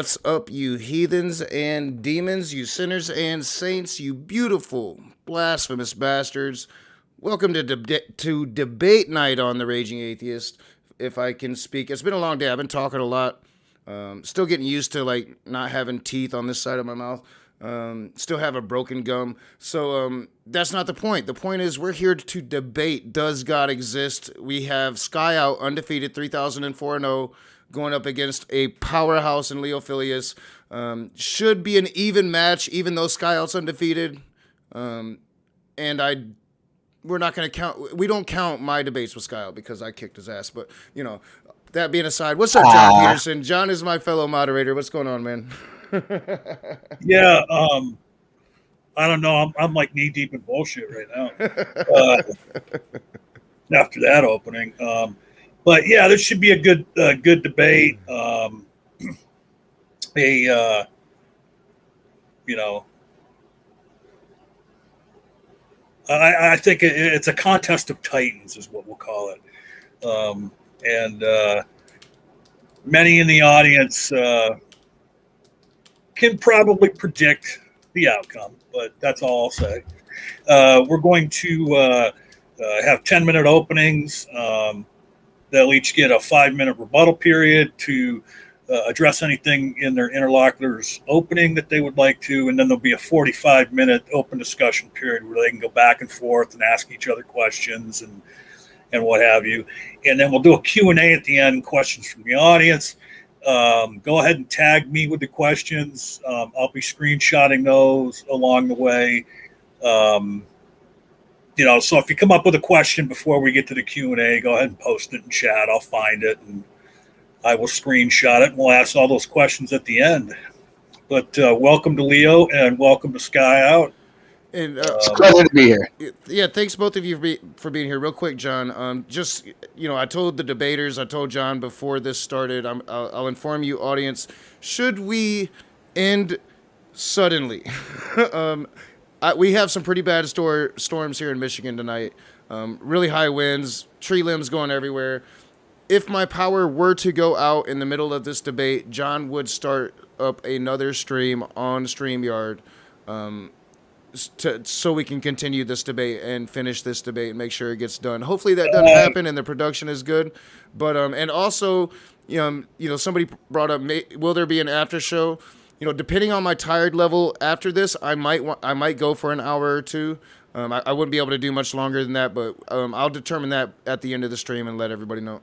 What's up, you heathens and demons, you sinners and saints, you beautiful, blasphemous bastards? Welcome to debate night on the Raging Atheist, if I can speak. It's been a long day. I've been talking a lot. Still getting used to like not having teeth on this side of my mouth. Still have a broken gum. So that's not the point. The point is we're here to debate. Does God exist? We have Skyout, undefeated, 3,004-0, going up against a powerhouse in Leophillius. Should be an even match, even though Skyout's undefeated. We're not going to count. We don't count my debates with Skyout because I kicked his ass. But, you know, that being aside, what's up, John Peterson? John is my fellow moderator. What's going on, man? Yeah, I don't know. I'm like knee deep in bullshit right now. After that opening, but yeah, this should be a good debate. I think it's a contest of titans, is what we'll call it, and many in the audience can probably predict the outcome, but that's all I'll say. We're going to have 10-minute openings. They'll each get a 5-minute rebuttal period to address anything in their interlocutor's opening that they would like to, and then there'll be a 45-minute open discussion period where they can go back and forth and ask each other questions and what have you. And then we'll do a Q&A at the end, questions from the audience. Go ahead and tag me with the questions. I'll be screenshotting those along the way. So if you come up with a question before we get to the Q&A, go ahead and post it in chat. I'll find it and I will screenshot it and we'll ask all those questions at the end. But welcome to Leo and welcome to Skyout. And it's a pleasure to be here. Yeah, thanks both of you for being here. Real quick, John. I told the debaters, I told John before this started. I'll inform you, audience. Should we end suddenly? We have some pretty bad storms here in Michigan tonight. Really high winds, tree limbs going everywhere. If my power were to go out in the middle of this debate, John would start up another stream on StreamYard. So we can continue this debate and finish this debate and make sure it gets done. Hopefully that doesn't happen and the production is good. But and also, somebody brought up, will there be an after show? Depending on my tired level after this, I might go for an hour or two. I wouldn't be able to do much longer than that, but I'll determine that at the end of the stream and let everybody know.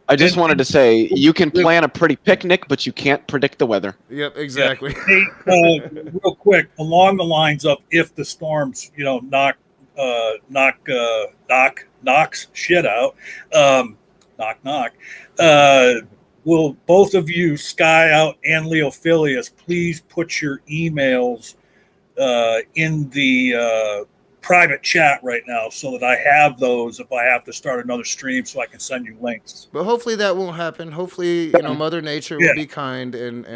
I just wanted to say, you can plan a pretty picnic, but you can't predict the weather. Yep, exactly. Yeah. Hey, real quick, along the lines of if the storms, knocks shit out, knock. Will both of you, Skyout and Leophillius, please put your emails in the private chat right now so that I have those if I have to start another stream so I can send you links. But hopefully that won't happen. Hopefully, Mother Nature will be kind and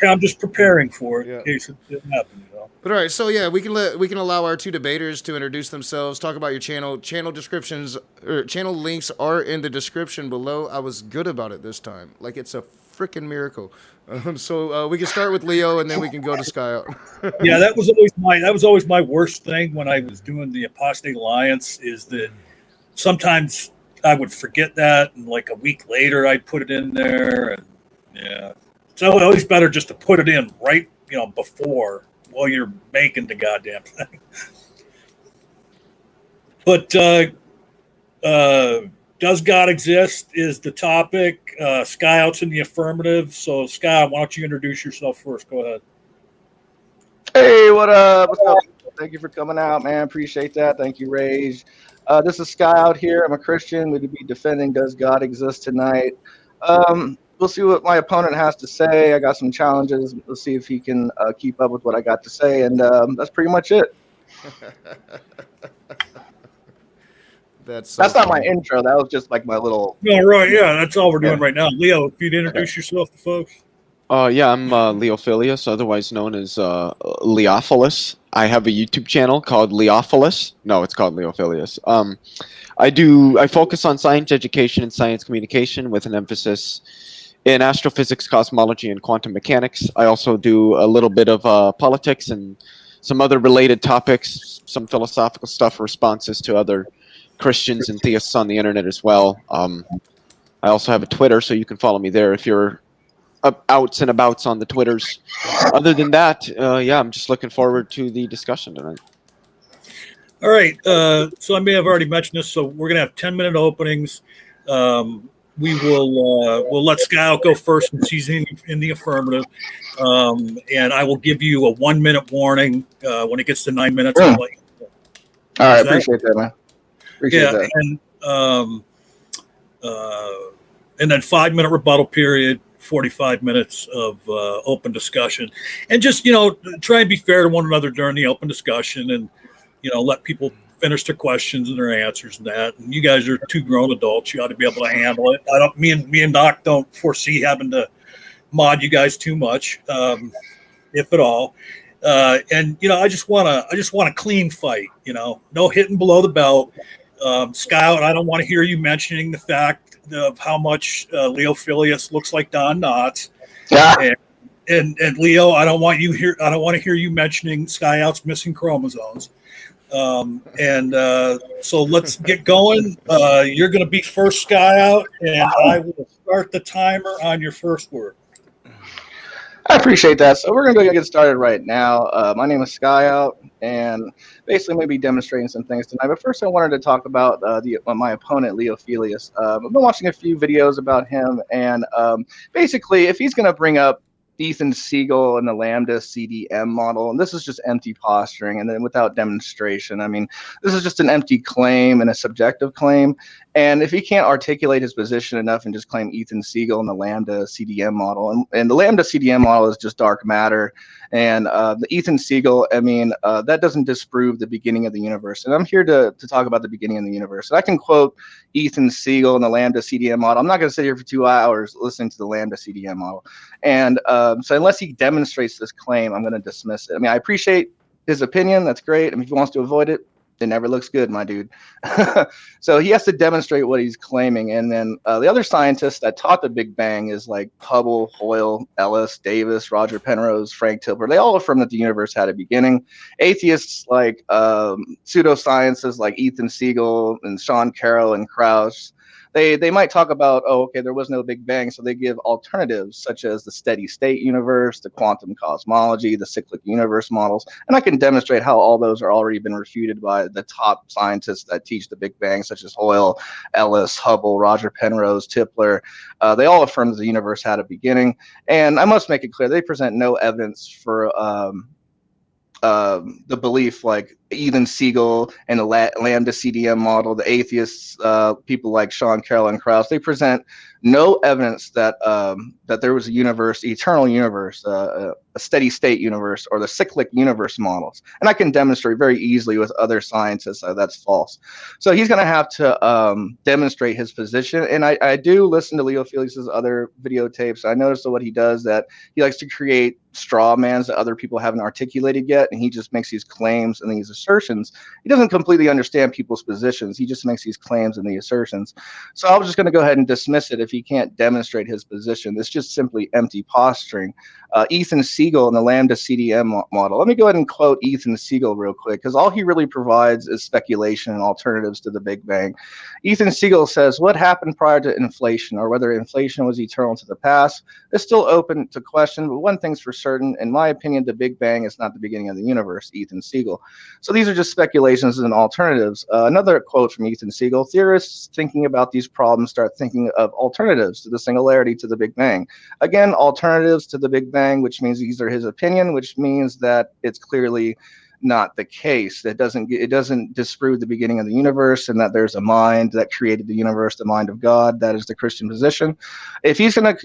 I'm just preparing for it in case it didn't happen. But all right, so yeah, we can allow our two debaters to introduce themselves, talk about your channel. Channel descriptions or channel links are in the description below. I was good about it this time, like it's a freaking miracle. So we can start with Leo, and then we can go to Skyout. Yeah, that was always my worst thing when I was doing the Apostate Alliance. Is that sometimes I would forget that, and like a week later I'd put it in there, and yeah, so it's always better just to put it in right, before while you're making the goddamn thing. But does God exist is the topic. Skyout's in the affirmative. So, Skyout, why don't you introduce yourself first? Go ahead. Hey, what up? What's up? Thank you for coming out, man. Appreciate that. Thank you, Rage. This is Skyout here. I'm a Christian. We'll be defending Does God Exist tonight. We'll see what my opponent has to say. I got some challenges. We'll see if he can keep up with what I got to say. And that's pretty much it. That's not my intro. That was just like my little. No, right. Yeah, that's all we're doing right now. Leo, if you'd introduce yourself to folks. Yeah, I'm Leophillius, otherwise known as Leophilus. I have a YouTube channel called Leophilus. No, it's called Leophillius. I focus on science education and science communication with an emphasis in astrophysics, cosmology, and quantum mechanics. I also do a little bit of politics and some other related topics, some philosophical stuff, responses to other Christians and theists on the internet as well. I also have a Twitter, so you can follow me there if you're outs and abouts on the Twitters. Other than that, yeah, I'm just looking forward to the discussion tonight. All right. So I may have already mentioned this. So we're going to have 10-minute openings. We will we'll let Skyout go first since he's in the affirmative. And I will give you a 1-minute warning when it gets to 9 minutes. I'll let you know. All right. Appreciate that, man. Appreciate that. And then 5-minute rebuttal period, 45 minutes of open discussion, and just try and be fair to one another during the open discussion, and let people finish their questions and their answers and that. And you guys are 2 grown adults; you ought to be able to handle it. Me and Doc don't foresee having to mod you guys too much, if at all. And I just want a clean fight. No hitting below the belt. Skyout, I don't want to hear you mentioning the fact of how much Leophillius looks like Don Knotts. Yeah. And Leo, I don't want to hear you mentioning Skyout's missing chromosomes. So let's get going. You're going to be first, Skyout, and I will start the timer on your first word. I appreciate that. So we're going to go get started right now. My name is Skyout, and basically I'm going to be demonstrating some things tonight. But first I wanted to talk about my opponent, Leophillius. I've been watching a few videos about him, and basically if he's going to bring up Ethan Siegel and the Lambda CDM model, and this is just empty posturing and then without demonstration. I mean, this is just an empty claim and a subjective claim. And if he can't articulate his position enough and just claim Ethan Siegel and the Lambda CDM model, and the Lambda CDM model is just dark matter, and the Ethan Siegel, I mean, that doesn't disprove the beginning of the universe. And I'm here to talk about the beginning of the universe. And I can quote Ethan Siegel and the Lambda CDM model. I'm not going to sit here for 2 hours listening to the Lambda CDM model. And so unless he demonstrates this claim, I'm going to dismiss it. I mean, I appreciate his opinion. That's great. I mean, if he wants to avoid it, it never looks good, my dude. So he has to demonstrate what he's claiming. And then the other scientists that taught the Big Bang is like Hubble, Hoyle, Ellis, Davis, Roger Penrose, Frank Tilbury. They all affirm that the universe had a beginning. Atheists like pseudosciences like Ethan Siegel and Sean Carroll and Krauss, they might talk about, oh, okay, there was no Big Bang, so they give alternatives such as the steady state universe, the quantum cosmology, the cyclic universe models, and I can demonstrate how all those are already been refuted by the top scientists that teach the Big Bang, such as Hoyle, Ellis, Hubble, Roger Penrose, Tipler. They all affirm that the universe had a beginning, and I must make it clear they present no evidence for the belief like Ethan Siegel and the Lambda CDM model, the atheists, people like Sean Carroll and Krauss, they present no evidence that that there was a universe, eternal universe, a steady state universe, or the cyclic universe models. And I can demonstrate very easily with other scientists that's false. So he's going to have to demonstrate his position. And I do listen to Leophillius' other videotapes. I noticed that what he does, that he likes to create straw mans that other people haven't articulated yet, and he just makes these claims and these assertions. He doesn't completely understand people's positions. He just makes these claims and the assertions. So I was just going to go ahead and dismiss it if he can't demonstrate his position. It's just simply empty posturing. Ethan Siegel and the Lambda CDM model. Let me go ahead and quote Ethan Siegel real quick, because all he really provides is speculation and alternatives to the Big Bang. Ethan Siegel says, what happened prior to inflation, or whether inflation was eternal to the past, is still open to question, but one thing's for certain, in my opinion, the Big Bang is not the beginning of the universe, Ethan Siegel. So these are just speculations and alternatives. Another quote from Ethan Siegel, theorists thinking about these problems start thinking of alternatives to the singularity to the Big Bang. Again, alternatives to the Big Bang, which means these are his opinion, which means that it's clearly not the case. It doesn't disprove the beginning of the universe and that there's a mind that created the universe, the mind of God. That is the Christian position. If he's gonna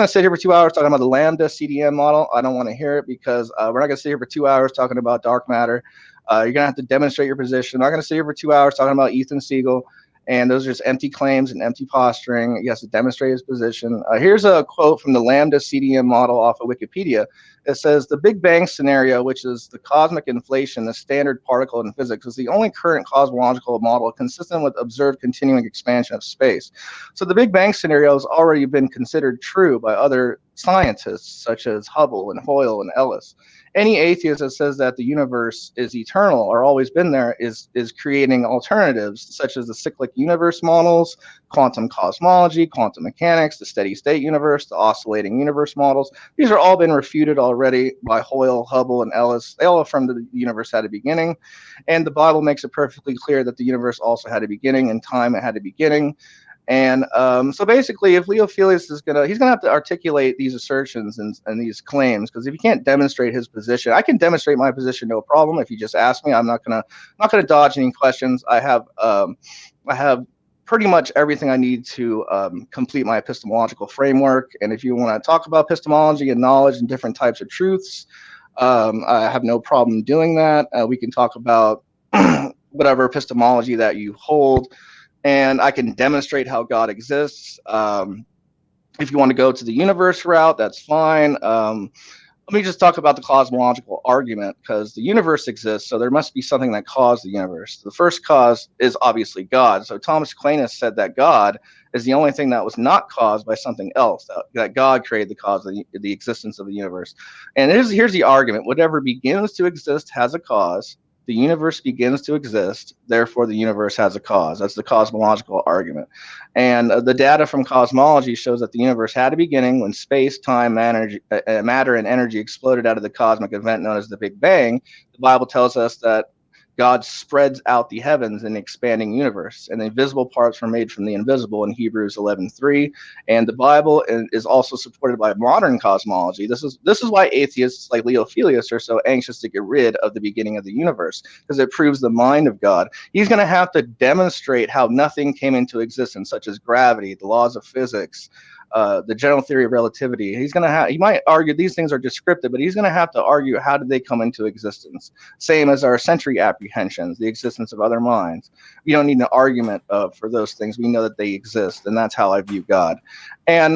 sit here for 2 hours talking about the Lambda CDM model, I don't want to hear it, because we're not gonna sit here for 2 hours talking about dark matter. You're gonna have to demonstrate your position. I'm not gonna sit here for 2 hours talking about Ethan Siegel. And those are just empty claims and empty posturing. He has to demonstrate his position. Here's a quote from the Lambda CDM model off of Wikipedia. It says, the Big Bang scenario, which is the cosmic inflation, the standard particle in physics, is the only current cosmological model consistent with observed continuing expansion of space. So the Big Bang scenario has already been considered true by other scientists, such as Hubble and Hoyle and Ellis. Any atheist that says that the universe is eternal or always been there is creating alternatives, such as the cyclic universe models, quantum cosmology, quantum mechanics, the steady state universe, the oscillating universe models. These are all been refuted already by Hoyle, Hubble, and Ellis. They all affirm that the universe had a beginning, and the Bible makes it perfectly clear that the universe also had a beginning, and time it had a beginning. And so basically, if Leophillius he's gonna have to articulate these assertions and these claims, because if he can't demonstrate his position, I can demonstrate my position, no problem. If you just ask me, I'm not gonna dodge any questions. I have pretty much everything I need to complete my epistemological framework. And if you want to talk about epistemology and knowledge and different types of truths, I have no problem doing that. We can talk about whatever epistemology that you hold. And I can demonstrate how God exists. If you want to go to the universe route, that's fine. Let me just talk about the cosmological argument, because the universe exists, so there must be something that caused the universe. The first cause is obviously God. So Thomas Aquinas said that God is the only thing that was not caused by something else, that God created the cause of the existence of the universe. And here's the argument. Whatever begins to exist has a cause. The universe begins to exist, therefore the universe has a cause. That's the cosmological argument. And the data from cosmology shows that the universe had a beginning when space, time, matter, and energy exploded out of the cosmic event known as the Big Bang. The Bible tells us that God spreads out the heavens in the expanding universe, and the invisible parts were made from the invisible in Hebrews 11:3. And the Bible is also supported by modern cosmology. This is why atheists like Leophillius are so anxious to get rid of the beginning of the universe, because it proves the mind of God. He's going to have to demonstrate how nothing came into existence, such as gravity, the laws of physics, the general theory of relativity. He might argue these things are descriptive, but he's going to have to argue how did they come into existence. Same as our sensory apprehensions, the existence of other minds. We don't need an argument for those things. We know that they exist, and that's how I view God. And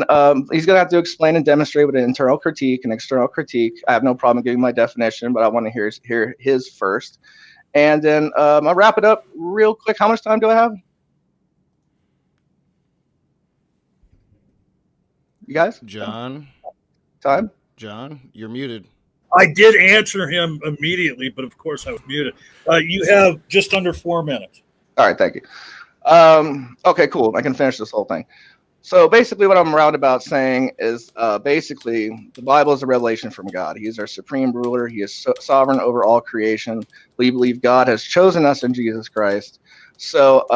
he's going to have to explain and demonstrate with an internal critique and external critique. I have no problem giving my definition, but I want to hear his first. And then I'll wrap it up real quick. How much time do I have? You guys? John, you're muted. I did answer him immediately, but of course I was muted. You have just under 4 minutes. All right, thank you. Okay, cool. I can finish this whole thing. So basically what I'm roundabout saying is basically the Bible is a revelation from God. He is our supreme ruler. He is sovereign over all creation. We believe God has chosen us in Jesus Christ. So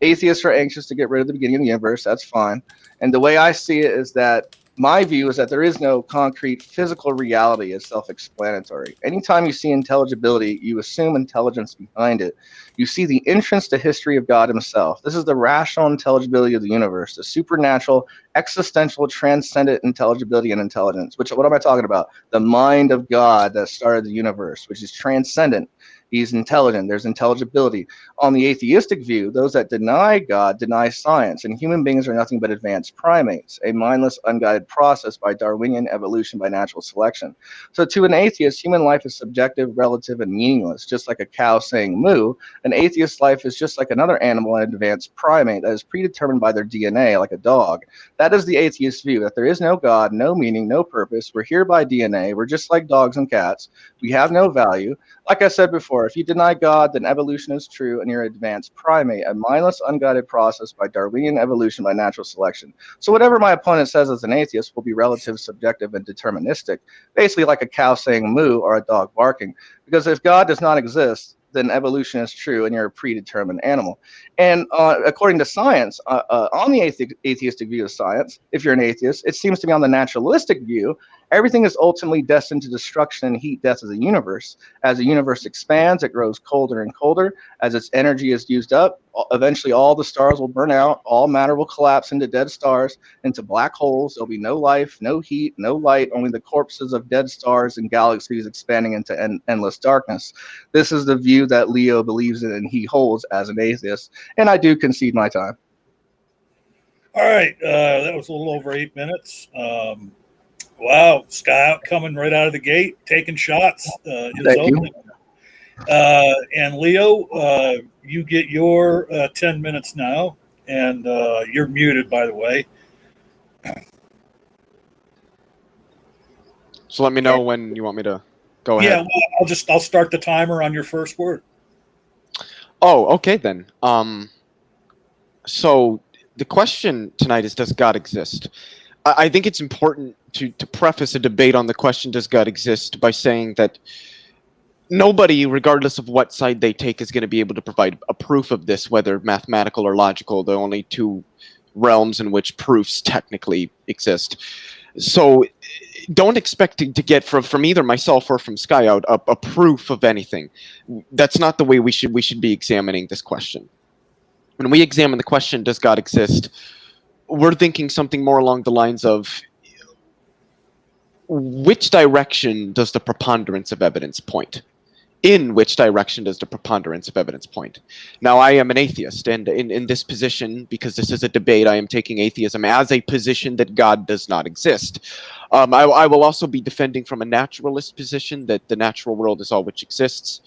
atheists are anxious to get rid of the beginning of the universe. That's fine. And the way I see it is that my view is that there is no concrete physical reality as self-explanatory. Anytime you see intelligibility, you assume intelligence behind it. You see the entrance to history of God himself. This is the rational intelligibility of the universe, the supernatural, existential, transcendent intelligibility and intelligence. What am I talking about? The mind of God that started the universe, which is transcendent. He's intelligent. There's intelligibility. On the atheistic view, those that deny God deny science, and human beings are nothing but advanced primates, a mindless, unguided process by Darwinian evolution by natural selection. So to an atheist, human life is subjective, relative, and meaningless. Just like a cow saying moo, an atheist's life is just like another animal, an advanced primate that is predetermined by their DNA, like a dog. That is the atheist view, that there is no God, no meaning, no purpose. We're here by DNA. We're just like dogs and cats. We have no value. Like I said before, if you deny God, then evolution is true and you're an advanced primate, a mindless, unguided process by Darwinian evolution by natural selection. So whatever my opponent says as an atheist will be relative, subjective, and deterministic, basically like a cow saying moo or a dog barking. Because if God does not exist, then evolution is true and you're a predetermined animal. And according to science, on the atheistic view of science, if you're an atheist, it seems to be on the naturalistic view, Everything is ultimately destined to destruction and heat death of the universe. As the universe expands, it grows colder and colder. As its energy is used up, eventually all the stars will burn out, all matter will collapse into dead stars, into black holes. There'll be no life, no heat, no light, only the corpses of dead stars and galaxies expanding into endless darkness. This is the view that Leo believes in and he holds as an atheist, and I do concede my time. All right, that was a little over 8 minutes. Wow, Skyout coming right out of the gate, taking shots. Thank you. And Leo, you get your 10 minutes now, and you're muted, by the way. So let me know when you want me to go ahead. Yeah, well, I'll start the timer on your first word. Oh, okay then. So the question tonight is, does God exist? I think it's important to preface a debate on the question, does God exist, by saying that nobody, regardless of what side they take, is going to be able to provide a proof of this, whether mathematical or logical, the only two realms in which proofs technically exist. So don't expect to get from either myself or from Skyout a proof of anything. That's not the way we should be examining this question. When we examine the question, does God exist, we're thinking something more along the lines of, which direction does the preponderance of evidence point? In which direction does the preponderance of evidence point? Now, I am an atheist, and in this position, because this is a debate, I am taking atheism as a position that God does not exist. I will also be defending from a naturalist position that the natural world is all which exists.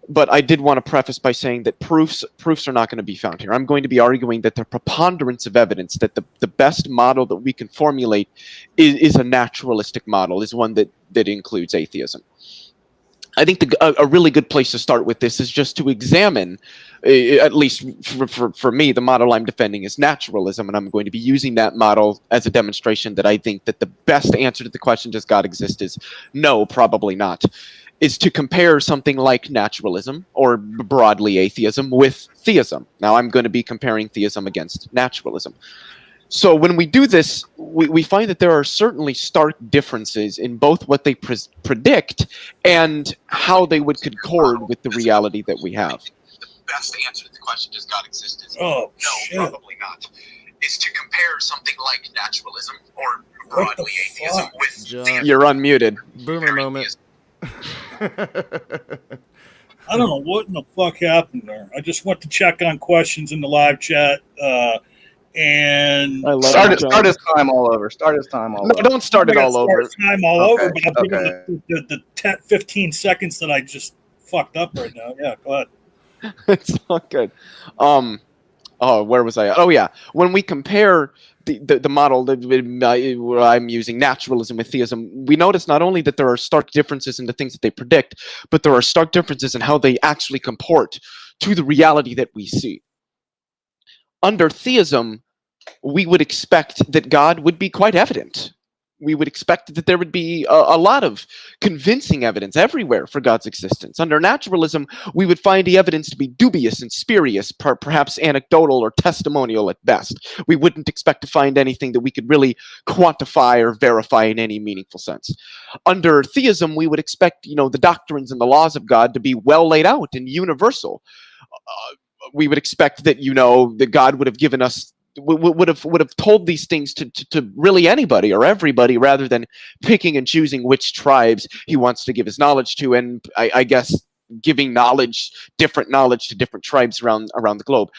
But I did want to preface by saying that proofs are not going to be found here. I'm going to be arguing that the preponderance of evidence, that the best model that we can formulate is a naturalistic model, is one that includes atheism. I think a really good place to start with this is just to examine, at least for me, the model I'm defending is naturalism, and I'm going to be using that model as a demonstration that I think that the best answer to the question, does God exist, is no, probably not. Is to compare something like naturalism, or broadly atheism, with theism. Now, I'm going to be comparing theism against naturalism. So when we do this, we find that there are certainly stark differences in both what they predict and how they would concord with the reality that we have. The best answer to the question, does God exist, is no, probably not. Is to compare something like naturalism, or broadly atheism, with theism. You're unmuted. Boomer moment. I don't know what in the fuck happened there. I just went to check on questions in the live chat, and start his time all over. Start his time all over. No, don't start it all over. Time all over, but I'm giving the 10, 15 seconds that I just fucked up right now. Yeah, go ahead. It's not good. Where was I? Oh yeah, when we compare the model that I'm using, naturalism with theism, we notice not only that there are stark differences in the things that they predict, but there are stark differences in how they actually comport to the reality that we see. Under theism, we would expect that God would be quite evident. We would expect that there would be a lot of convincing evidence everywhere for God's existence. Under naturalism, we would find the evidence to be dubious and spurious, perhaps anecdotal or testimonial at best. We wouldn't expect to find anything that we could really quantify or verify in any meaningful sense. Under theism, we would expect, the doctrines and the laws of God to be well laid out and universal. We would expect that, that God would have given us, would have told these things to really anybody or everybody, rather than picking and choosing which tribes he wants to give his knowledge to, and I guess giving different knowledge to different tribes around the globe.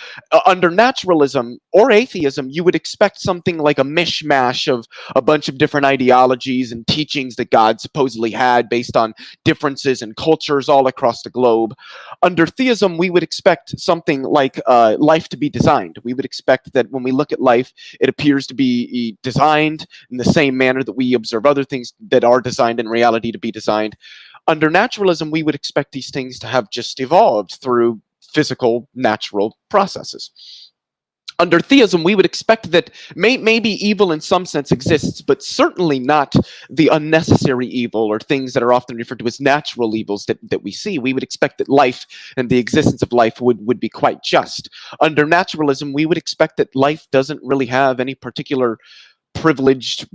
Under naturalism or atheism, you would expect something like a mishmash of a bunch of different ideologies and teachings that God supposedly had based on differences in cultures all across the globe. Under theism, we would expect something like life to be designed. We would expect that when we look at life, it appears to be designed in the same manner that we observe other things that are designed in reality to be designed. Under naturalism, we would expect these things to have just evolved through physical, natural processes. Under theism, we would expect that maybe evil in some sense exists, but certainly not the unnecessary evil or things that are often referred to as natural evils that we see. We would expect that life and the existence of life would be quite just. Under naturalism, we would expect that life doesn't really have any particular privileged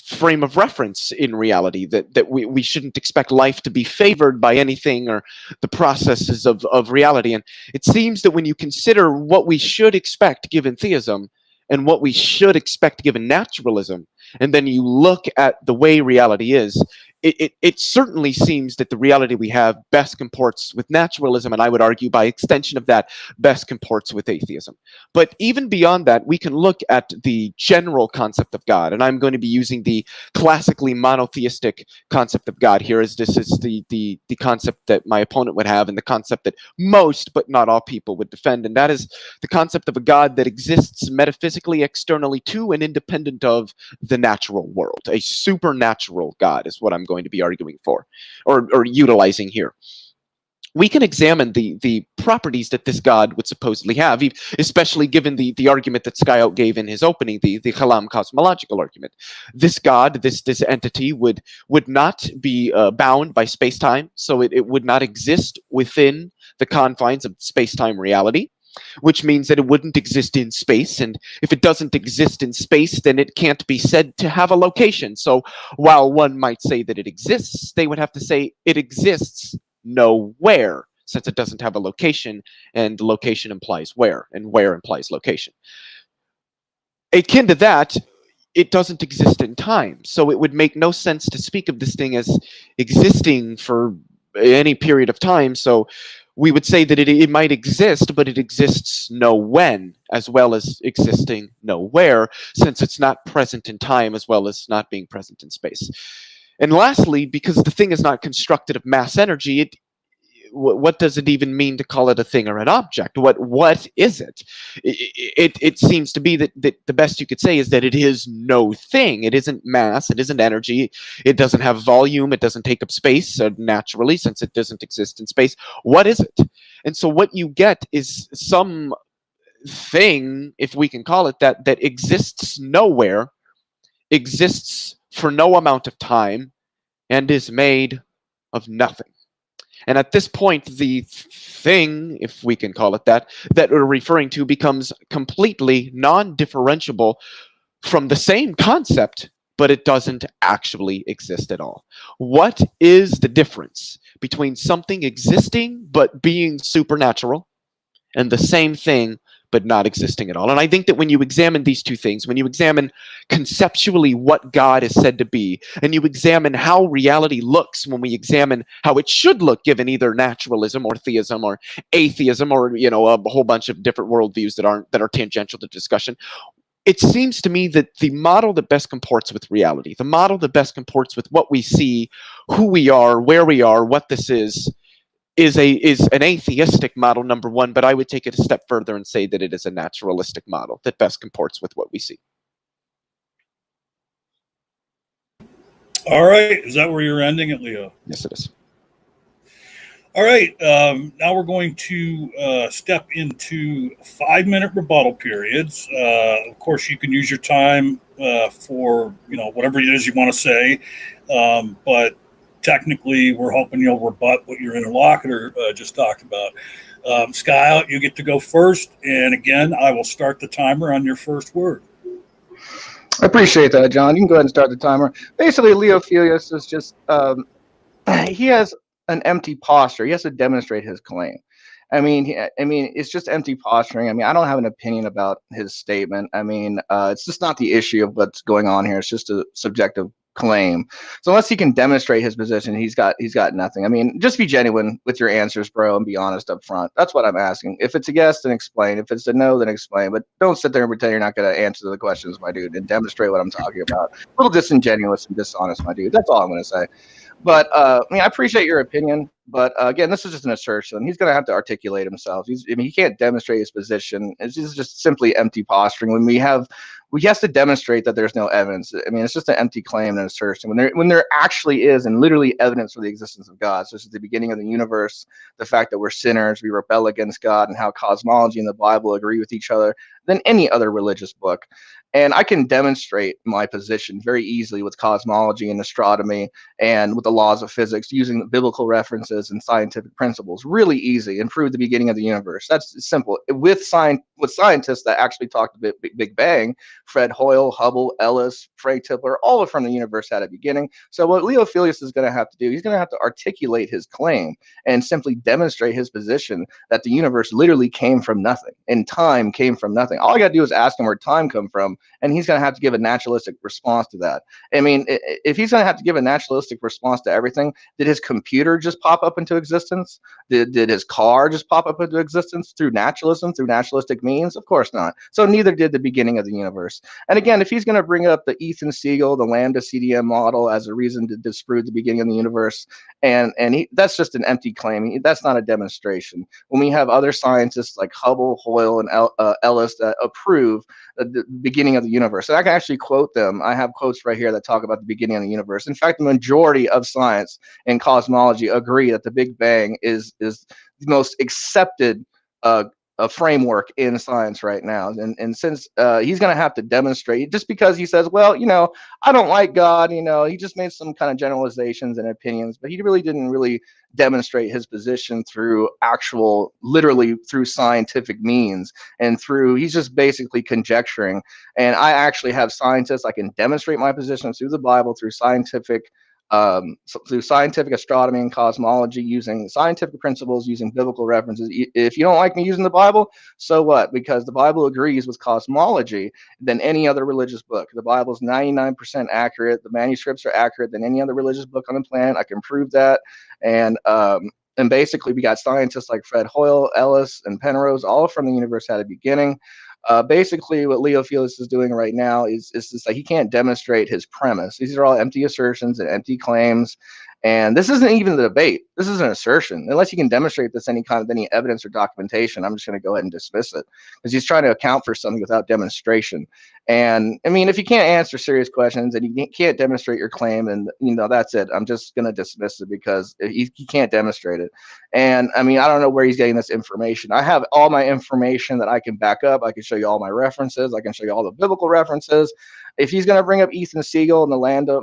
frame of reference in reality, that we shouldn't expect life to be favored by anything or the processes of reality. And it seems that when you consider what we should expect given theism and what we should expect given naturalism, and then you look at the way reality is, it certainly seems that the reality we have best comports with naturalism, and I would argue by extension of that, best comports with atheism. But even beyond that, we can look at the general concept of God, and I'm going to be using the classically monotheistic concept of God here, as this is the concept that my opponent would have, and the concept that most, but not all people would defend, and that is the concept of a God that exists metaphysically externally to and independent of the natural world. A supernatural God is what I'm going to be arguing for, or utilizing here. We can examine the properties that this God would supposedly have, especially given the argument that Skyout gave in his opening, the Kalam cosmological argument. This God, this entity, would not be bound by space-time, so it would not exist within the confines of space-time reality, which means that it wouldn't exist in space. And if it doesn't exist in space, then it can't be said to have a location. So while one might say that it exists, they would have to say it exists nowhere, since it doesn't have a location, and location implies where, and where implies location. Akin to that, it doesn't exist in time. So it would make no sense to speak of this thing as existing for any period of time. So we would say that it might exist, but it exists no when, as well as existing nowhere, since it's not present in time as well as not being present in space. And lastly, because the thing is not constructed of mass energy, what does it even mean to call it a thing or an object? What is it? It seems to be that the best you could say is that it is no thing. It isn't mass. It isn't energy. It doesn't have volume. It doesn't take up space naturally, since it doesn't exist in space. What is it? And so what you get is some thing, if we can call it that exists nowhere, exists for no amount of time, and is made of nothing. And at this point, the thing, if we can call it that we're referring to becomes completely non-differentiable from the same concept, but it doesn't actually exist at all. What is the difference between something existing but being supernatural and the same thing but not existing at all? And I think that when you examine these two things, when you examine conceptually what God is said to be, and you examine how reality looks when we examine how it should look given either naturalism or theism or atheism or, a whole bunch of different worldviews that are tangential to discussion, it seems to me that the model that best comports with reality, the model that best comports with what we see, who we are, where we are, what this is an atheistic model, number one, but I would take it a step further and say that it is a naturalistic model that best comports with what we see. All right. Is that where you're ending it, Leo? Yes, it is. All right. Now we're going to step into 5-minute rebuttal periods. Of course, you can use your time for whatever it is you want to say, but technically, we're hoping you'll rebut what your interlocutor just talked about. Skyout, you get to go first. And again, I will start the timer on your first word. I appreciate that, John. You can go ahead and start the timer. Basically, Leophillius is just, he has an empty posture. He has to demonstrate his claim. I mean, it's just empty posturing. I mean, I don't have an opinion about his statement. I mean, it's just not the issue of what's going on here. It's just a subjective claim. So unless he can demonstrate his position, he's got nothing. I mean, just be genuine with your answers, bro, and be honest up front. That's what I'm asking. If it's a yes, then explain. If it's a no, then explain. But don't sit there and pretend you're not going to answer the questions, my dude, and demonstrate what I'm talking about. A little disingenuous and dishonest, my dude. That's all I'm going to say. But I appreciate your opinion. But again, this is just an assertion. He's going to have to articulate himself. He can't demonstrate his position. It's just simply empty posturing. When he has to demonstrate that there's no evidence. I mean, it's just an empty claim and an assertion. When there actually is and literally evidence for the existence of God, such as the beginning of the universe, the fact that we're sinners, we rebel against God, and how cosmology and the Bible agree with each other than any other religious book. And I can demonstrate my position very easily with cosmology and astronomy and with the laws of physics using biblical references universes and scientific principles. Really easy, and prove the beginning of the universe. That's simple. With scientists that actually talked about Big Bang, Fred Hoyle, Hubble, Ellis, Frank Tipler, all from the universe had a beginning. So what Leophillius is going to have to do, he's going to have to articulate his claim and simply demonstrate his position that the universe literally came from nothing and time came from nothing. All I got to do is ask him where time come from, and he's going to have to give a naturalistic response to that. I mean, if he's going to have to give a naturalistic response to everything, did his computer just pop up into existence? Did his car just pop up into existence through naturalism, through naturalistic means? Of course not. So neither did the beginning of the universe. And again, if he's going to bring up the Ethan Siegel, the lambda CDM model as a reason to disprove the beginning of the universe, that's just an empty claim. That's not a demonstration. When we have other scientists like Hubble, Hoyle, and Ellis that approve the beginning of the universe, and I can actually quote them. I have quotes right here that talk about the beginning of the universe. In fact, the majority of science and cosmology agree that the Big Bang is the most accepted a framework in science right now. And since he's going to have to demonstrate, just because he says, well, I don't like God, he just made some kind of generalizations and opinions, but he really didn't really demonstrate his position through literally through scientific means, and he's just basically conjecturing. And I actually have scientists, I can demonstrate my position through the Bible, through scientific astronomy and cosmology, using scientific principles, using biblical references. If you don't like me using the Bible, so what? Because the Bible agrees with cosmology than any other religious book. The Bible is 99% accurate. The manuscripts are accurate than any other religious book on the planet. I can prove that. And basically, we got scientists like Fred Hoyle, Ellis, and Penrose, all from the universe had a beginning. Basically, what Leophillius is doing right now is just like he can't demonstrate his premise. These are all empty assertions and empty claims. And this isn't even the debate. This is an assertion. Unless you can demonstrate this any evidence or documentation, I'm just going to go ahead and dismiss it, because he's trying to account for something without demonstration. And I mean, if you can't answer serious questions and you can't demonstrate your claim, and that's it. I'm just going to dismiss it because he can't demonstrate it. And I mean, I don't know where he's getting this information. I have all my information that I can back up. I can show you all my references. I can show you all the biblical references. If he's going to bring up Ethan Siegel and the lambda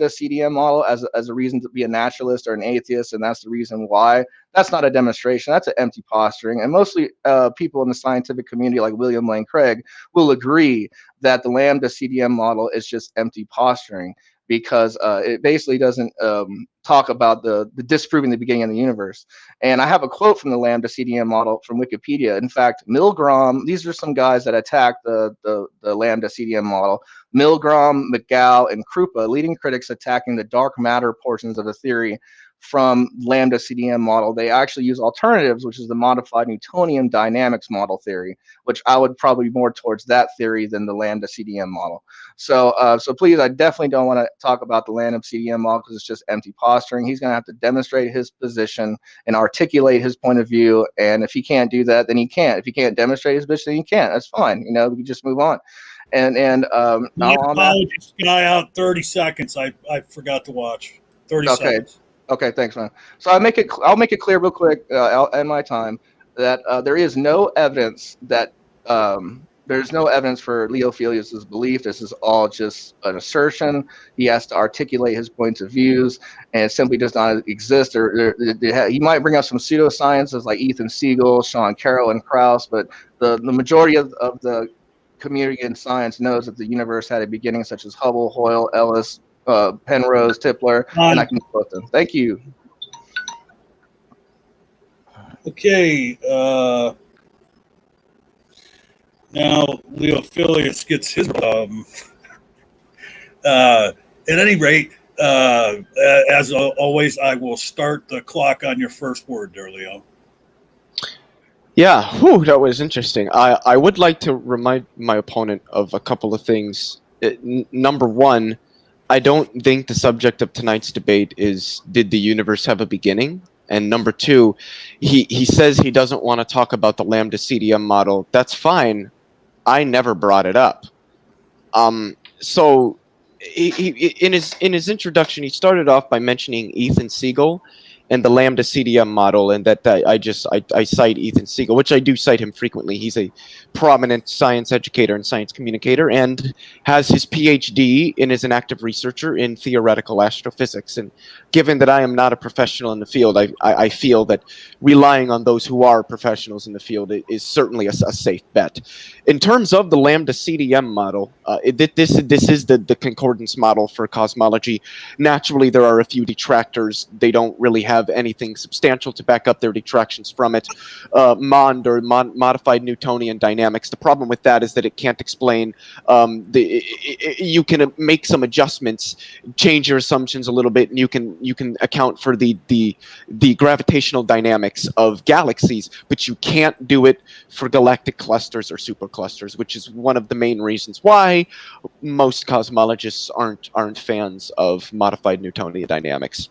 CDM model as a reason to be a naturalist or an atheist, and that's the reason why, that's not a demonstration. That's an empty posturing. And mostly people in the scientific community like William Lane Craig will agree that the lambda CDM model is just empty posturing, because it basically doesn't talk about the disproving the beginning of the universe. And I have a quote from the lambda CDM model from Wikipedia. In fact, Milgram, these are some guys that attacked the lambda CDM model. Milgram, McGow, and Krupa, leading critics attacking the dark matter portions of the theory from lambda CDM model. They actually use alternatives, which is the modified Newtonian dynamics model theory, which I would probably more towards that theory than the lambda CDM model. So please, I definitely don't want to talk about the lambda CDM model because it's just empty posturing. He's going to have to demonstrate his position and articulate his point of view. And if he can't do that, then he can't. If he can't demonstrate his position, he can't. That's fine. We can just move on. My apologies, Skyout. 30 seconds. I forgot to watch. 30 seconds. Okay, thanks, man. So I'll make it clear real quick. I'll end my time that there is no evidence that there's no evidence for Leophillius's belief. This is all just an assertion. He has to articulate his points of views, and it simply does not exist. He might bring up some pseudosciences like Ethan Siegel, Sean Carroll, and Krauss, but the majority of the community in science knows that the universe had a beginning, such as Hubble, Hoyle, Ellis, Penrose, Tipler, and I can quote them. Thank you. Okay. Now Leophillius gets his. At any rate, as always, I will start the clock on your first word there, Leo. Yeah, that was interesting. I would like to remind my opponent of a couple of things. Number one, I don't think the subject of tonight's debate is, did the universe have a beginning? And number two, he says he doesn't want to talk about the lambda CDM model. That's fine. I never brought it up. So he in his introduction, he started off by mentioning Ethan Siegel. and the Lambda CDM model, and that I cite Ethan Siegel, which I do cite him frequently. He's a prominent science educator and science communicator, and has his PhD and is an active researcher in theoretical astrophysics. And given that I am not a professional in the field, I feel that relying on those who are professionals in the field is certainly a safe bet. In terms of the Lambda CDM model, this is the concordance model for cosmology. Naturally, there are a few detractors. They don't really have anything substantial to back up their detractions from it. Modified Newtonian dynamics. The problem with that is that it can't explain. You can make some adjustments, change your assumptions a little bit, and you can account for the gravitational dynamics of galaxies, but you can't do it for galactic clusters or superclusters, which is one of the main reasons why most cosmologists aren't fans of modified Newtonian dynamics.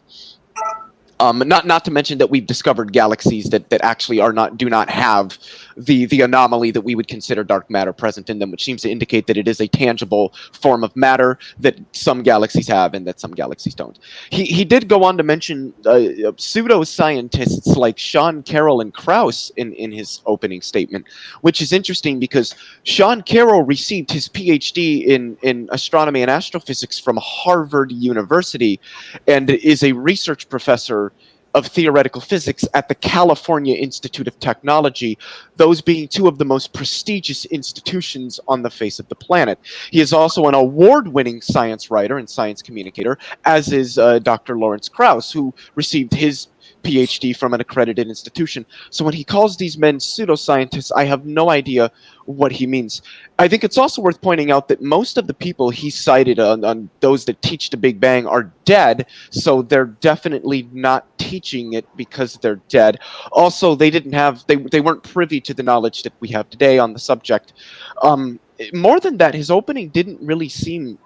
Not to mention that we've discovered galaxies that actually do not have the anomaly that we would consider dark matter present in them, which seems to indicate that it is a tangible form of matter that some galaxies have and that some galaxies don't. He did go on to mention pseudoscientists like Sean Carroll and Krauss in his opening statement, which is interesting because Sean Carroll received his PhD in astronomy and astrophysics from Harvard University and is a research professor of theoretical physics at the California Institute of Technology, those being two of the most prestigious institutions on the face of the planet. He is also an award-winning science writer and science communicator, as is Dr. Lawrence Krauss, who received his PhD from an accredited institution. So when he calls these men pseudoscientists, I have no idea what he means. I think it's also worth pointing out that most of the people he cited on those that teach the Big Bang are dead, so they're definitely not teaching it because they're dead. Also, they weren't privy to the knowledge that we have today on the subject. More than that, his opening didn't really seem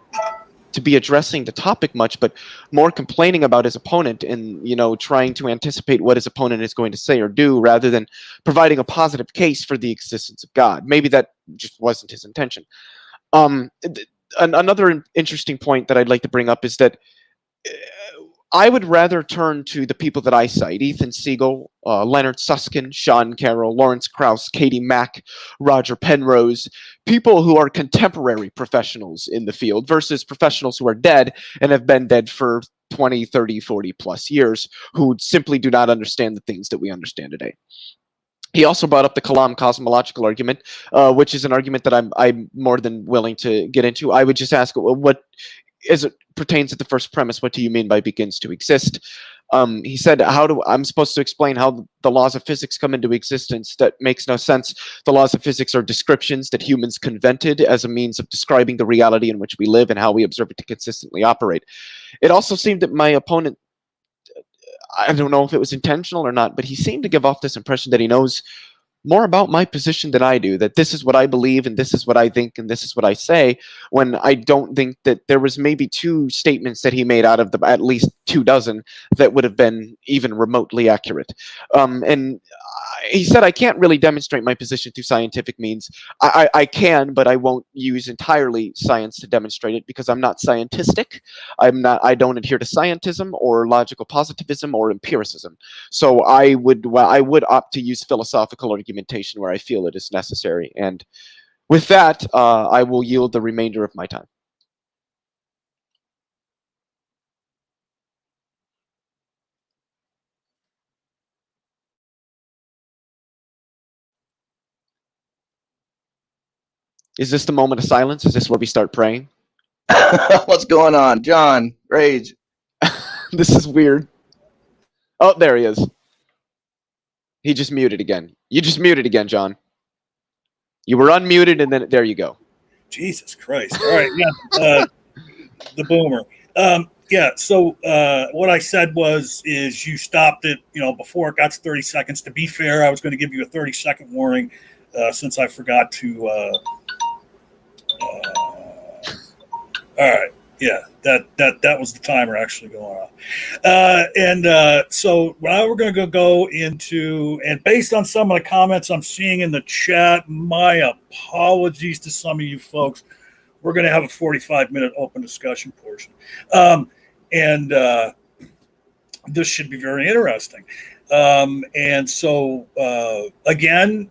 to be addressing the topic much, but more complaining about his opponent and, trying to anticipate what his opponent is going to say or do rather than providing a positive case for the existence of God. Maybe that just wasn't his intention. Another interesting point that I'd like to bring up is that I would rather turn to the people that I cite: Ethan Siegel, Leonard Susskind, Sean Carroll, Lawrence Krauss, Katie Mack, Roger Penrose, people who are contemporary professionals in the field versus professionals who are dead and have been dead for 20, 30, 40 plus years, who simply do not understand the things that we understand today. He also brought up the Kalam cosmological argument, which is an argument that I'm more than willing to get into. I would just ask, what, as it pertains to the first premise, what do you mean by begins to exist? He said, I'm supposed to explain how the laws of physics come into existence? That makes no sense. The laws of physics are descriptions that humans invented as a means of describing the reality in which we live and how we observe it to consistently operate. It also seemed that my opponent, I don't know if it was intentional or not, but he seemed to give off this impression that he knows more about my position than I do, that this is what I believe and this is what I think and this is what I say, when I don't think that there was maybe two statements that he made out of the at least 24 that would have been even remotely accurate. And he said, I can't really demonstrate my position through scientific means. I can, but I won't use entirely science to demonstrate it because I'm not scientistic. I don't adhere to scientism or logical positivism or empiricism. So I would opt to use philosophical argumentation where I feel it is necessary. And with that, I will yield the remainder of my time. Is this the moment of silence? Is this where we start praying? What's going on? John, Rage. This is weird. Oh, there he is. He just muted again. You just muted again, John. You were unmuted, and then there you go. Jesus Christ. All right, yeah. The boomer. So what I said is you stopped it, before it got to 30 seconds. To be fair, I was going to give you a 30-second warning since I forgot to... all right. Yeah, that was the timer actually going off. So now we're going to go into, and based on some of the comments I'm seeing in the chat, my apologies to some of you folks. We're going to have a 45-minute open discussion portion. this should be very interesting. And so, again,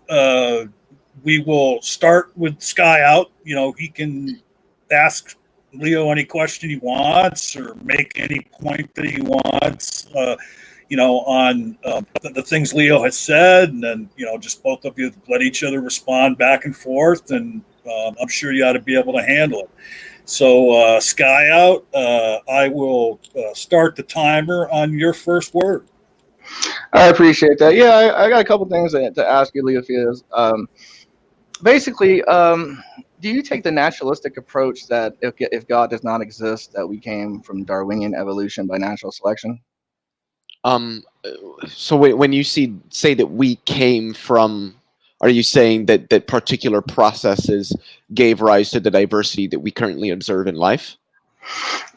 we will start with Skyout. You know, he can ask Leo any question he wants or make any point that he wants, you know, on the things Leo has said. And then, you know, just both of you let each other respond back and forth. And I'm sure you ought to be able to handle it. So, Skyout, I will start the timer on your first word. I appreciate that. Yeah, I got a couple things to ask you, Leophillius. Basically, do you take the naturalistic approach that if God does not exist, that we came from Darwinian evolution by natural selection? So when you say that we came from, are you saying that particular processes gave rise to the diversity that we currently observe in life?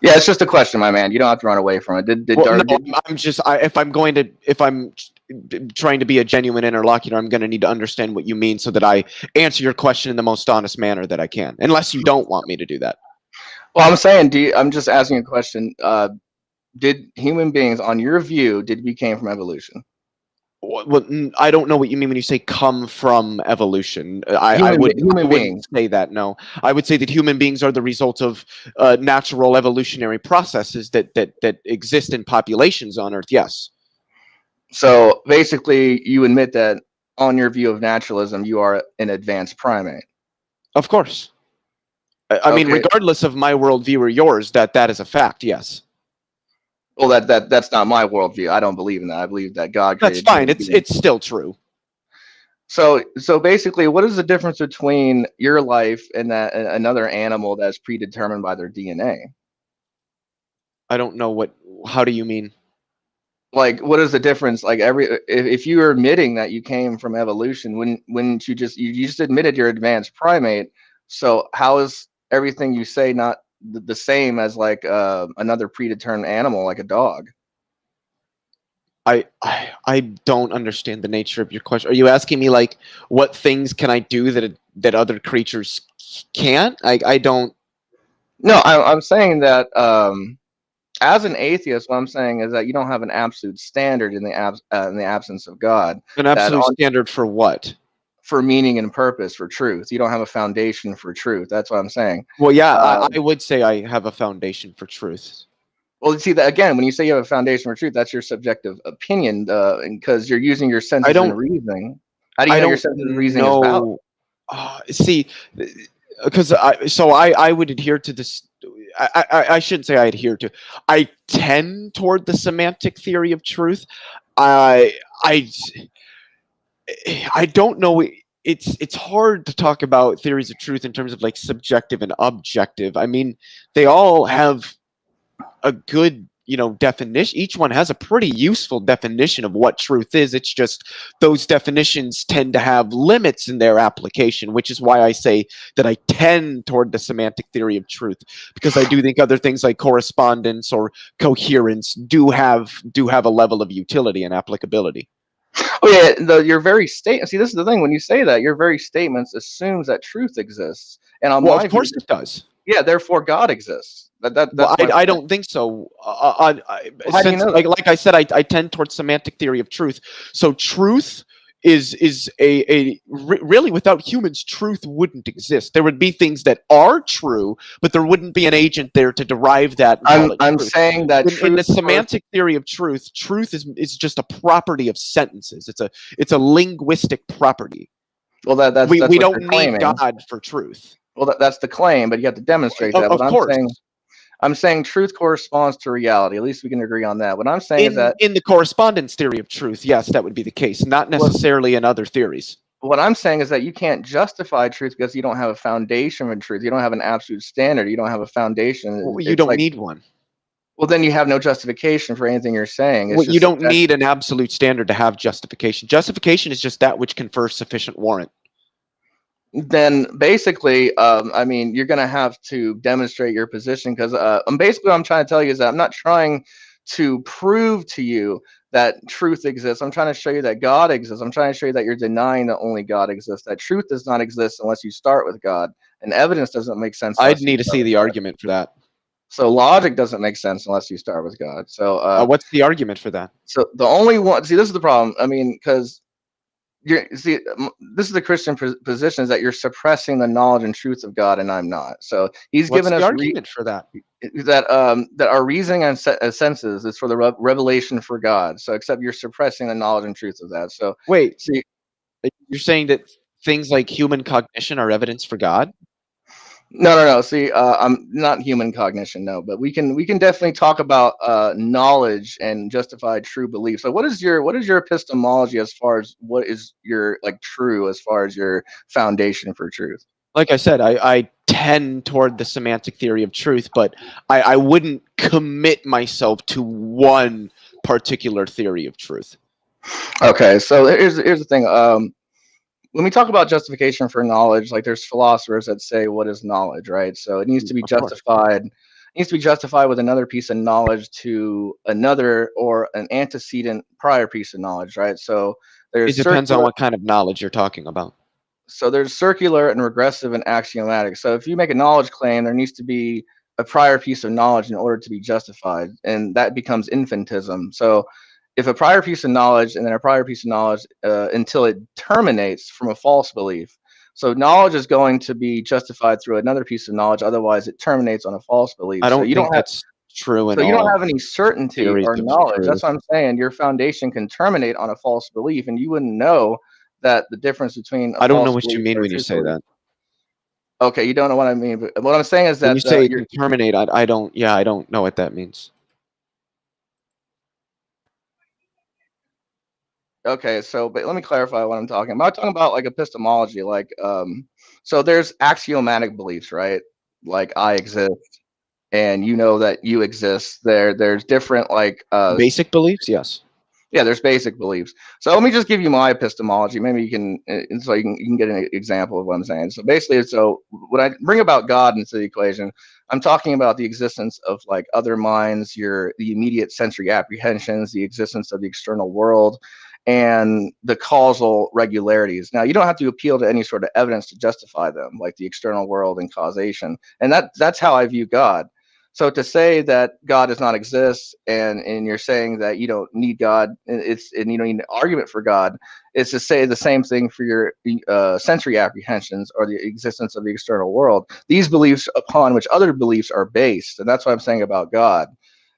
Yeah, it's just a question, my man. You don't have to run away from it. If I'm trying to be a genuine interlocutor, I'm going to need to understand what you mean so that I answer your question in the most honest manner that I can, unless you don't want me to do that. Well, I'm saying, I'm just asking a question. Did human beings, on your view, we came from evolution? Well, I don't know what you mean when you say come from evolution. I wouldn't say that, no. I would say that human beings are the result of natural evolutionary processes that exist in populations on Earth, yes. So basically, you admit that on your view of naturalism, you are an advanced primate. Of course. I mean, regardless of my worldview or yours, that is a fact, yes. Well, that's not my worldview. I don't believe in that. I believe that God created. That's fine. It's still true. So basically, what is the difference between your life and that another animal that's predetermined by their DNA? I don't know how do you mean? Like, what is the difference? Like, if you are admitting that you came from evolution, wouldn't you just admitted you're advanced primate? So how is everything you say not the same as like another predetermined animal, like a dog? I don't understand the nature of your question. Are you asking me like what things can I do that other creatures can't? I don't. No, I'm saying that as an atheist, what I'm saying is that you don't have an absolute standard in the absence of God. An absolute standard for what? For meaning and purpose, for truth. You don't have a foundation for truth. That's what I'm saying. Well, yeah, I would say I have a foundation for truth. Well, see that again, when you say you have a foundation for truth, that's your subjective opinion, because you're using your senses and reasoning. How do you know your senses and reasoning is valid? See, because I would adhere to this. I shouldn't say I adhere to. I tend toward the semantic theory of truth. I don't know. It's hard to talk about theories of truth in terms of like subjective and objective. I mean, they all have a good, definition. Each one has a pretty useful definition of what truth is. It's just those definitions tend to have limits in their application, which is why I say that I tend toward the semantic theory of truth, because I do think other things like correspondence or coherence do have a level of utility and applicability. Oh yeah, your very statement. See, this is the thing. When you say that, your very statements assumes that truth exists, and on of course it does. Yeah, therefore God exists. I don't think so. Like I said, I tend towards semantic theory of truth. So truth is really, without humans, truth wouldn't exist. There would be things that are true, but there wouldn't be an agent there to derive that. I'm saying that in the semantic theory of truth is just a property of sentences. It's a linguistic property. Well, that's we don't need God for truth. Well, that's the claim, but you have to demonstrate that. Of course. I'm saying truth corresponds to reality. At least we can agree on that. What I'm saying is that in the correspondence theory of truth, yes, that would be the case. Not necessarily in other theories. What I'm saying is that you can't justify truth because you don't have a foundation for truth. You don't have an absolute standard. You don't have a foundation. Well, you don't need one. Well, then you have no justification for anything you're saying. You don't need an absolute standard to have justification. Justification is just that which confers sufficient warrant. Then basically, I mean, you're going to have to demonstrate your position, because basically what I'm trying to tell you is that I'm not trying to prove to you that truth exists. I'm trying to show you that God exists. I'm trying to show you that you're denying that only God exists, that truth does not exist unless you start with God, and evidence doesn't make sense. I'd need to see the argument for that. So logic doesn't make sense unless you start with God. So What's the argument for that? so the only one. See, this is the problem. I mean, because this is the Christian position, is that you're suppressing the knowledge and truth of God, and I'm not. So he's What's given the us argument for that? that our reasoning and senses is for the revelation for God. So except you're suppressing the knowledge and truth of that. So Wait, see, you're saying that things like human cognition are evidence for God? no. See, I'm not human cognition, no, but we can definitely talk about knowledge and justified true belief. So what is your epistemology as far as what is your like true as far as your foundation for truth? Like I said, I tend toward the semantic theory of truth, but I wouldn't commit myself to one particular theory of truth. Okay, so here's the thing. When we talk about justification for knowledge, like there's philosophers that say what is knowledge, right? So it needs to be Of course. justified. It needs to be justified with another piece of knowledge to another or an antecedent prior piece of knowledge, right? So It depends on what kind of knowledge you're talking about. So there's circular and regressive and axiomatic. So if you make a knowledge claim, there needs to be a prior piece of knowledge in order to be justified, and that becomes infantism. So if a prior piece of knowledge and then a prior piece of knowledge until it terminates from a false belief. So knowledge is going to be justified through another piece of knowledge. Otherwise, it terminates on a false belief. I don't so you think don't have, that's true in so you don't all have any certainty theories or of knowledge. truth. That's what I'm saying. Your foundation can terminate on a false belief, and you wouldn't know that the difference between I don't know what you mean when you say that. Okay, you don't know what I mean, but what I'm saying is that When you say it can terminate, I don't know what that means. Okay, so but let me clarify what I'm talking about. I'm talking about like epistemology, like so there's axiomatic beliefs, right? Like I exist and you know that you exist. There's different like Basic beliefs, yes. yeah, there's basic beliefs. So let me just give you my epistemology. Maybe you can so you can get an example of what I'm saying. So basically, so when I bring about God into the equation, I'm talking about the existence of like other minds, the immediate sensory apprehensions, the existence of the external world, and the causal regularities. Now, you don't have to appeal to any sort of evidence to justify them, like the external world and causation. And that's how I view God. So to say that God does not exist, and you're saying that you don't need God, and you don't need an argument for God, is to say the same thing for your sensory apprehensions or the existence of the external world. These beliefs upon which other beliefs are based, and that's what I'm saying about God,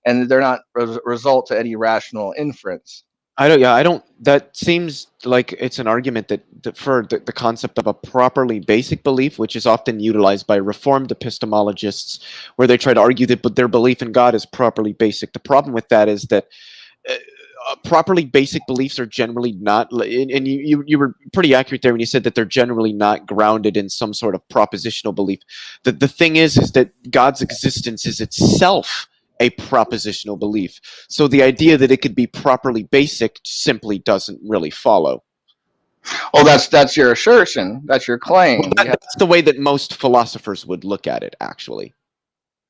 and they're not result to any rational inference. I don't. That seems like it's an argument that for the concept of a properly basic belief, which is often utilized by Reformed epistemologists, where they try to argue that their belief in God is properly basic. The problem with that is that properly basic beliefs are generally not, and you were pretty accurate there when you said that they're generally not grounded in some sort of propositional belief. The thing is that God's existence is itself a propositional belief. So the idea that it could be properly basic simply doesn't really follow. Well, that's your assertion. That's your claim. Well, that's the way that most philosophers would look at it, actually.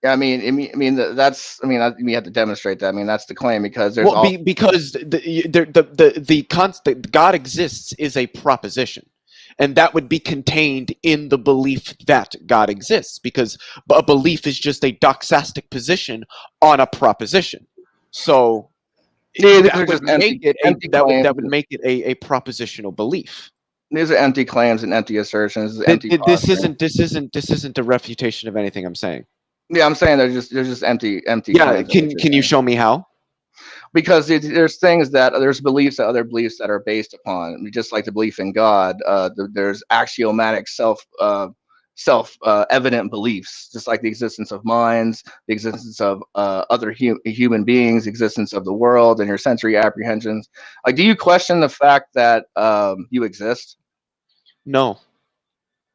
Yeah, I mean, you have to demonstrate that. I mean, that's the claim because there's because the constant God exists is a proposition. And that would be contained in the belief that God exists, because a belief is just a doxastic position on a proposition. So that would make it a propositional belief. These are empty claims and empty assertions. This isn't a refutation of anything I'm saying. Yeah, I'm saying they're just empty. Yeah, can you show me how? Because there's things there's beliefs that other beliefs that are based upon, just like the belief in God. There's axiomatic self-evident beliefs, just like the existence of minds, the existence of other human beings, the existence of the world, and your sensory apprehensions. Like, do you question the fact that you exist? No.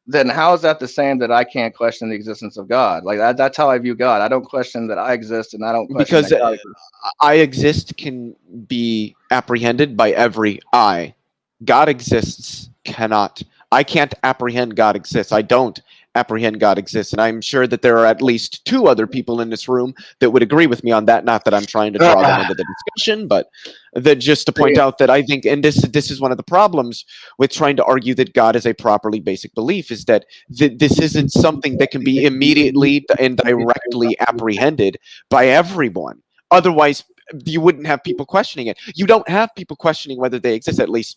Then how is that the same that I can't question the existence of God? Like that's how I view God. I don't question that I exist, and I don't question because that God exists. I exist can be apprehended by every eye. God exists cannot. I can't apprehend God exists. I don't apprehend God exists. And I'm sure that there are at least 2 other people in this room that would agree with me on that. Not that I'm trying to draw them into the discussion, but that just to point out that I think, and this is one of the problems with trying to argue that God is a properly basic belief, is that this isn't something that can be immediately and directly apprehended by everyone. Otherwise, you wouldn't have people questioning it. You don't have people questioning whether they exist, at least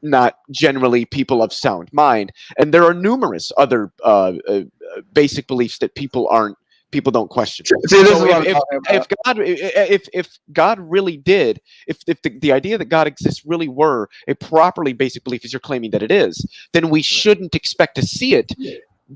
not generally people of sound mind. And there are numerous other basic beliefs that people don't question. See, this So is what I'm talking about. if God really did, if the idea that God exists really were a properly basic belief, as you're claiming that it is, then we shouldn't expect to see it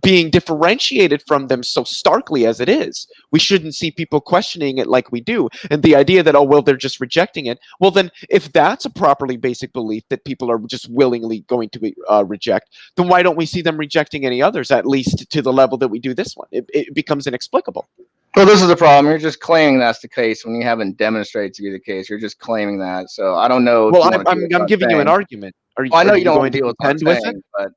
being differentiated from them so starkly as it is. We shouldn't see people questioning it like we do. And the idea that, oh, well, they're just rejecting it. Well, then if that's a properly basic belief that people are just willingly going to reject, then why don't we see them rejecting any others, at least to the level that we do this one? It becomes inexplicable. Well, this is the problem. You're just claiming that's the case when you haven't demonstrated to be the case. You're just claiming that. So I don't know. Well, I'm giving you an argument. I know you don't going want to deal with what I'm with saying, it? but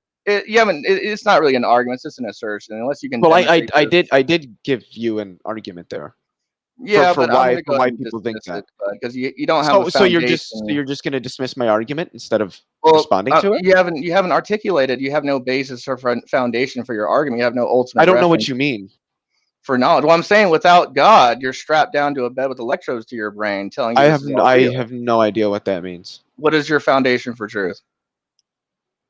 you haven't. It's not really an argument. It's just an assertion, unless you can. Well, I did give you an argument there. Yeah, for but why people think that, because you don't have. So you're just going to dismiss my argument instead of responding to it. You haven't articulated. You have no basis or foundation for your argument. You have no ultimate. I don't know what you mean. For knowledge. Well, I'm saying without God, you're strapped down to a bed with electrodes to your brain, telling you. I have no idea what that means. What is your foundation for truth?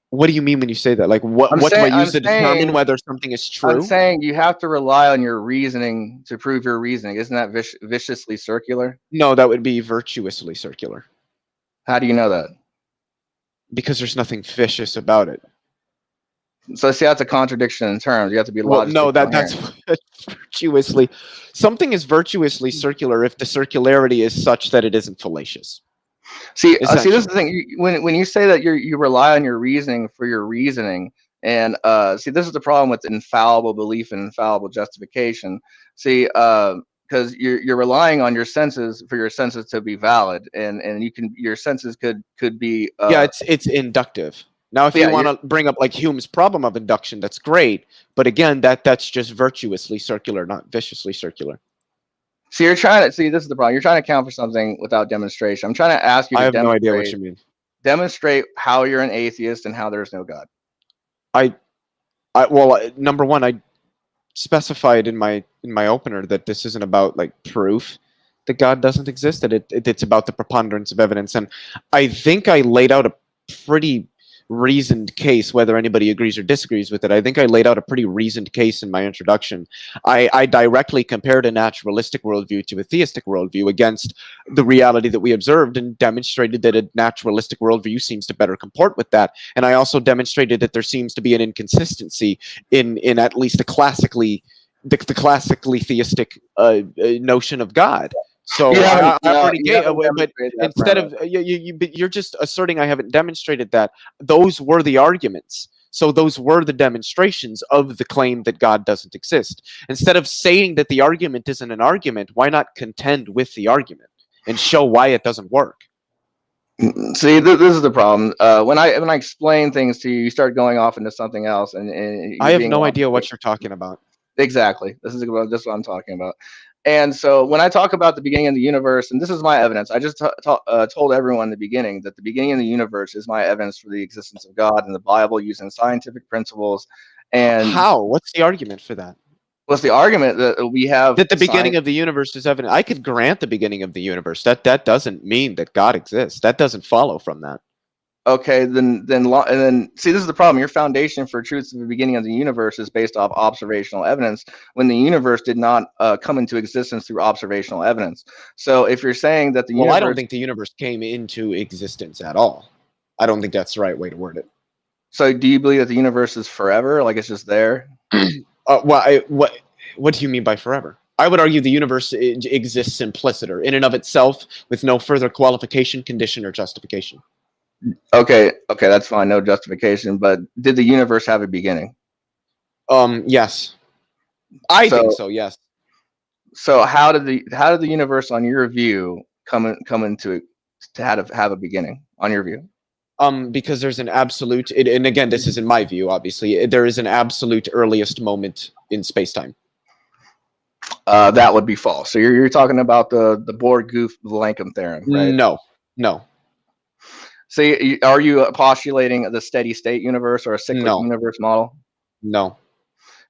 What do you mean when you say that? Like, what do I use to determine whether something is true? I'm saying you have to rely on your reasoning to prove your reasoning. Isn't that viciously circular? No, that would be virtuously circular. How do you know that? Because there's nothing vicious about it. So see, that's a contradiction in terms. You have to be logical. No, that's virtuously. Something is virtuously circular if the circularity is such that it isn't fallacious. See, this is the thing. When you say that you rely on your reasoning for your reasoning, and see, this is the problem with infallible belief and infallible justification. See, because you're relying on your senses for your senses to be valid, and your senses could be. Yeah, it's inductive. Now, if you want to bring up like Hume's problem of induction, that's great. But again, that's just virtuously circular, not viciously circular. So you're trying to see. This is the problem. You're trying to account for something without demonstration. I'm trying to ask you. I have no idea what you mean. Demonstrate how you're an atheist and how there's no God. Well, number one, I specified in my opener that this isn't about like proof that God doesn't exist. That it's about the preponderance of evidence, and I think I laid out a pretty reasoned case, whether anybody agrees or disagrees with it. I think I laid out a pretty reasoned case in my introduction. I directly compared a naturalistic worldview to a theistic worldview against the reality that we observed, and demonstrated that a naturalistic worldview seems to better comport with that. And I also demonstrated that there seems to be an inconsistency in at least the classically theistic notion of God. So I already gave, but instead of you're just asserting I haven't demonstrated that. Those were the arguments. So those were the demonstrations of the claim that God doesn't exist. Instead of saying that the argument isn't an argument, why not contend with the argument and show why it doesn't work? See, this is the problem. When I explain things to you, you start going off into something else, and I have no idea what you're talking about. Exactly. This is what I'm talking about. And so when I talk about the beginning of the universe, and this is my evidence, I just told everyone in the beginning that the beginning of the universe is my evidence for the existence of God in the Bible using scientific principles. And how? What's the argument for that? What's the argument that we have? That the beginning of the universe is evident. I could grant the beginning of the universe. That doesn't mean that God exists. That doesn't follow from that. Okay, then see, this is the problem. Your foundation for truths of the beginning of the universe is based off observational evidence, when the universe did not come into existence through observational evidence. So if you're saying that the universe... I don't think the universe came into existence at all. I don't think that's the right way to word it. So do you believe that the universe is forever, like it's just there? What do you mean by forever? I would argue the universe exists impliciter, in and of itself, with no further qualification, condition, or justification. Okay, that's fine. No justification. But did the universe have a beginning? Yes. I think so. Yes. So how did the universe, on your view, come into to have a beginning? On your view, Because there's an absolute, and again, this is in my view, obviously, there is an absolute earliest moment in space-time. That would be false. So you're talking about the Borg-Goof-Blankum theorem, right? No. So are you postulating the steady state universe or a cyclic universe model? No.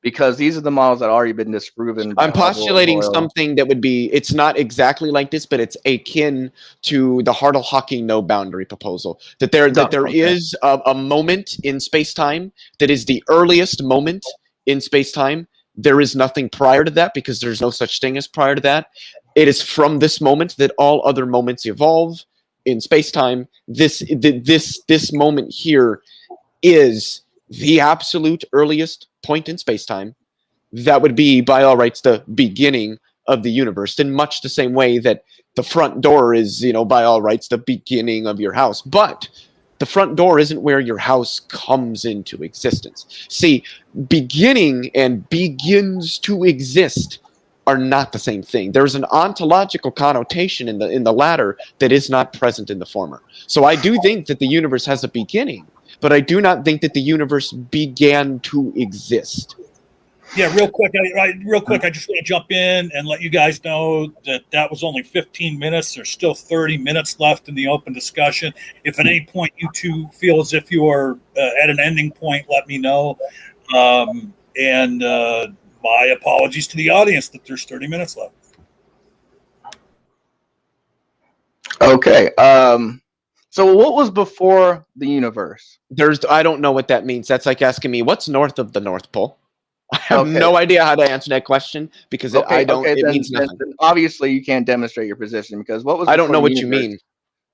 Because these are the models that already been disproven. I'm postulating something that would be, it's not exactly like this, but it's akin to the Hartle-Hawking no boundary proposal. That there is a moment in space-time that is the earliest moment in space-time. There is nothing prior to that because there's no such thing as prior to that. It is from this moment that all other moments evolve in space-time. This moment here is the absolute earliest point in space-time. That would be, by all rights, the beginning of the universe, in much the same way that the front door is, by all rights, the beginning of your house. But the front door isn't where your house comes into existence. See, beginning and begins to exist are not the same thing. There's an ontological connotation in the latter that is not present in the former. So I do think that the universe has a beginning, but I do not think that the universe began to exist. Yeah, real quick, I just want to jump in and let you guys know that was only 15 minutes. There's still 30 minutes left in the open discussion. If at any point you two feel as if you are at an ending point, let me know. And my apologies to the audience that there's 30 minutes left. Okay. So what was before the universe? I don't know what that means. That's like asking me, what's north of the North Pole? I have no idea how to answer that question because it means nothing. Then obviously, you can't demonstrate your position because what was I don't know what you mean.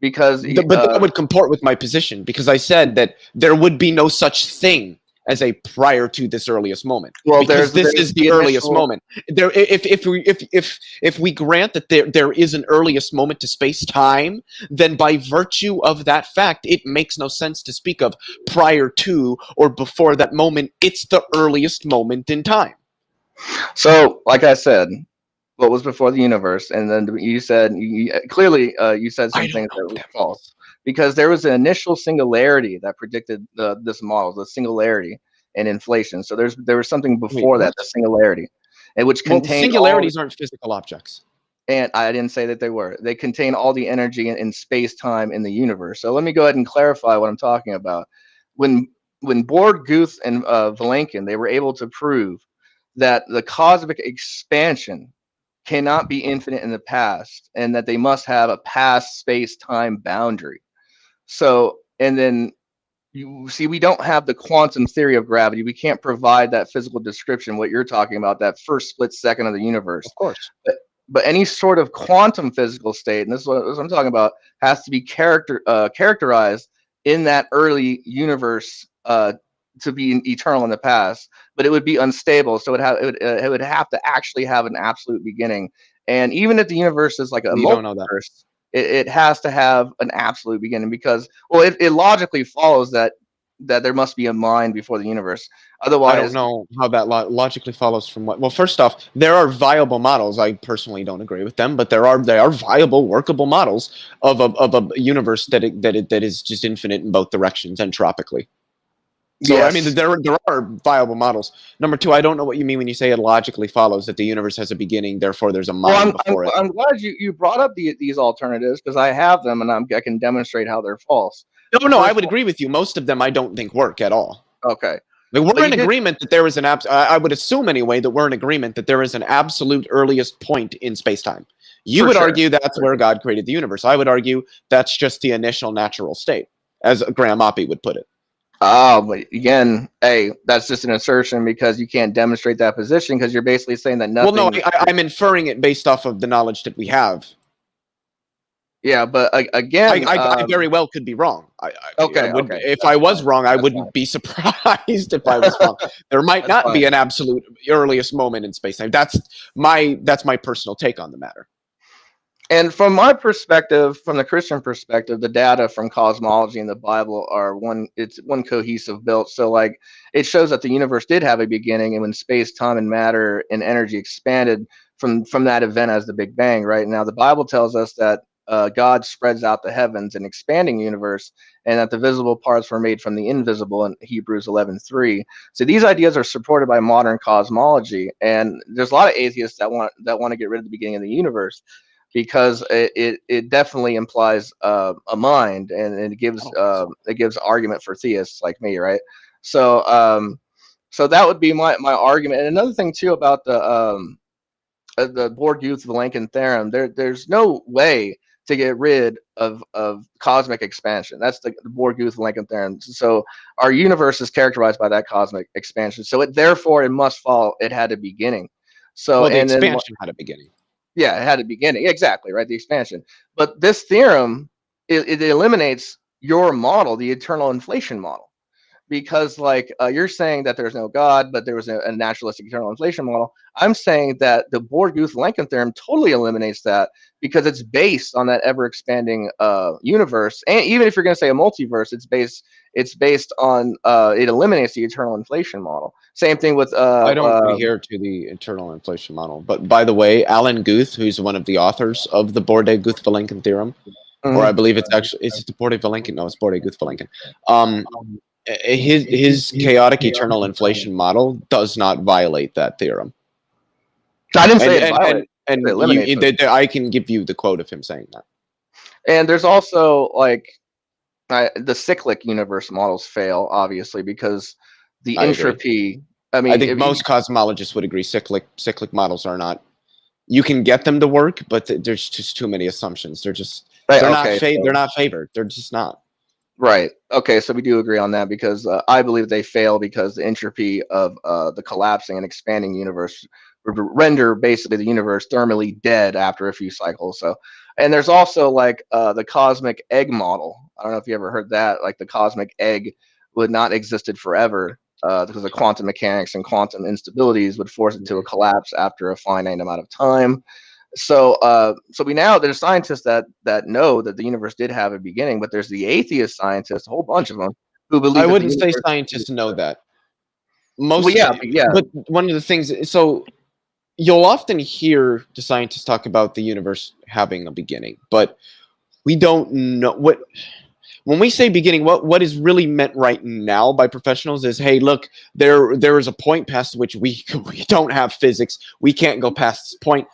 Because but that would comport with my position because I said that there would be no such thing as a prior to this earliest moment. Well, this is the earliest moment. There, if we grant that there is an earliest moment to space-time, then by virtue of that fact, it makes no sense to speak of prior to or before that moment. It's the earliest moment in time. So, like I said, what was before the universe, and then you said clearly you said some things that were false. Because there was an initial singularity that predicted this model, the singularity and inflation. So there was something before that, the singularity, and which contained singularities aren't physical objects. And I didn't say that they were. They contain all the energy in space-time in the universe. So let me go ahead and clarify what I'm talking about. When Borg, Guth, and Vilenkin, they were able to prove that the cosmic expansion cannot be infinite in the past, and that they must have a past space-time boundary. So, and then you see, we don't have the quantum theory of gravity. We can't provide that physical description, what you're talking about, that first split second of the universe. Of course. But any sort of quantum physical state, and this is what I'm talking about, has to be characterized in that early universe to be eternal in the past. But it would be unstable, so it would have to actually have an absolute beginning. And even if the universe is like a multiverse, it has to have an absolute beginning because, well, it logically follows that there must be a mind before the universe. Otherwise, I don't know how that logically follows from what. Well, first off, there are viable models. I personally don't agree with them, but there are viable, workable models of a universe that is just infinite in both directions entropically. So, yes. I mean, there are viable models. Number two, I don't know what you mean when you say it logically follows that the universe has a beginning, therefore there's a mind before it. I'm glad you brought up these alternatives because I have them and I can demonstrate how they're false. No, I would agree with you. Most of them I don't think work at all. Okay. Like, we're in agreement that there is an I would assume anyway that we're in agreement that there is an absolute earliest point in space-time. You would argue that's where God created the universe. I would argue that's just the initial natural state, as Graham Oppie would put it. Oh, but again, hey, that's just an assertion because you can't demonstrate that position because you're basically saying that nothing. Well, no, I'm inferring it based off of the knowledge that we have. Yeah, but again, I very well could be wrong. Okay. If I was wrong, I wouldn't be surprised if I was wrong. There might not be an absolute earliest moment in space-time. That's my personal take on the matter. And from my perspective, from the Christian perspective, the data from cosmology and the Bible are one cohesive built. So like it shows that the universe did have a beginning, and when space, time, and matter and energy expanded from that event as the Big Bang, right? Now the Bible tells us that God spreads out the heavens, an expanding universe, and that the visible parts were made from the invisible in Hebrews 11:3. So these ideas are supported by modern cosmology, and there's a lot of atheists that want to get rid of the beginning of the universe, because it definitely implies a mind, and it gives argument for theists like me, right? So so that would be my argument. And another thing too about the Borg-Youth-Vilenkin theorem, there's no way to get rid of cosmic expansion. That's the Borg-Youth-Vilenkin theorem. So our universe is characterized by that cosmic expansion. So it must follow it had a beginning. So Well, the and then expansion had a beginning. yeah, it had a beginning. Exactly, right? The expansion. But this theorem, it eliminates your model, the eternal inflation model. Because like you're saying that there's no God, but there was a naturalistic eternal inflation model. I'm saying that the Borg-Youth-Vilenkin theorem totally eliminates that, because it's based on that ever expanding universe. And even if you're going to say a multiverse, it's based on it eliminates the eternal inflation model. Same thing with I don't adhere to the eternal inflation model. But by the way, Alan Guth, who's one of the authors of the Borg-Youth-Vilenkin theorem, or I believe it's actually, is it the Borg-Vilenkin? No, it's Borg-Youth-Vilenkin. His chaotic eternal inflation model does not violate that theorem. I didn't say it violates. And I can give you the quote of him saying that. And there's also like the cyclic universe models fail, obviously, because the entropy. I mean, I think most cosmologists would agree cyclic models are not. You can get them to work, but there's just too many assumptions. They're just they're not favored. They're just not. Right. Okay. So we do agree on that, because I believe they fail because the entropy of the collapsing and expanding universe would render basically the universe thermally dead after a few cycles. So, and there's also like the cosmic egg model. I don't know if you ever heard that. Like the cosmic egg would not existed forever because of quantum mechanics and quantum instabilities would force it to a collapse after a finite amount of time. So there's scientists that know that the universe did have a beginning, but there's the atheist scientists, a whole bunch of them, who believe. I wouldn't say scientists know that. Most, well, yeah. But one of the things, so you'll often hear the scientists talk about the universe having a beginning, but we don't know what. When we say beginning, what is really meant right now by professionals is, hey, look, there is a point past which we don't have physics. We can't go past this point.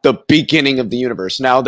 The beginning of the universe. Now,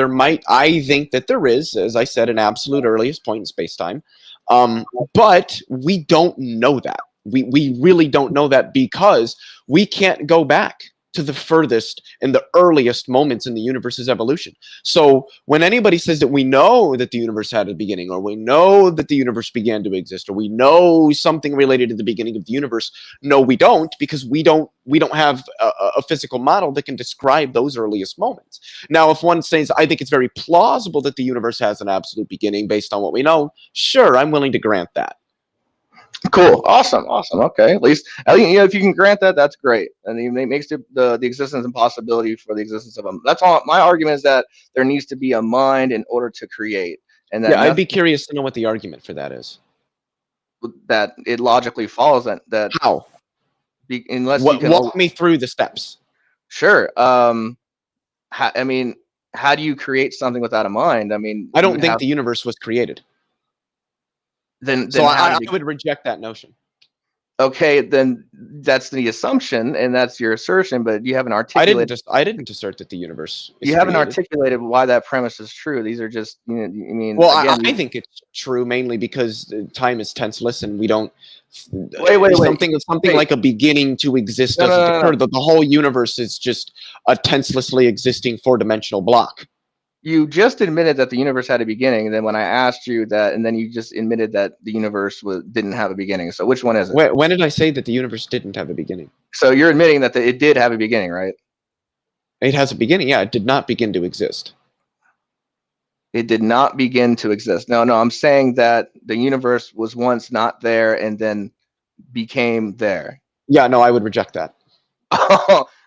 I think that there is, as I said, an absolute earliest point in space-time, but we don't know that. We really don't know that, because we can't go back to the furthest and the earliest moments in the universe's evolution. So when anybody says that we know that the universe had a beginning, or we know that the universe began to exist, or we know something related to the beginning of the universe, no, we don't, because we don't have a physical model that can describe those earliest moments. Now, if one says, I think it's very plausible that the universe has an absolute beginning based on what we know, sure, I'm willing to grant that. Cool. Awesome. Okay. At least if you can grant that, that's great. And it makes the existence and possibility for the existence of them. That's all. My argument is that there needs to be a mind in order to create. And that I'd be curious to know what the argument for that is. That it logically follows that how? Unless you can walk me through the steps. Sure. How do you create something without a mind? I mean, I don't think the universe was created. Then I would reject that notion. Okay, then that's the assumption, and that's your assertion, but you haven't articulated. I didn't assert that the universe is You haven't created. articulated why that premise is true. These are just, Well, again, I think it's true mainly because time is tenseless, and we don't. Wait. Something like a beginning to exist doesn't occur. The whole universe is just a tenselessly existing four-dimensional block. You just admitted that the universe had a beginning, and then when I asked you that, and then you just admitted that the universe didn't have a beginning. So which one is it? When did I say that the universe didn't have a beginning? So you're admitting that it did have a beginning, right? It has a beginning, yeah. It did not begin to exist. It did not begin to exist. No, I'm saying that the universe was once not there and then became there. Yeah, no, I would reject that.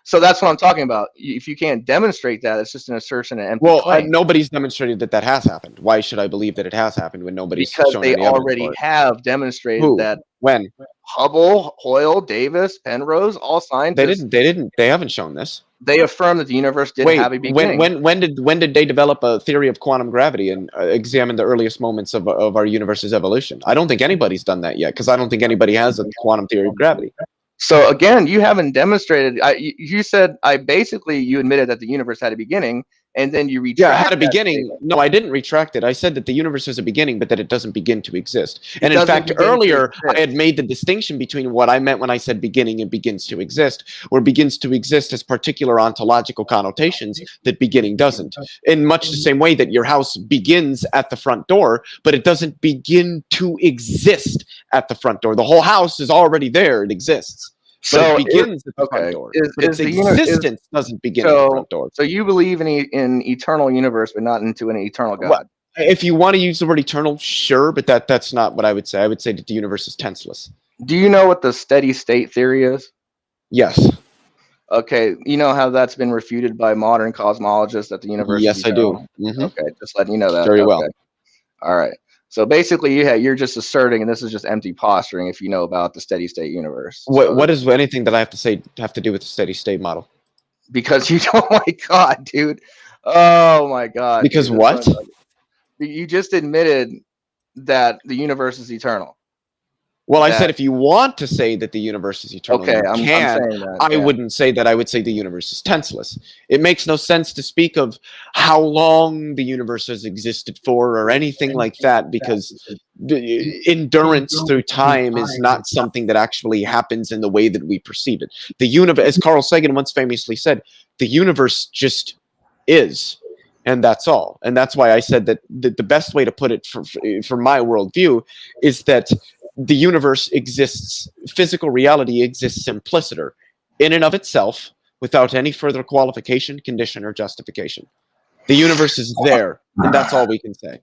So that's what I'm talking about. If you can't demonstrate that, it's just an assertion and empty claim. Nobody's demonstrated that has happened. Why should I believe that it has happened when nobody's because shown they any already have demonstrated that. When? Hubble, Hoyle, Davis, Penrose, all scientists. They haven't shown this. They affirm that the universe did Wait, have a beginning. when did they develop a theory of quantum gravity and examine the earliest moments of our universe's evolution? I don't think anybody's done that yet, because I don't think anybody has a quantum theory of gravity. So again, you haven't demonstrated. You said you admitted that the universe had a beginning, and then you retracted. Yeah, it had a beginning. No, I didn't retract it. I said that the universe has a beginning, but that it doesn't begin to exist. And in fact, earlier I had made the distinction between what I meant when I said beginning and begins to exist, where begins to exist has particular ontological connotations that beginning doesn't. In much the same way that your house begins at the front door, but it doesn't begin to exist at the front door. The whole house is already there. It exists. So it begins at the front door. But its existence doesn't begin at the front door. So you believe in eternal universe, but not into an eternal God. Well, if you want to use the word eternal, sure, but that's not what I would say. I would say that the universe is tenseless. Do you know what the steady state theory is? Yes. Okay, you know how that's been refuted by modern cosmologists that the universe is eternal? I do. Okay, just letting you know that. Very well. All right. So basically, you're just asserting, and this is just empty posturing if you know about the steady state universe. What does anything that I have to say have to do with the steady state model? Because you don't, oh my God, dude. Oh my God. Because dude, what? You just admitted that the universe is eternal. Well, I said if you want to say that the universe is eternal, okay, I'm saying that. I wouldn't say that. I would say the universe is tenseless. It makes no sense to speak of how long the universe has existed for or anything like that, because endurance through time is not something that actually happens in the way that we perceive it. The universe, as Carl Sagan once famously said, the universe just is. And that's all. And that's why I said that the best way to put it for my worldview is that the universe exists, physical reality exists impliciter in and of itself without any further qualification, condition, or justification. The universe is there, and that's all we can say.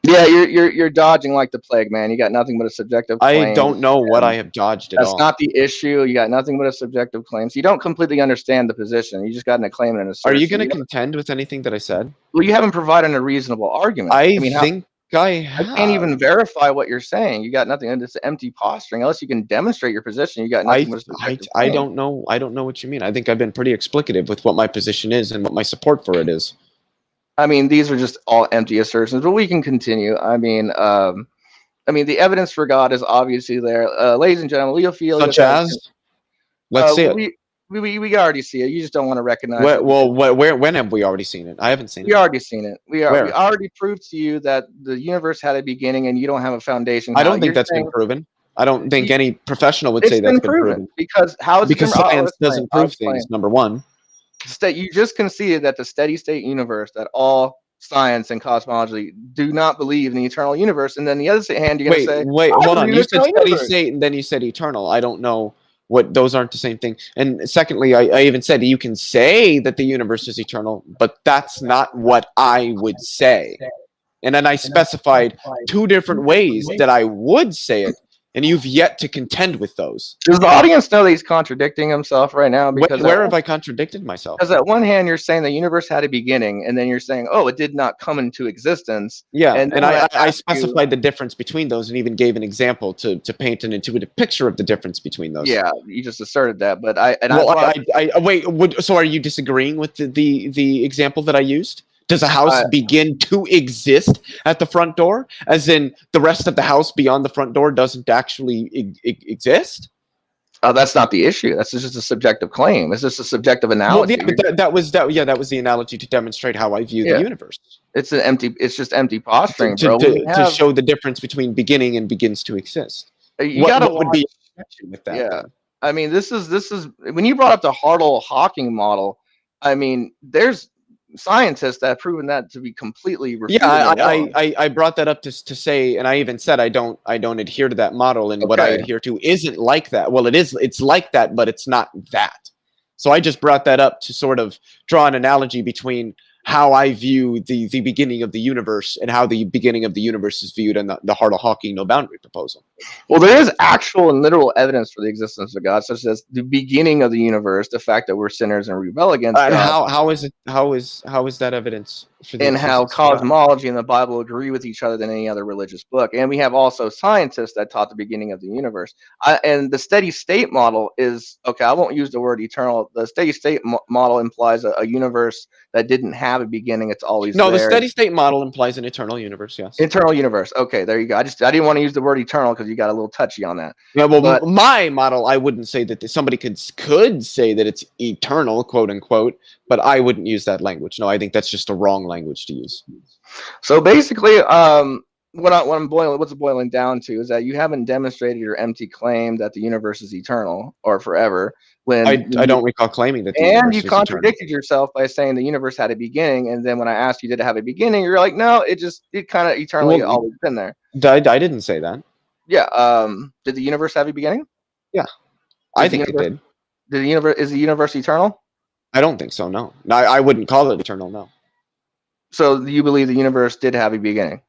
Yeah, you're dodging like the plague, man. You got nothing but a subjective claim. I don't know what I have dodged at all. That's not the issue. You got nothing but a subjective claim. So you don't completely understand the position. You just got a claim and an assertion. Are you going to contend with anything that I said? Well, you haven't provided a reasonable argument. I think I can't even verify what you're saying. You got nothing. It's empty posturing. Unless you can demonstrate your position, you got nothing. I don't know. I don't know what you mean. I think I've been pretty explicative with what my position is and what my support for it is. I mean, these are just all empty assertions, but we can continue. I mean, the evidence for God is obviously there, ladies and gentlemen. Leophillius, such as, let's see it. We already see it. You just don't want to recognize it. Well, when have we already seen it? I haven't seen it. We already seen it. We already proved to you that the universe had a beginning, and you don't have a foundation. I don't think that's been proven. I don't think any professional would say that's been proven. Because science doesn't prove things. Number one, you just conceded that the steady state universe, that all science and cosmology do not believe in the eternal universe, and then the other hand, you're going to say, wait, hold on. You said steady state, and then you said eternal. I don't know. Those aren't the same thing. And secondly, I even said you can say that the universe is eternal, but that's not what I would say. And then I specified two different ways that I would say it, and you've yet to contend with those. Does the audience know that he's contradicting himself right now? Because where have I contradicted myself? Because at one hand, you're saying the universe had a beginning, and then you're saying, oh, it did not come into existence. Yeah, and I specified the difference between those and even gave an example to paint an intuitive picture of the difference between those. Yeah, you just asserted that, but wait, so are you disagreeing with the example that I used? Does a house begin to exist at the front door? As in, the rest of the house beyond the front door doesn't actually exist? That's not the issue. That's just a subjective claim. It's just a subjective analogy. Well, yeah, but that was the analogy to demonstrate how I view the universe. It's just empty posturing, bro. To show the difference between beginning and begins to exist. What would be with that? Yeah, then? I mean, this is when you brought up the Hartle-Hawking model. I mean, there's scientists that have proven that to be completely refuted. Yeah, I brought that up to say, and I even said I don't adhere to that model, and what I adhere to isn't like that. Well, it's like that, but it's not that. So I just brought that up to sort of draw an analogy between how I view the beginning of the universe and how the beginning of the universe is viewed in the Hartle-Hawking no boundary proposal. Well, there is actual and literal evidence for the existence of God, such as the beginning of the universe, the fact that we're sinners and rebel against And God, how is that evidence for the and how existence of God? cosmology and the Bible agree with each other than any other religious book. And we have also scientists that taught the beginning of the universe. And the steady state model is okay. I won't use the word eternal. The steady state model implies a universe that didn't have a beginning. It's always No, the there. steady state model implies an eternal universe. Yes. Eternal universe. Okay, there you go. I didn't want to use the word eternal because you got a little touchy on that. Yeah, well, But my model, I wouldn't say that somebody could say that it's eternal, quote unquote, but I wouldn't use that language. No, I think that's just a wrong language to use. so basically, what's it boiling down to is that you haven't demonstrated your empty claim that the universe is eternal or forever. When I don't recall claiming that the and universe you was contradicted yourself by saying the universe had a beginning, and then when I asked you did it have a beginning, you're like, no, it kind of eternally Well, always been there. eternal. I didn't say that. Yeah. Did the universe have a beginning? Yeah, I think it did. Is the universe eternal? I don't think so. No, I wouldn't call it eternal. No. So you believe the universe did have a beginning?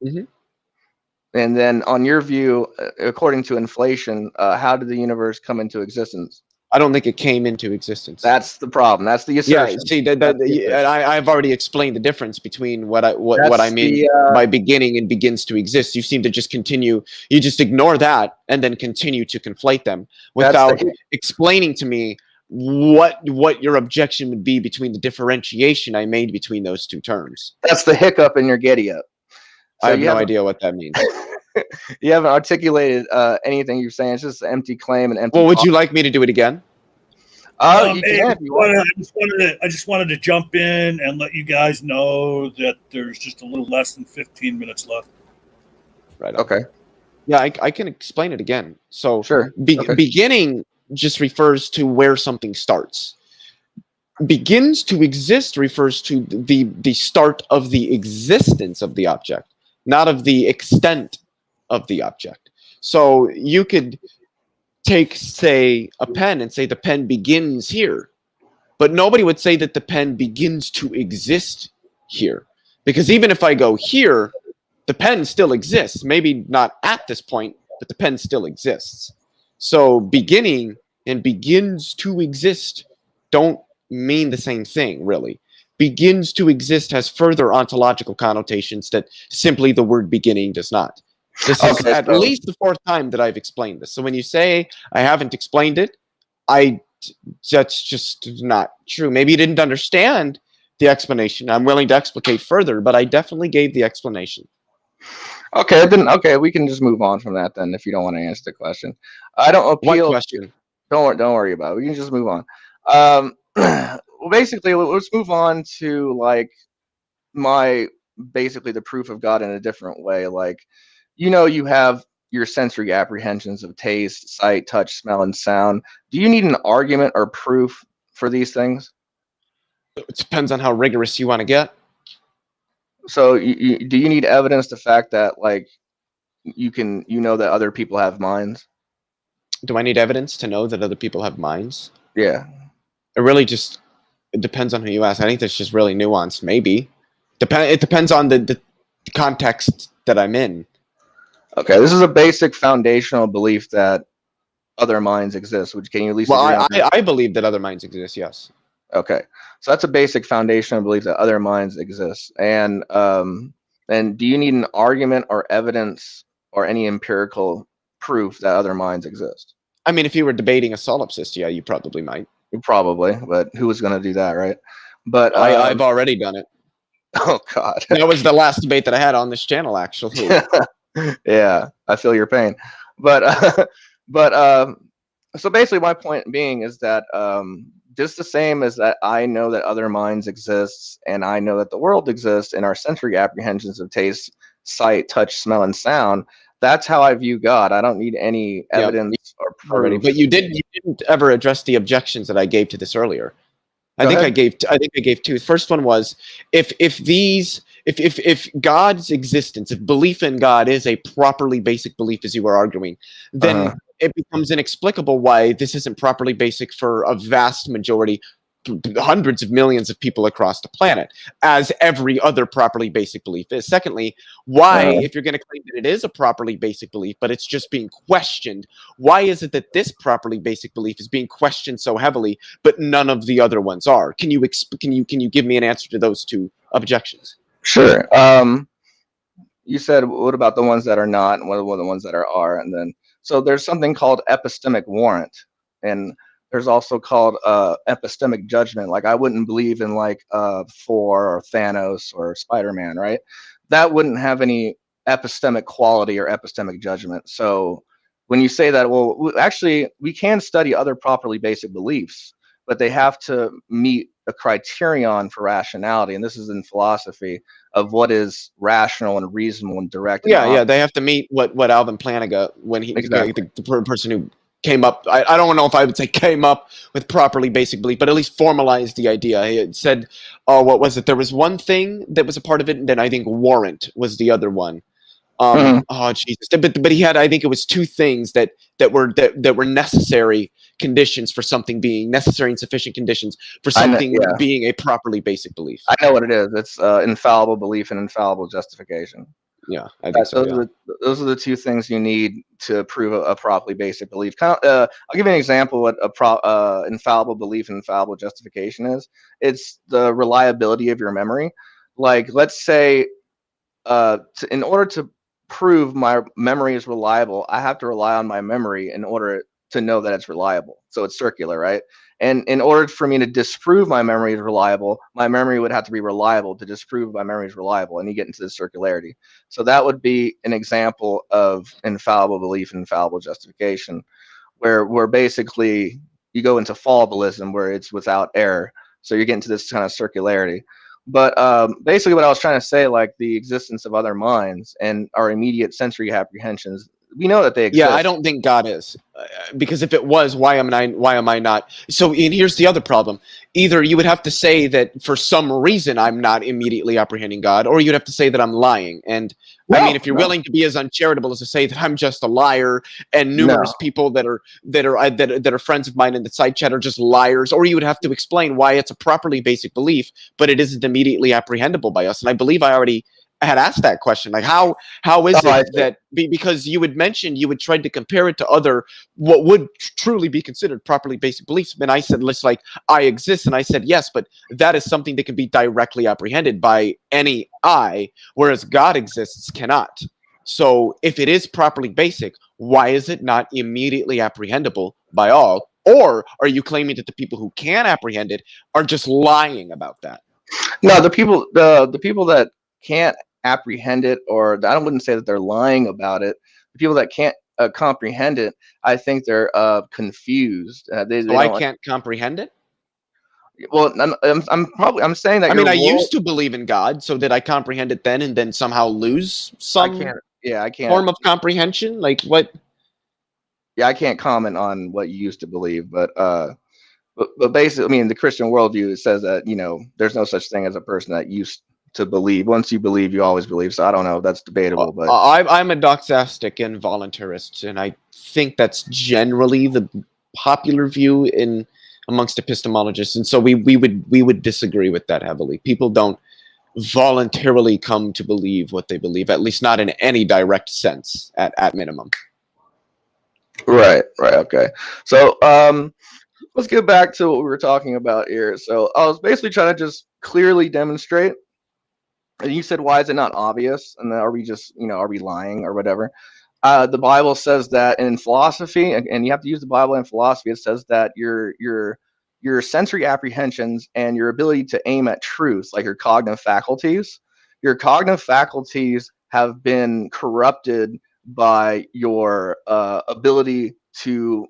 Mhm. And then, on your view, according to inflation, how did the universe come into existence? I don't think it came into existence. That's the problem. That's the assertion. Yeah, see, I've already explained the difference between what I mean by beginning and begins to exist. You seem to just continue. You just ignore that and then continue to conflate them without explaining to me what your objection would be between the differentiation I made between those two terms. That's the hiccup in your giddy up. So I have no idea what that means. You haven't articulated anything you're saying. It's just an empty claim and empty. Well, would you like me to do it again? You can if you want. I just wanted to jump in and let you guys know that there's just a little less than 15 minutes left. Right. Okay. Yeah, I can explain it again. So sure. Beginning just refers to where something starts. Begins to exist refers to the start of the existence of the object, not of the extent of the object. So you could take, say, a pen and say the pen begins here, but nobody would say that the pen begins to exist here, because even if I go here, the pen still exists. Maybe not at this point, but the pen still exists. So beginning and begins to exist don't mean the same thing, really. Begins to exist has further ontological connotations that simply the word beginning does not. This is at least the fourth time that I've explained this. So when you say I haven't explained it, that's just not true. Maybe you didn't understand the explanation. I'm willing to explicate further, but I definitely gave the explanation. Okay, then we can just move on from that then if you don't want to answer the question. I don't appeal. What question? Don't worry about it. We can just move on. Well, basically, let's move on to the proof of God in a different way. Like, you have your sensory apprehensions of taste, sight, touch, smell, and sound. Do you need an argument or proof for these things? It depends on how rigorous you want to get. So, do you need evidence the fact that that other people have minds? Do I need evidence to know that other people have minds? Yeah. It depends on who you ask. I think that's just really nuanced. Maybe. It depends on the context that I'm in. Okay, this is a basic foundational belief that other minds exist. Can you at least? Well, I believe that other minds exist. Yes. Okay, so that's a basic foundational belief that other minds exist. And do you need an argument or evidence or any empirical proof that other minds exist? I mean, if you were debating a solipsist, yeah, you probably might. Probably, but who was going to do that, right? But I've already done it. Oh God, that was the last debate that I had on this channel, actually. Yeah, I feel your pain, but so basically, my point being is that just the same as that I know that other minds exist, and I know that the world exists, and our sensory apprehensions of taste, sight, touch, smell, and sound. That's how I view God. I don't need any evidence or proof. Already. But you didn't ever address the objections that I gave to this earlier. I think I gave two. The first one was if God's existence, if belief in God is a properly basic belief, as you were arguing, then it becomes inexplicable why this isn't properly basic for a vast majority hundreds of millions of people across the planet, as every other properly basic belief is. Secondly, why, if you're going to claim that it is a properly basic belief, but it's just being questioned, why is it that this properly basic belief is being questioned so heavily, but none of the other ones are? Can you give me an answer to those two objections? Sure. You said, what about the ones that are not, and what are the ones that are? And then, so there's something called epistemic warrant, and there's also called epistemic judgment. Like, I wouldn't believe in like Thor or Thanos or Spider-Man, right? That wouldn't have any epistemic quality or epistemic judgment. So when you say that, well, actually, we can study other properly basic beliefs, but they have to meet a criterion for rationality, and this is in philosophy, of what is rational and reasonable and direct. Yeah, they have to meet what Alvin Plantinga, when he Exactly. the person who came up, I don't know if I would say came up with properly basic belief, but at least formalized the idea. He had said, what was it? There was one thing that was a part of it, and then I think warrant was the other one. Oh Jesus! But he had, I think it was two things that were necessary conditions for something being necessary and sufficient conditions for something being a properly basic belief. I know what it is. It's infallible belief and infallible justification. Yeah, I think so. Those are the two things you need to prove a properly basic belief. I'll give you an example of what infallible belief and infallible justification is. It's the reliability of your memory. Like, let's say, in order to prove my memory is reliable, I have to rely on my memory in order to know that it's reliable. So it's circular, right? And in order for me to disprove my memory is reliable, my memory would have to be reliable to disprove my memory is reliable, and you get into the circularity. So that would be an example of infallible belief and infallible justification, where basically you go into fallibilism, where it's without error. So you're getting to this kind of circularity. But basically what I was trying to say, like the existence of other minds and our immediate sensory apprehensions, we know that they exist. Yeah, I don't think God is, because if it was, why am I not? So, and here's the other problem: either you would have to say that for some reason I'm not immediately apprehending God, or you'd have to say that I'm lying. And I mean, if you're willing to be as uncharitable as to say that I'm just a liar, and numerous people that are friends of mine in the side chat are just liars, or you would have to explain why it's a properly basic belief, but it isn't immediately apprehendable by us. And I believe I already had asked that question, like how is it that, because you had mentioned you would try to compare it to other what would truly be considered properly basic beliefs, and I said, let's, like, I exist, and I said yes, but that is something that can be directly apprehended by any eye, whereas God exists cannot. So if it is properly basic, why is it not immediately apprehendable by all? Or are you claiming that the people who can apprehend it are just lying about that? No, the people that can't apprehend it, or I wouldn't say that they're lying about it. The people that can't comprehend it, I think they're confused. I can't comprehend it. Well, I'm saying that. I mean, I used to believe in God, so did I comprehend it then, and then somehow lose some I can't form of comprehension? Like what? Yeah, I can't comment on what you used to believe, but basically, I mean, the Christian worldview, it says that, there's no such thing as a person that used to believe. Once you believe, you always believe. So I don't know. That's debatable. But I'm a doxastic and voluntarist, and I think that's generally the popular view amongst epistemologists. And so we would disagree with that heavily. People don't voluntarily come to believe what they believe, at least not in any direct sense, at minimum. Right. Okay. So let's get back to what we were talking about here. So I was basically trying to just clearly demonstrate. And you said, why is it not obvious? And then are we just, are we lying or whatever? The Bible says that in philosophy, and you have to use the Bible in philosophy, it says that your sensory apprehensions and your ability to aim at truth, like your cognitive faculties have been corrupted by your ability to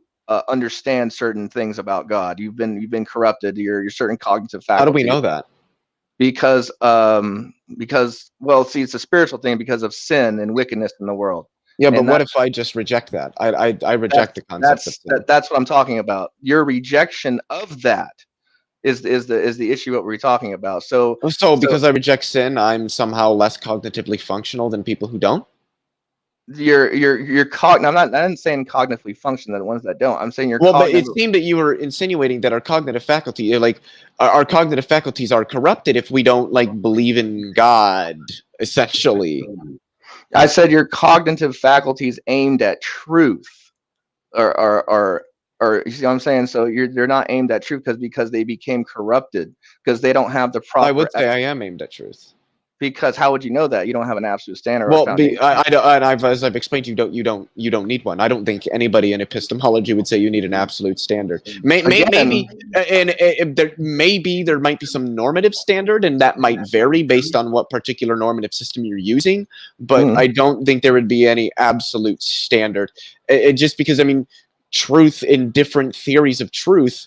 understand certain things about God. You've been corrupted. Your certain cognitive faculties. How do we know that? Because well, see, it's a spiritual thing because of sin and wickedness in the world. Yeah, but what if I just reject that? I reject the concept of sin. That's what I'm talking about. Your rejection of that is the issue what we're talking about. So because I reject sin, I'm somehow less cognitively functional than people who don't? your I didn't saying cognitively function, the ones that don't. I'm saying your Well, but it cognitive. seemed that you were insinuating that our cognitive faculty, like our cognitive faculties, are corrupted if we don't like believe in God, essentially. I said your cognitive faculties aimed at truth, or you see what I'm saying? So they're not aimed at truth because they became corrupted because they don't have the I proper. would say I am aimed at truth. Because how would you know that? You don't have an absolute standard or Well, foundation. I don't, and as I've explained, you don't need one. I don't think anybody in epistemology would say you need an absolute standard. Maybe, and there might be some normative standard, and that might vary based on what particular normative system you're using. But I don't think there would be any absolute standard. Just because, I mean, truth in different theories of truth,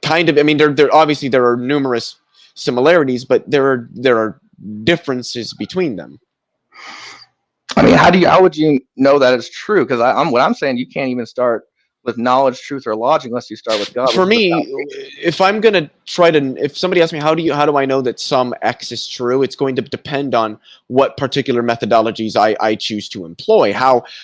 kind of. I mean, there obviously there are numerous similarities, but there are differences between them. I mean, how would you know that it's true? Because I'm saying you can't even start with knowledge, truth, or logic unless you start with God. For me, if I'm gonna if somebody asks me how do I know that some X is true, it's going to depend on what particular methodologies I choose to employ.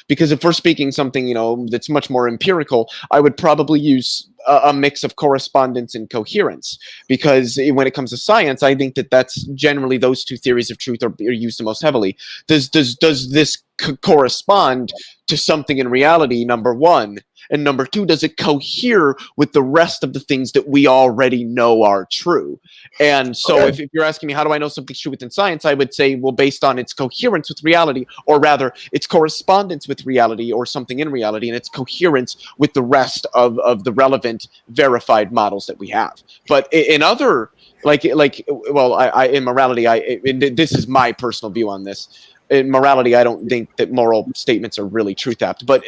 Because if we're speaking something that's much more empirical, I would probably use a mix of correspondence and coherence, because when it comes to science, I think that's generally those two theories of truth are used the most heavily. Does this correspond to something in reality, number one? And number two, does it cohere with the rest of the things that we already know are true? And so if you're asking me how do I know something's true within science, I would say, well, based on its coherence with reality, or rather its correspondence with reality or something in reality, and its coherence with the rest of the relevant verified models that we have. But in other, in morality, this is my personal view on this. In morality, I don't think that moral statements are really truth apt, but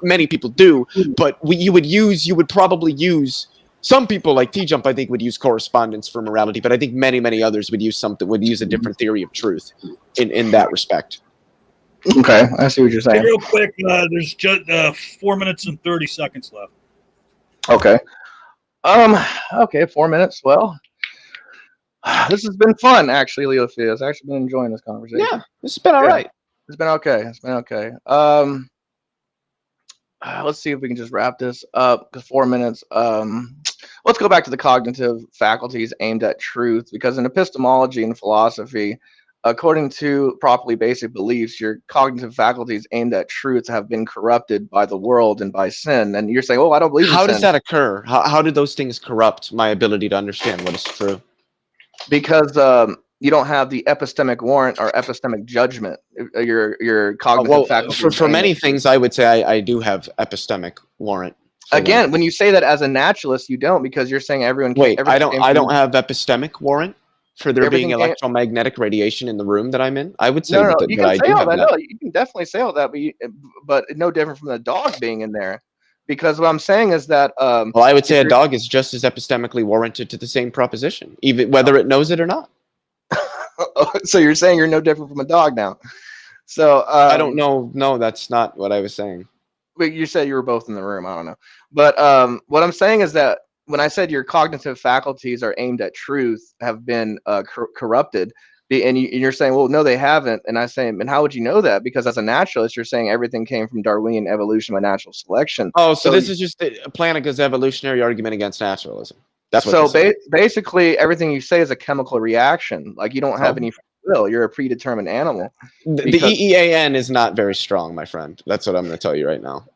many people do. But you would probably use, some people like T-Jump, I think, would use correspondence for morality, but I think many others would use a different theory of truth in that respect. Okay, I see what you're saying. Hey, real quick, there's just 4 minutes and 30 seconds left. Okay. Okay, 4 minutes. Well, this has been fun, actually, Leophillius. I've actually been enjoying this conversation. Yeah, this has been all right. It's been okay. Let's see if we can just wrap this up. 4 minutes. Let's go back to the cognitive faculties aimed at truth, because in epistemology and philosophy, according to properly basic beliefs, your cognitive faculties aimed at truth have been corrupted by the world and by sin. And you're saying, "Oh, I don't believe in sin." How does that occur? How do those things corrupt my ability to understand what is true? Because you don't have the epistemic warrant or epistemic judgment. Your cognitive faculty. For many things, I would say I do have epistemic warrant. Again, when you say that as a naturalist, you don't, because you're saying everyone. Wait, I don't have epistemic warrant for there being electromagnetic radiation in the room that I'm in. I would say you can say all that. No, you can definitely say all that, but no different from the dog being in there. Because what I'm saying is that well, I would say a dog is just as epistemically warranted to the same proposition, even whether it knows it or not. So you're saying you're no different from a dog now. So I don't know. No, that's not what I was saying. You said you were both in the room. I don't know. But what I'm saying is that when I said your cognitive faculties are aimed at truth have been corrupted, and you're saying, well, no, they haven't. And I say, and how would you know that? Because as a naturalist, you're saying everything came from Darwinian evolution by natural selection. Oh, so this is just Plantinga's evolutionary argument against naturalism. That's what. So basically, everything you say is a chemical reaction. Like you don't have any free will. You're a predetermined animal. The EEAN is not very strong, my friend. That's what I'm going to tell you right now.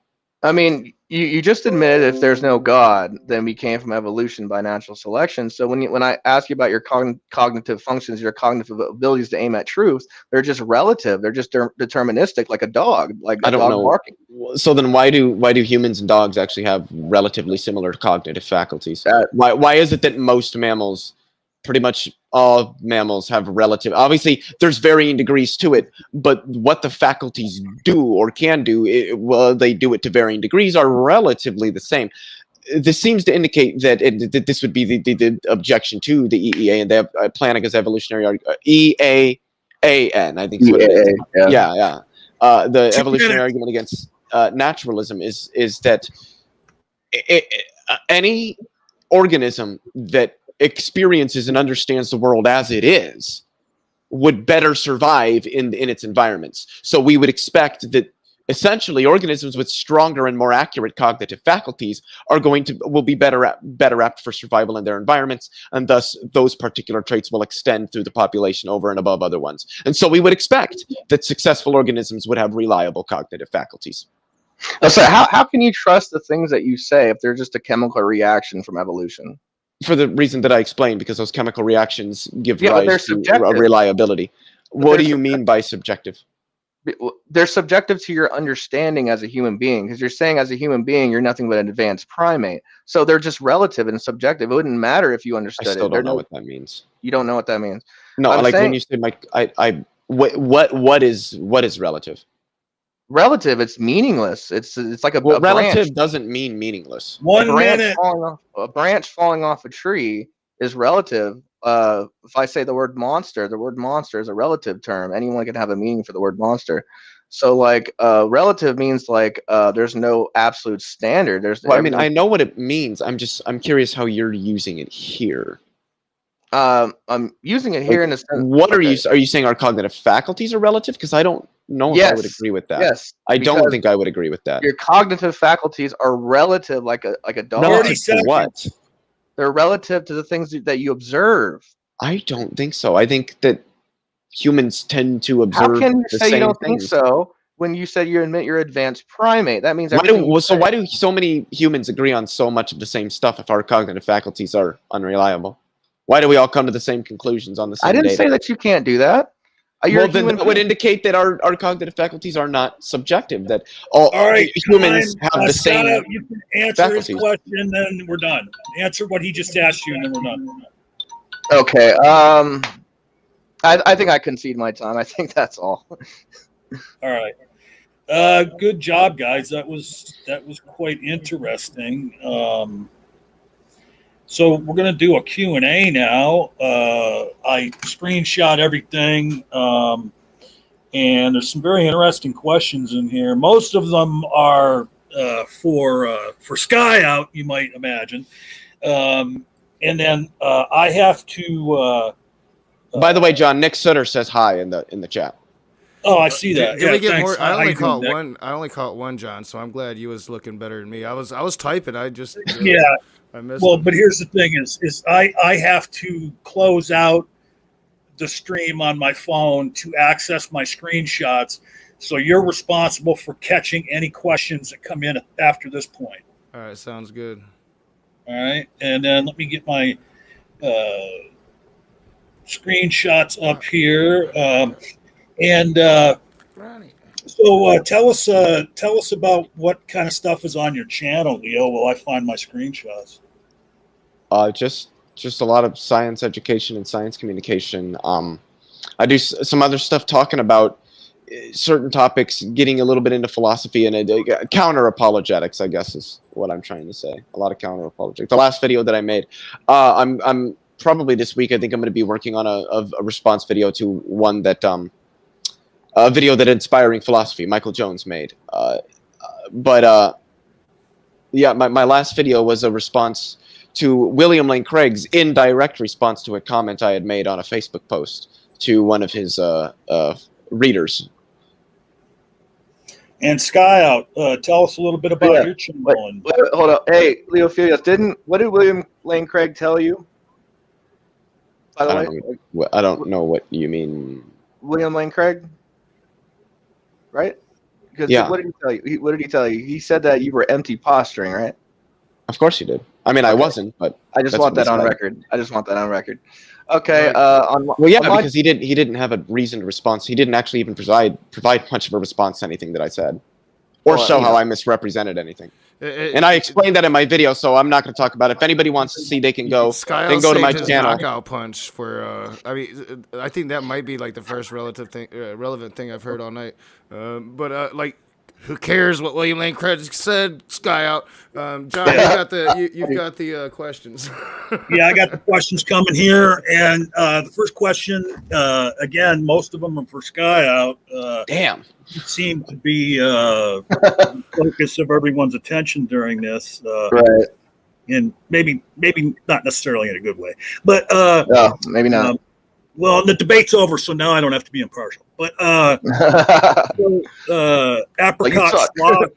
I mean, you just admitted if there's no God, then we came from evolution by natural selection. So when I ask you about your cognitive functions, your cognitive abilities to aim at truth, they're just relative. They're just deterministic, like a dog, like a dog barking. So then why do humans and dogs actually have relatively similar cognitive faculties? Why is it that most mammals, pretty much all mammals, have relative? Obviously, there's varying degrees to it, but what the faculties do or can do, they do it to varying degrees, are relatively the same. This seems to indicate that this would be the objection to the EEA, and they have Plantinga's evolutionary argument. EAAN, I think is what it is. Yeah. The evolutionary argument against naturalism is that any organism that experiences and understands the world as it is would better survive in its environments. So we would expect that essentially organisms with stronger and more accurate cognitive faculties will be better apt for survival in their environments, and thus those particular traits will extend through the population over and above other ones. And so we would expect that successful organisms would have reliable cognitive faculties. So how can you trust the things that you say if they're just a chemical reaction from evolution? For the reason that I explained, because those chemical reactions give rise to subjective. reliability. What do you mean by subjective? They're subjective to your understanding as a human being, because you're saying as a human being you're nothing but an advanced primate. So they're just relative and subjective. It wouldn't matter if you understood I still it. don't know what that means. You don't know what that means? No, when you say what is relative? Relative, it's meaningless. It's like a relative branch. Doesn't mean meaningless. A branch falling off a tree is relative. If I say the word monster is a relative term. Anyone can have a meaning for the word monster. So like relative means like there's no absolute standard. I know what it means. I'm curious how you're using it here. I'm using it here in the sense. What are you saying our cognitive faculties are relative? Because I don't know if I would agree with that. Yes. I don't think I would agree with that. Your cognitive faculties are relative like a dog. Relative to what? They're relative to the things that you observe. I don't think so. I think that humans tend to observe. How can you say you don't think so when you said you admit you're advanced primate? That means why do so many humans agree on so much of the same stuff if our cognitive faculties are unreliable? Why do we all come to the same conclusions on the same data? I didn't data? say that you can't do that. Then that would indicate that our cognitive faculties are not subjective, that all right, humans have the same you can answer his question, then we're done. Answer what he just asked you, and then we're done. Okay. I think I concede my time. I think that's all. All right. Good job, guys. That was quite interesting. So we're going to do a Q&A now. I screenshot everything, and there's some very interesting questions in here. Most of them are for Skyout, you might imagine. And then I have to. By the way, John, Nick Sutter says hi in the chat. Oh, I see that. Did we get thanks. more? I only caught one, John. So I'm glad you was looking better than me. I was typing. I just yeah. I missed. Well, but here's the thing: is I have to close out the stream on my phone to access my screenshots. So you're responsible for catching any questions that come in after this point. All right, sounds good. All right, and then let me get my screenshots up here. So tell us about what kind of stuff is on your channel, Leo, while I find my screenshots. Just a lot of science education and science communication. I do some other stuff talking about certain topics, getting a little bit into philosophy and counter apologetics, I guess is what I'm trying to say. A lot of counter apologetics. The last video that I made, I'm probably this week, I think I'm going to be working on a response video to one that a video that Inspiring Philosophy Michael Jones made. Yeah, my last video was a response to William Lane Craig's indirect response to a comment I had made on a Facebook post to one of his readers. And Skyout, tell us a little bit about your channel. Hold up. Hey, Leophillius, what did William Lane Craig tell you? By the way, I don't know what you mean. William Lane Craig? Right? Because what did he tell you? What did he tell you? He said that you were empty posturing, right? Of course he did. I mean, I wasn't, but I just want that on record. Okay. Because he didn't have a reasoned response. He didn't actually even provide much of a response to anything that I said, or show how I misrepresented anything. And I explained that in my video, so I'm not going to talk about it. If anybody wants to see, they can go. Then go to my channel. Knockout punch for. I think that might be like the first relevant thing I've heard all night. Who cares what William Lane Craig said? Skyout. John, you've got the questions. Yeah, I got the questions coming here, and the first question, again, most of them are for Skyout. Damn. It seemed to be the focus of everyone's attention during this. Right. And maybe not necessarily in a good way, but no, maybe not. Well, the debate's over, so now I don't have to be impartial. But apricot sloth,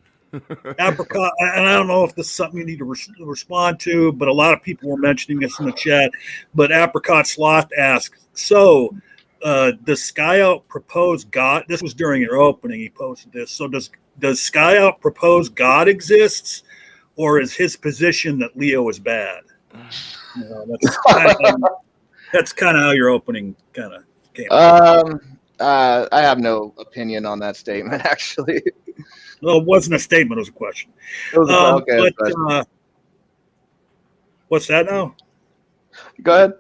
apricot, and I don't know if this is something you need to respond to, but a lot of people were mentioning this in the chat. But apricot sloth asks, so does Skyout propose God? This was during your opening. He posted this. So does Skyout propose God exists, or is his position that Leo is bad? You know, that's kind of how your opening kind of came out. I have no opinion on that statement, actually. Well, it wasn't a statement; it was a question. It was but what's that now? Go ahead.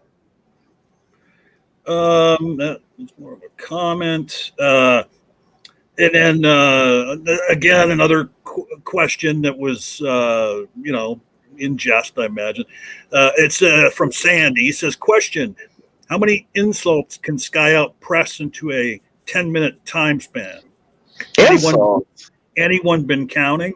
That's more of a comment. And then again, another question that was, in jest, I imagine. It's from Sandy. He says, question, how many insults can Skyout press into a 10-minute time span? Anyone been counting?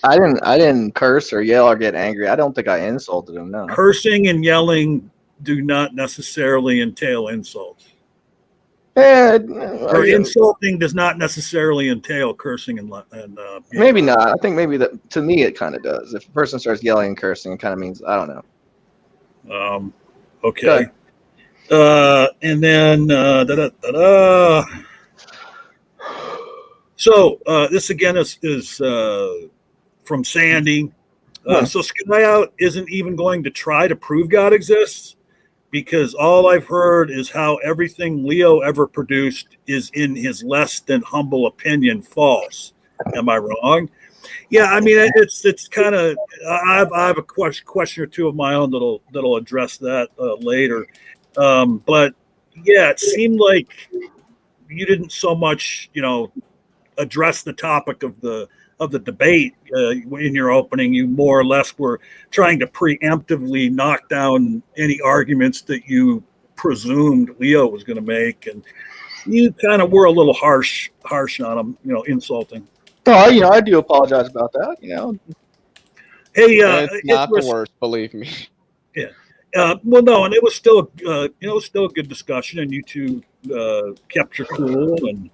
I didn't curse or yell or get angry. I don't think I insulted him, no. Cursing and yelling do not necessarily entail insults. Or insulting does not necessarily entail cursing and maybe not. I think maybe that to me it kind of does. If a person starts yelling and cursing, it kind of means I don't know. Okay. And then So this again is from Sandy. So Skyout isn't even going to try to prove God exists, because all I've heard is how everything Leo ever produced is, in his less than humble opinion, false. Am I wrong? Yeah, I mean it's kind of. I have a question or two of my own that'll address that later. But yeah, it seemed like you didn't so much address the topic of the debate in your opening. You more or less were trying to preemptively knock down any arguments that you presumed Leo was going to make, and you kind of were a little harsh on him, insulting. Oh, I do apologize about that. Hey, it's not the worst, believe me. Yeah. Well, no, and it was still, still a good discussion, and you two kept your cool, and.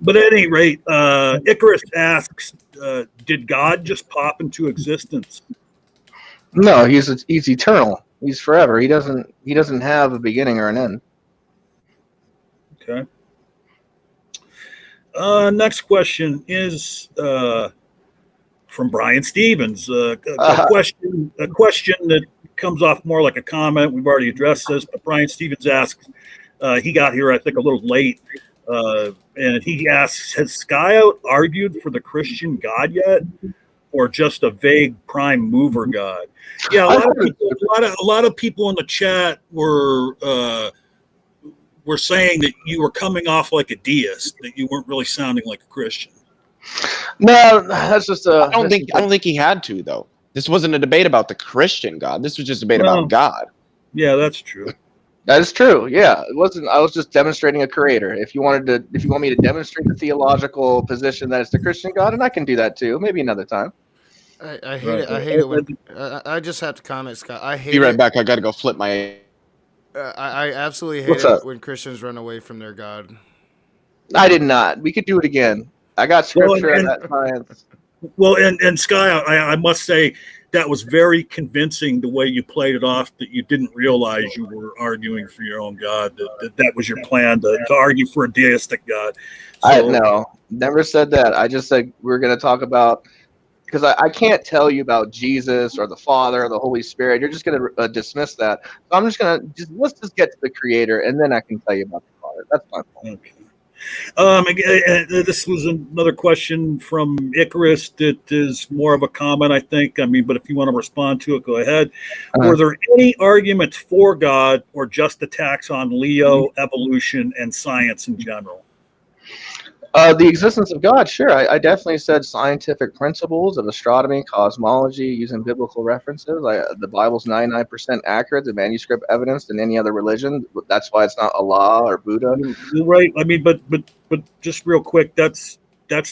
But at any rate, Icarus asks, did God just pop into existence? No, he's eternal. He's forever. He doesn't have a beginning or an end. Okay. Next question is from Brian Stevens. A question that comes off more like a comment. We've already addressed this, but Brian Stevens asks, he got here, I think, a little late. And he asks, has Skyout argued for the Christian God yet, or just a vague prime mover God? Yeah, a lot of people in the chat were saying that you were coming off like a deist, that you weren't really sounding like a Christian. No, that's just I don't think he had to, though. This wasn't a debate about the Christian God. This was just a debate about God. Yeah, that's true. That is true. Yeah, it wasn't. I was just demonstrating a creator. If you want me to demonstrate the theological position that it's the Christian God, and I can do that too. Maybe another time. I hate it. I hate it when I just have to comment, Scott. I hate. Be right back. I got to go flip my. I absolutely hate it when Christians run away from their God. I did not. We could do it again. I got scripture at that time. Well, and Sky, I must say that was very convincing the way you played it off, that you didn't realize you were arguing for your own God, that was your plan to argue for a deistic God. So, I never said that. I just said we're going to talk about, because I can't tell you about Jesus or the Father or the Holy Spirit. You're just going to dismiss that. So I'm just going to let's just get to the Creator, and then I can tell you about the Father. That's my point. Okay. This was another question from Icarus that is more of a comment, I think. I mean, but if you want to respond to it, go ahead. Were there any arguments for God, or just attacks on Leo, evolution, and science in general? The existence of God, sure. I definitely said scientific principles of astronomy, cosmology, using biblical references. The Bible's 99% accurate, the manuscript evidence than any other religion. That's why it's not Allah or Buddha. You're right. I mean, but just real quick, that's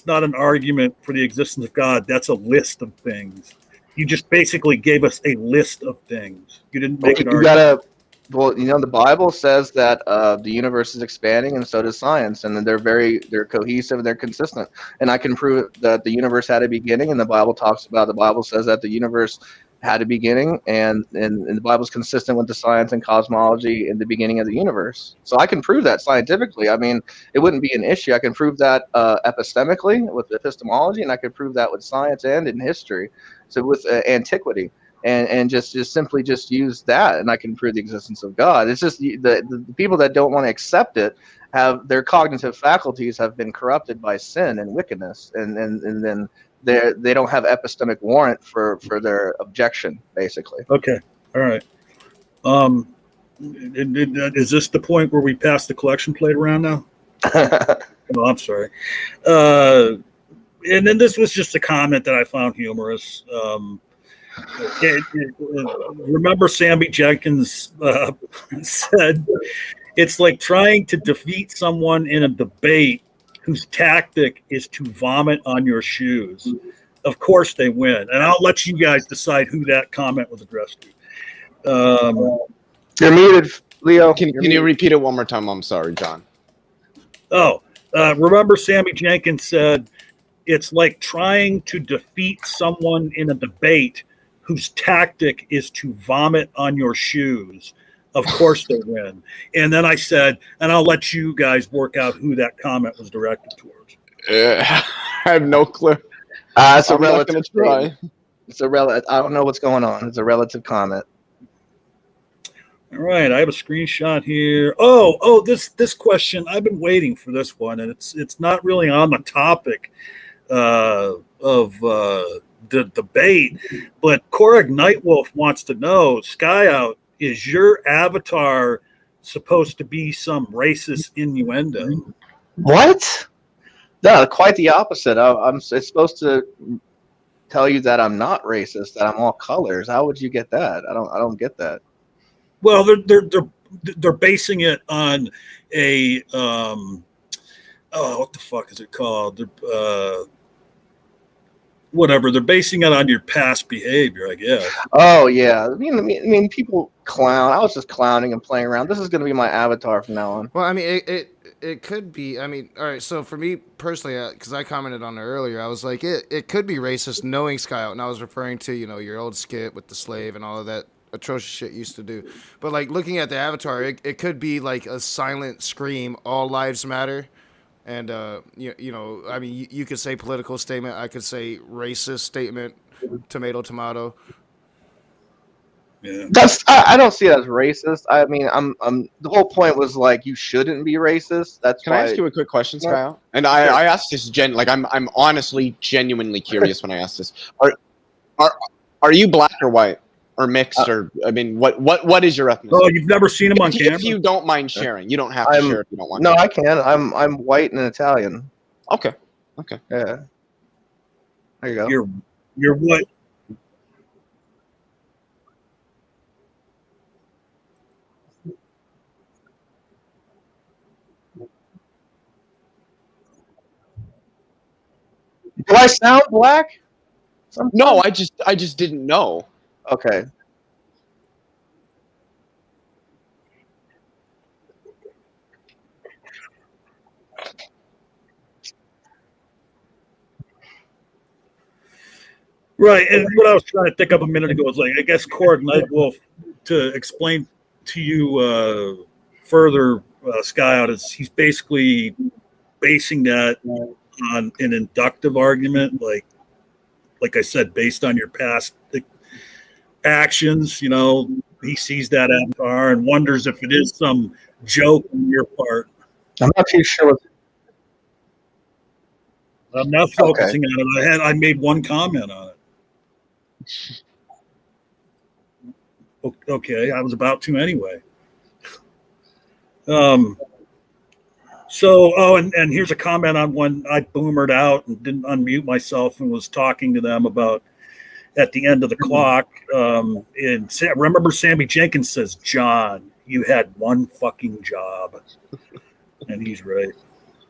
not an argument for the existence of God. That's a list of things. You just basically gave us a list of things. You didn't make an argument. Well, the Bible says that the universe is expanding, and so does science, and they're cohesive and they're consistent. And I can prove that the universe had a beginning, and the Bible says that the universe had a beginning, and the Bible's consistent with the science and cosmology in the beginning of the universe. So I can prove that scientifically. I mean, it wouldn't be an issue. I can prove that epistemically with epistemology, and I can prove that with science and in history. So with antiquity. And just simply just use that, and I can prove the existence of God. It's just the people that don't want to accept it have their cognitive faculties have been corrupted by sin and wickedness, and then they don't have epistemic warrant for their objection, basically. Okay, all right. Is this the point where we pass the collection plate around now? No, I'm sorry. And then this was just a comment that I found humorous. Remember Sammy Jenkins said, it's like trying to defeat someone in a debate whose tactic is to vomit on your shoes. Of course they win. And I'll let you guys decide who that comment was addressed to. You're muted, Leo. Can you repeat it one more time? I'm sorry, John. Remember Sammy Jenkins said, it's like trying to defeat someone in a debate whose tactic is to vomit on your shoes. Of course they win. And then I said, and I'll let you guys work out who that comment was directed towards. I have no clue. It's a I'm not relative. going to try. It's a relative. I don't know what's going on. It's a relative comment. All right, I have a screenshot here. Oh, this question, I've been waiting for this one, and it's not really on the topic of the debate, but Korag Nightwolf wants to know, Skyout, is your avatar supposed to be some racist innuendo? What? No, quite the opposite. It's supposed to tell you that I'm not racist, that I'm all colors. How would you get that? I don't get that. Well, they're basing it on a what the fuck is it called? Whatever. They're basing it on your past behavior, I guess. Oh yeah. I mean, people clown. I was just clowning and playing around. This is going to be my avatar from now on. Well, I mean, it could be. I mean, all right. So for me personally, because I commented on it earlier, I was like, it could be racist knowing Skyout, and I was referring to your old skit with the slave and all of that atrocious shit you used to do. But like looking at the avatar, it could be like a silent scream, all lives matter. And I mean, you could say political statement. I could say racist statement. Tomato. Yeah. I don't see it as racist. I mean, I'm the whole point was like you shouldn't be racist. Can I ask you a quick question, Kyle? And I asked this I'm honestly genuinely curious when I ask this. Are you black or white or mixed or I mean what is your ethnicity? Oh, you've never seen him on camera? If you don't mind sharing, you don't have to share if you don't want. No, I can. I'm white and Italian. Okay. Yeah. There you go. You're what? Do I sound black? Sometimes? No, I just didn't know. Okay. Right, and what I was trying to think of a minute ago was like, I guess Korg Nightwolf, to explain to you further, Skyout, is he's basically basing that on an inductive argument, like I said, based on your past actions. He sees that avatar and wonders if it is some joke on your part. I'm not too sure. I'm not focusing on it. I made one comment on it. Okay, I was about to anyway. And here's a comment on when I boomered out and didn't unmute myself and was talking to them about at the end of the clock. And remember, Sammy Jenkins says, "John, you had one fucking job," and he's right.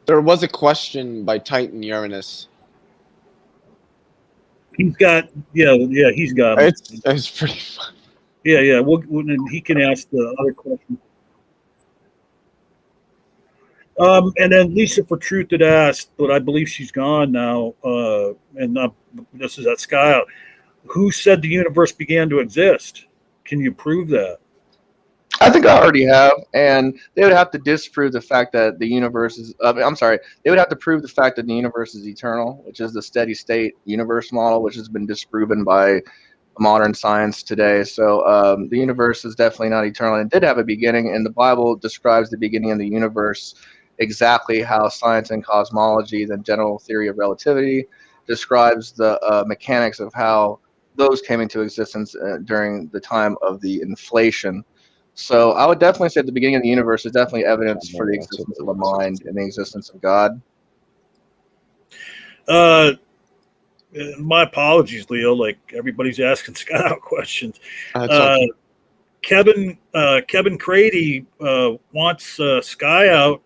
There was a question by Titan Uranus. He's got, he's got it. It's pretty fun. Yeah. And he can ask the other question. And then Lisa for Truth had asked, but I believe she's gone now. And this is at Skyout. Who said the universe began to exist? Can you prove that? I think I already have, and they would have to disprove the fact that the universe is. I'm sorry, they would have to prove the fact that the universe is eternal, which is the steady state universe model, which has been disproven by modern science today. So the universe is definitely not eternal. It did have a beginning, and the Bible describes the beginning of the universe exactly how science and cosmology, the general theory of relativity, describes the mechanics of how those came into existence during the time of the inflation. So I would definitely say at the beginning of the universe is definitely evidence for the existence of a mind and the existence of God. My apologies, Leo. Like everybody's asking Scott questions. Okay. Kevin Crady wants Skyout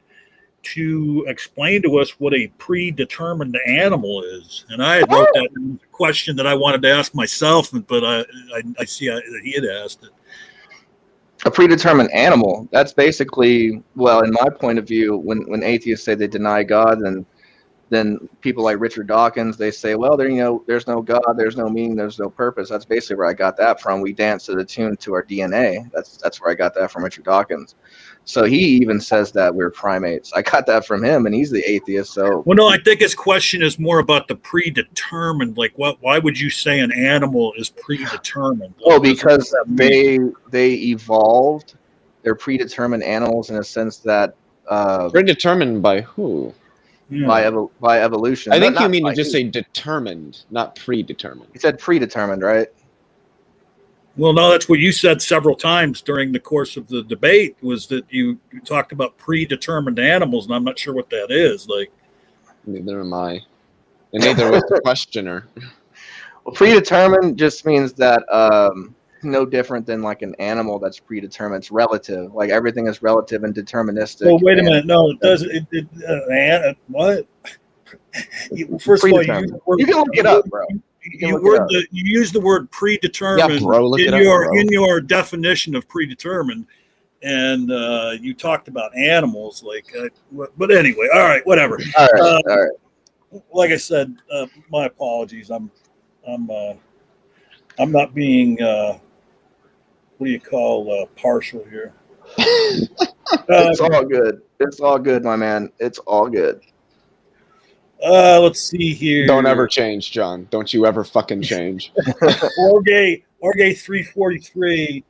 to explain to us what a predetermined animal is, and I had wrote that in a question that I wanted to ask myself, but I see that he had asked it. A predetermined animal. That's basically, well, in my point of view, when atheists say they deny God, then people like Richard Dawkins, they say, well, there's no God, there's no meaning, there's no purpose. That's basically where I got that from. We dance to the tune to our DNA. That's where I got that from, Richard Dawkins. So he even says that we're primates. I got that from him, and he's the atheist. So well, no, I think his question is more about the predetermined. Like, why would you say an animal is predetermined? Well, because they evolved. They're predetermined animals in a sense that Predetermined by who? by evolution. I think you mean to just say determined, not predetermined. He said predetermined, right? Well, no, that's what you said several times during the course of the debate, was that you talked about predetermined animals, and I'm not sure what that is. Like, neither am I, and neither was the questioner. Well, predetermined just means that no different than like an animal that's predetermined. It's relative. Like everything is relative and deterministic. Well, wait a minute. No, it doesn't. What? First of all, you can look it up, bro. You use the word predetermined in your definition of predetermined, and you talked about animals. But anyway, all right, whatever. All right. Like I said, my apologies. I'm not being what do you call partial here. It's all good. It's all good, my man. It's all good. Let's see here. Don't ever change, John. Don't you ever fucking change. Orge 343,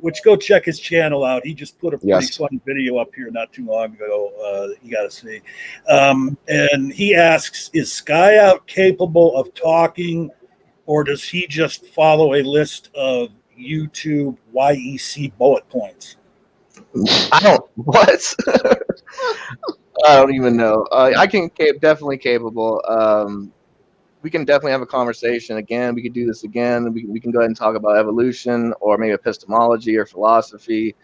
which go check his channel out. He just put a pretty funny video up here not too long ago. You got to see. And he asks, is Skyout capable of talking, or does he just follow a list of YouTube YEC bullet points? What? I don't even know. I can definitely capable. We can definitely have a conversation again. We could do this again. We can go ahead and talk about evolution, or maybe epistemology or philosophy,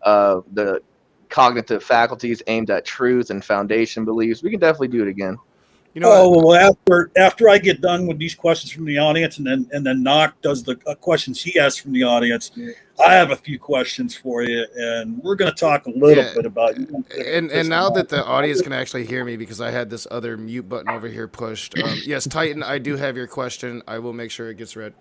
the cognitive faculties aimed at truth and foundation beliefs. We can definitely do it again. After I get done with these questions from the audience, and then Knock does the questions he has from the audience, I have a few questions for you, and we're going to talk a little bit about you. And now that the audience can actually hear me, because I had this other mute button over here pushed. Yes, Titan, I do have your question. I will make sure it gets read.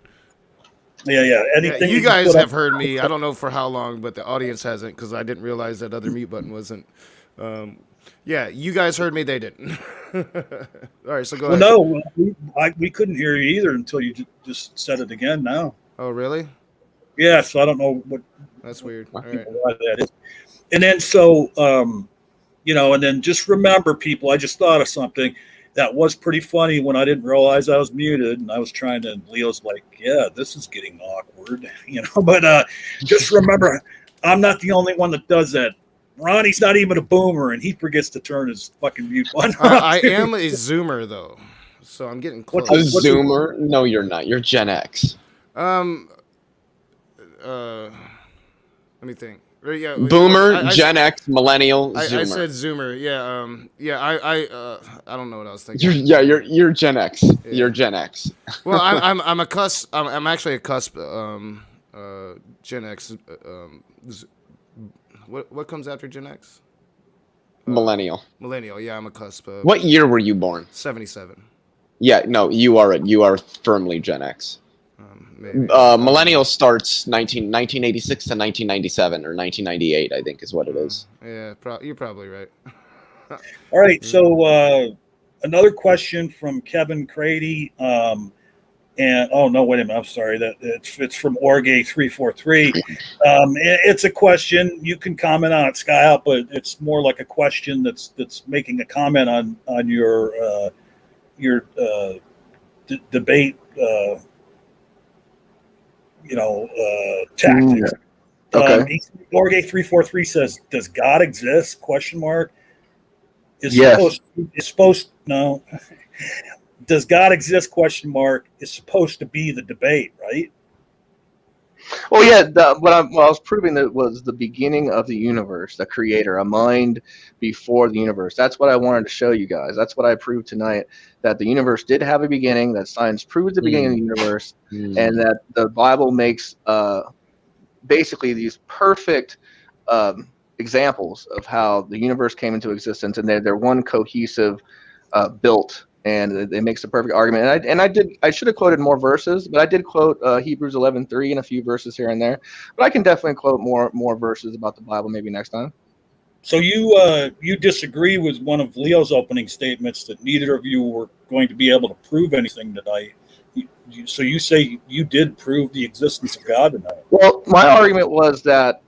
Yeah. Anything you guys have heard me. I don't know for how long, but the audience hasn't, because I didn't realize that other mute button wasn't. Yeah, you guys heard me. They didn't. All right, so go ahead. No, we couldn't hear you either until you just said it again now. Oh, really? Yeah, so I don't know what. That's weird. All right. Why that is. And then and then just remember, people, I just thought of something that was pretty funny when I didn't realize I was muted, and I was trying to. Leo's like, "Yeah, this is getting awkward," But just remember, I'm not the only one that does that. Ronnie's not even a boomer, and he forgets to turn his fucking mute button on. I am a Zoomer, though, so I'm getting close. A Zoomer? No, you're not. You're Gen X. Let me think. Yeah, Boomer, Gen X, Millennial, Zoomer. I said Zoomer. Yeah. I don't know what I was thinking. You're Gen X. Yeah. You're Gen X. Well, I'm actually a cusp Gen X. What comes after Gen X? Millennial. Millennial. Yeah, I'm a cusp of What year were you born? 77. Yeah, no, you are firmly Gen X. Maybe. Millennial starts 1986 to 1997 or 1998, I think is what it is. Yeah, you're probably right. All right. So another question from Kevin Crady. And oh no, wait a minute. I'm sorry. That it's from Orgay343. It's a question. You can comment on it, Skyout, but it's more like a question that's making a comment on your debate. Tactics. Okay. Orgay343 says, "Does God exist?" Question mark. Yes. No. Does God exist? Question mark is supposed to be the debate, right? Well, yeah. What I was proving that was the beginning of the universe, the creator, a mind before the universe. That's what I wanted to show you guys. That's what I proved tonight, that the universe did have a beginning, that science proved the beginning of the universe, and that the Bible makes basically these perfect examples of how the universe came into existence, and they're one cohesive built. And it makes the perfect argument. And I should have quoted more verses, but I did quote Hebrews 11:3 and a few verses here and there. But I can definitely quote more verses about the Bible maybe next time. So you disagree with one of Leo's opening statements that neither of you were going to be able to prove anything tonight. So you say you did prove the existence of God tonight. Well, my argument was that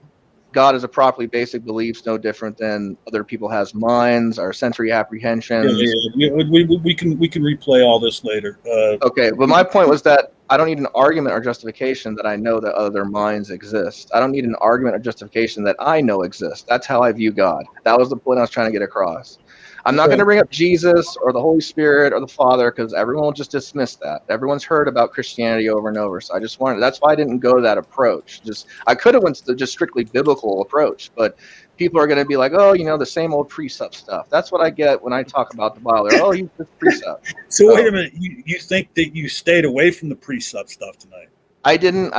God is a properly basic beliefs, no different than other people has minds, our sensory apprehensions. Yeah. We can replay all this later. Okay, but my point was that I don't need an argument or justification that I know that other minds exist. I don't need an argument or justification that I know exists. That's how I view God. That was the point I was trying to get across. I'm not going to bring up Jesus or the Holy Spirit or the Father because everyone will just dismiss that. Everyone's heard about Christianity over and over. So I just wanted, that's why I didn't go that approach. I could have went to the just strictly biblical approach, but people are going to be like, oh, the same old precept stuff. That's what I get when I talk about the Bible. They're, oh, you just precept. So wait a minute. You think that you stayed away from the precept stuff tonight? I didn't.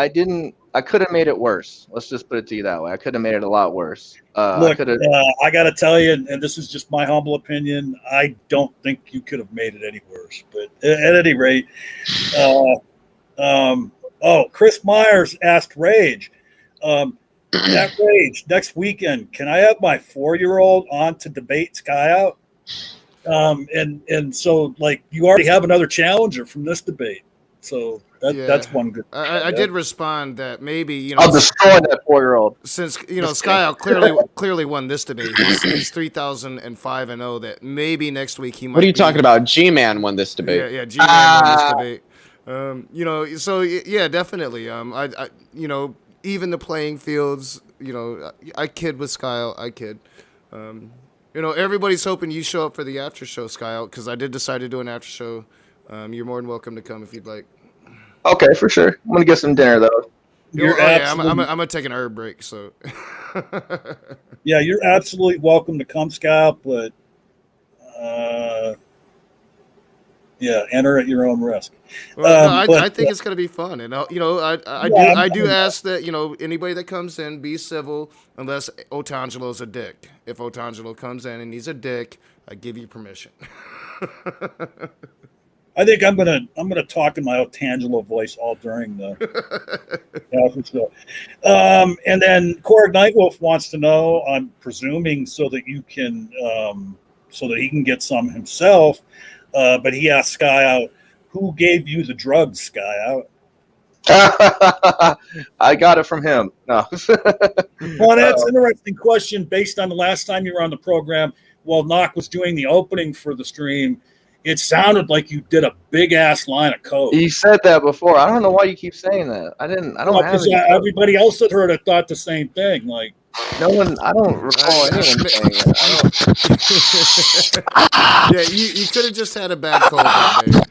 I could have made it worse. Let's just put it to you that way. I could have made it a lot worse. Look, I got to tell you, and this is just my humble opinion, I don't think you could have made it any worse. But at any rate, Chris Myers asked Rage, Rage, next weekend, can I have my 4-year-old on to debate Skyout? And so, like, you already have another challenger from this debate. So that's one good. I did respond that maybe I'll destroy that 4-year-old. Since Skyout clearly won this debate, he's 3,005-0. That maybe next week he might. What are you talking about? G-Man won this debate. Yeah, G-Man won this debate. So yeah, definitely. I even the playing fields. I kid with Skyout. I kid. Everybody's hoping you show up for the after show, Skyout, because I did decide to do an after show. You're more than welcome to come if you'd like. Okay, for sure. I'm gonna get some dinner though. I'm gonna take an herb break. So. Yeah, you're absolutely welcome to come, Skyout, but enter at your own risk. Well, I think it's gonna be fun, and I do ask that anybody that comes in be civil, unless Otangelo's a dick. If Otangelo comes in and he's a dick, I give you permission. I think I'm gonna talk in my Otangelo voice all during the show. And then Korg Nightwolf wants to know, I'm presuming so that you can so that he can get some himself, but he asked Skyout, who gave you the drugs, Skyout? I got it from him. No. Well, that's an interesting question based on the last time you were on the program. While Knock was doing the opening for the stream, it sounded like you did a big ass line of code. You said that before. I don't know why you keep saying that. I don't have it. Everybody else that heard it thought the same thing. Like no one. I don't recall anyone saying that. Yeah, you could have just had a bad cold that day.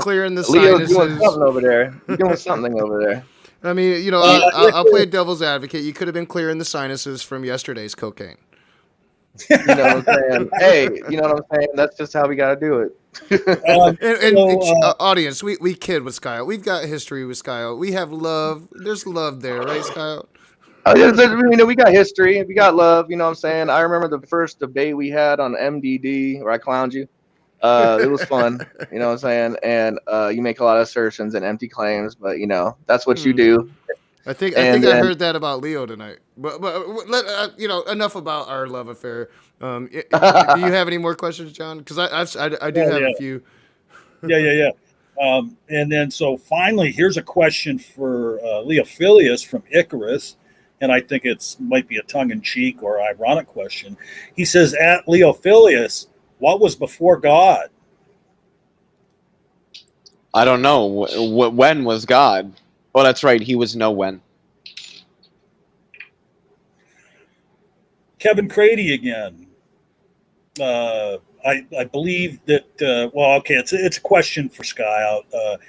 Clearing the sinuses. Leo's doing something over there. You're doing something over there. I mean, I'll play devil's advocate. You could have been clearing the sinuses from yesterday's cocaine. You know what I'm saying? Hey, you know what I'm saying? That's just how we got to do it. Audience, we kid with Skyout. We've got history with Skyout. We have love. There's love there, right, Skyout? We got history, we got love. You know what I'm saying? I remember the first debate we had on MDD where I clowned you. It was fun. You know what I'm saying? And you make a lot of assertions and empty claims, but that's what you do. I think I heard that about Leo tonight. But let enough about our love affair. Do you have any more questions, John? Because I do have a few. Yeah. And then so finally, here's a question for Leophillius from Icarus, and I think might be a tongue-in-cheek or ironic question. He says, "At Leophillius, what was before God?" I don't know. When was God? Oh, that's right. He was no when. Kevin Crady again. I believe that. It's a question for Skyout.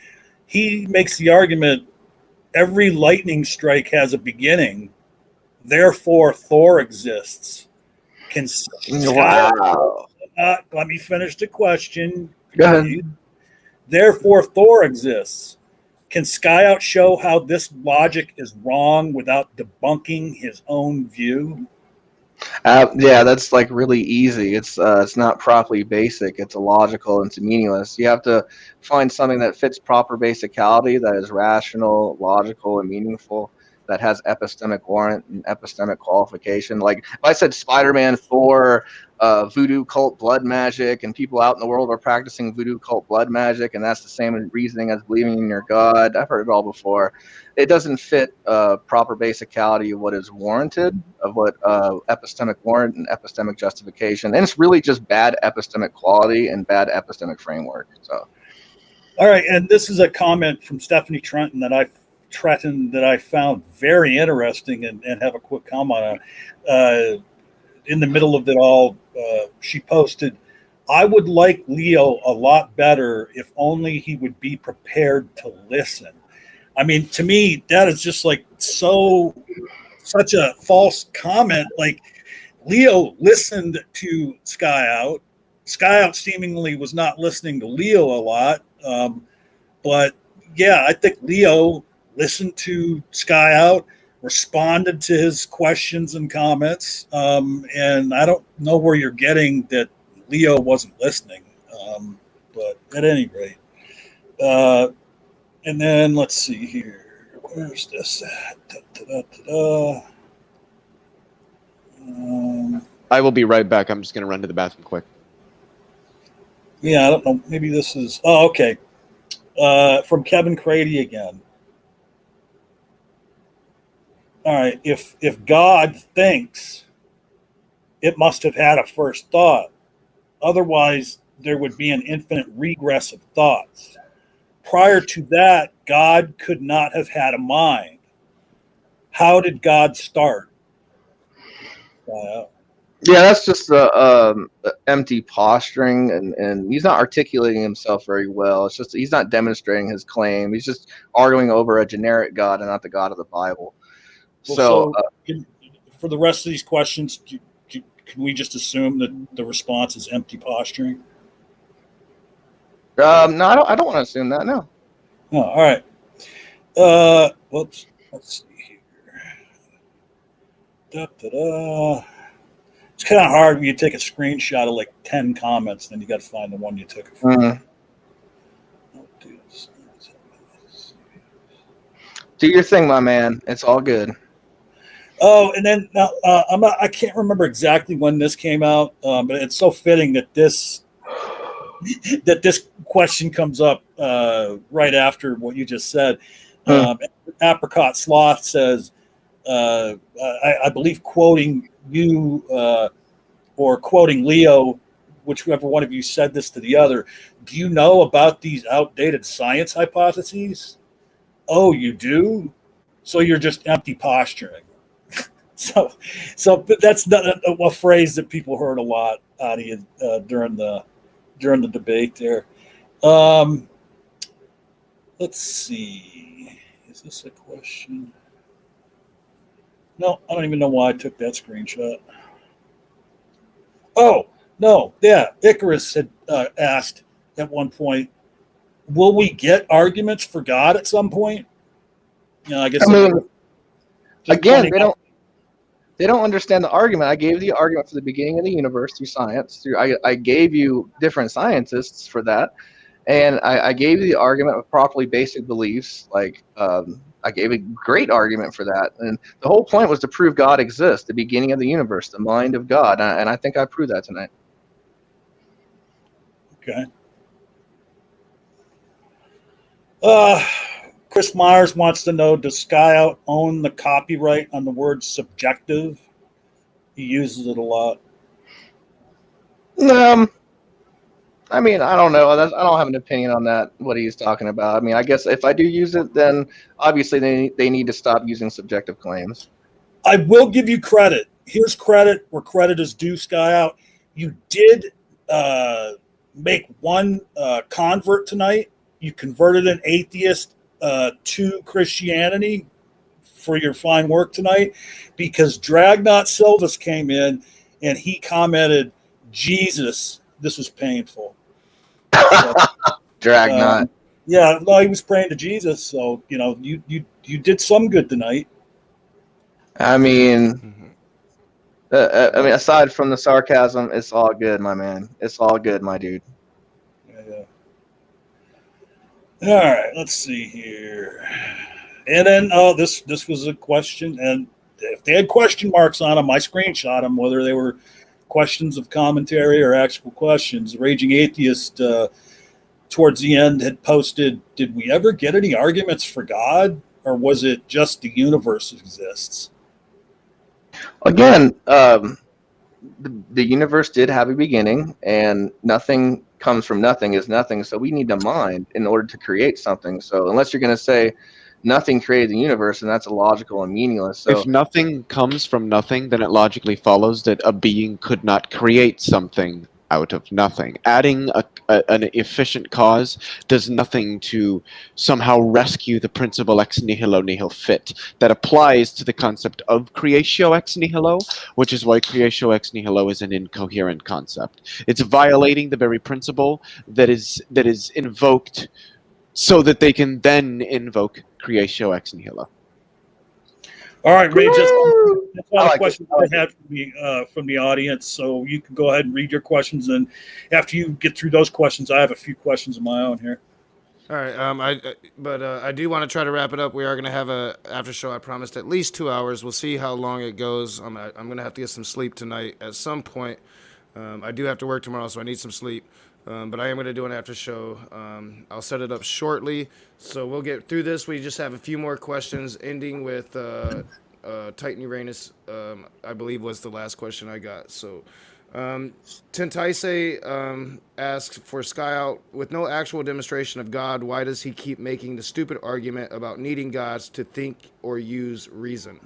He makes the argument: every lightning strike has a beginning, therefore Thor exists. Can wow? Let me finish the question. Go ahead. Therefore Thor exists. Can Skyout show how this logic is wrong without debunking his own view? Yeah, that's like really easy. It's not properly basic. It's illogical and it's meaningless. You have to find something that fits proper basicality, that is rational, logical, and meaningful, that has epistemic warrant and epistemic qualification. Like if I said Spider-Man, Thor, voodoo cult blood magic, and people out in the world are practicing voodoo cult blood magic, and that's the same reasoning as believing in your God. I've heard it all before. It doesn't fit proper basicality of what is warranted, of what epistemic warrant and epistemic justification, and it's really just bad epistemic quality and bad epistemic framework. So, all right, and this is a comment from Stephanie Trenton that I found very interesting and have a quick comment on. In the middle of it all, she posted, "I would like Leo a lot better if only he would be prepared to listen." I mean, to me, that is just like such a false comment. Like, Leo listened to Skyout. Skyout seemingly was not listening to Leo a lot. But yeah, I think Leo listened to Skyout, responded to his questions and comments. And I don't know where you're getting that Leo wasn't listening. But at any rate, and then let's see here. Where's this at? I will be right back. I'm just going to run to the bathroom quick. Yeah, I don't know. Maybe this is... Oh, okay. From Kevin Crady again. All right. If God thinks, it must have had a first thought. Otherwise, there would be an infinite regress of thoughts. Prior to that, God could not have had a mind. How did God start? Yeah, that's just empty posturing, and he's not articulating himself very well. It's just he's not demonstrating his claim. He's just arguing over a generic God and not the God of the Bible. Well, for the rest of these questions, can we just assume that the response is empty posturing? No, I don't want to assume that. No. Oh, all right. Let's see here. It's kind of hard when you take a screenshot of like 10 comments, then you got to find the one you took it from. Mm-hmm. Do your thing, my man. It's all good. Oh, and then now I can't remember exactly when this came out, but it's so fitting that this question comes up right after what you just said. Apricot Sloth says, I believe quoting you or quoting Leo, whichever one of you said this to the other, do you know about these outdated science hypotheses? Oh, you do? So you're just empty posturing. So but that's not a phrase that people heard a lot out of you during the debate there. Let's see. Is this a question? No, I don't even know why I took that screenshot. Oh, no. Yeah. Icarus had asked, at one point. Will we get arguments for God at some point? I guess. I mean, again, they don't understand the argument. I gave the argument for the beginning of the universe through science. I gave you different scientists for that, and I gave you the argument of properly basic beliefs. Like I gave a great argument for that, and the whole point was to prove God exists, the beginning of the universe, the mind of God, and I think I proved that tonight. Okay. Chris Myers wants to know, does Skyout own the copyright on the word subjective? He uses it a lot. I mean, I don't know. I don't have an opinion on that, what he's talking about. I mean, I guess if I do use it, then obviously they need to stop using subjective claims. I will give you credit. Here's credit where credit is due, Skyout. You did make one convert tonight. You converted an atheist to Christianity for your fine work tonight, because Dragnot Silvas came in and he commented, Jesus, this was painful. So, Dragnot. Yeah, no, he was praying to Jesus. So, you did some good tonight. I mean, aside from the sarcasm, it's all good, my man. It's all good, my dude. Yeah. All right, let's see here. And then, this was a question, and if they had question marks on them, I screenshot them, whether they were questions of commentary or actual questions. Raging Atheist, towards the end, had posted, did we ever get any arguments for God, or was it just the universe exists? Again, the universe did have a beginning, and nothing comes from nothing is nothing. So we need a mind in order to create something. So unless you're going to say nothing created the universe, and that's illogical and meaningless. So if nothing comes from nothing, then it logically follows that a being could not create something out of nothing. Adding an efficient cause does nothing to somehow rescue the principle ex nihilo nihil fit. That applies to the concept of creatio ex nihilo, which is why creatio ex nihilo is an incoherent concept. It's violating the very principle that is invoked so that they can then invoke creatio ex nihilo. All right, Ray, that's all the questions I had from the audience. So you can go ahead and read your questions, and after you get through those questions, I have a few questions of my own here. All right, I do want to try to wrap it up. We are going to have a after show. I promised at least 2 hours. We'll see how long it goes. I'm going to have to get some sleep tonight at some point. I do have to work tomorrow, so I need some sleep. But I am going to do an after show. I'll set it up shortly, so we'll get through this. We just have a few more questions, ending with Titan Uranus, I believe was the last question I got. So Tentaise asks for Skyout, with no actual demonstration of God, why does he keep making the stupid argument about needing gods to think or use reason?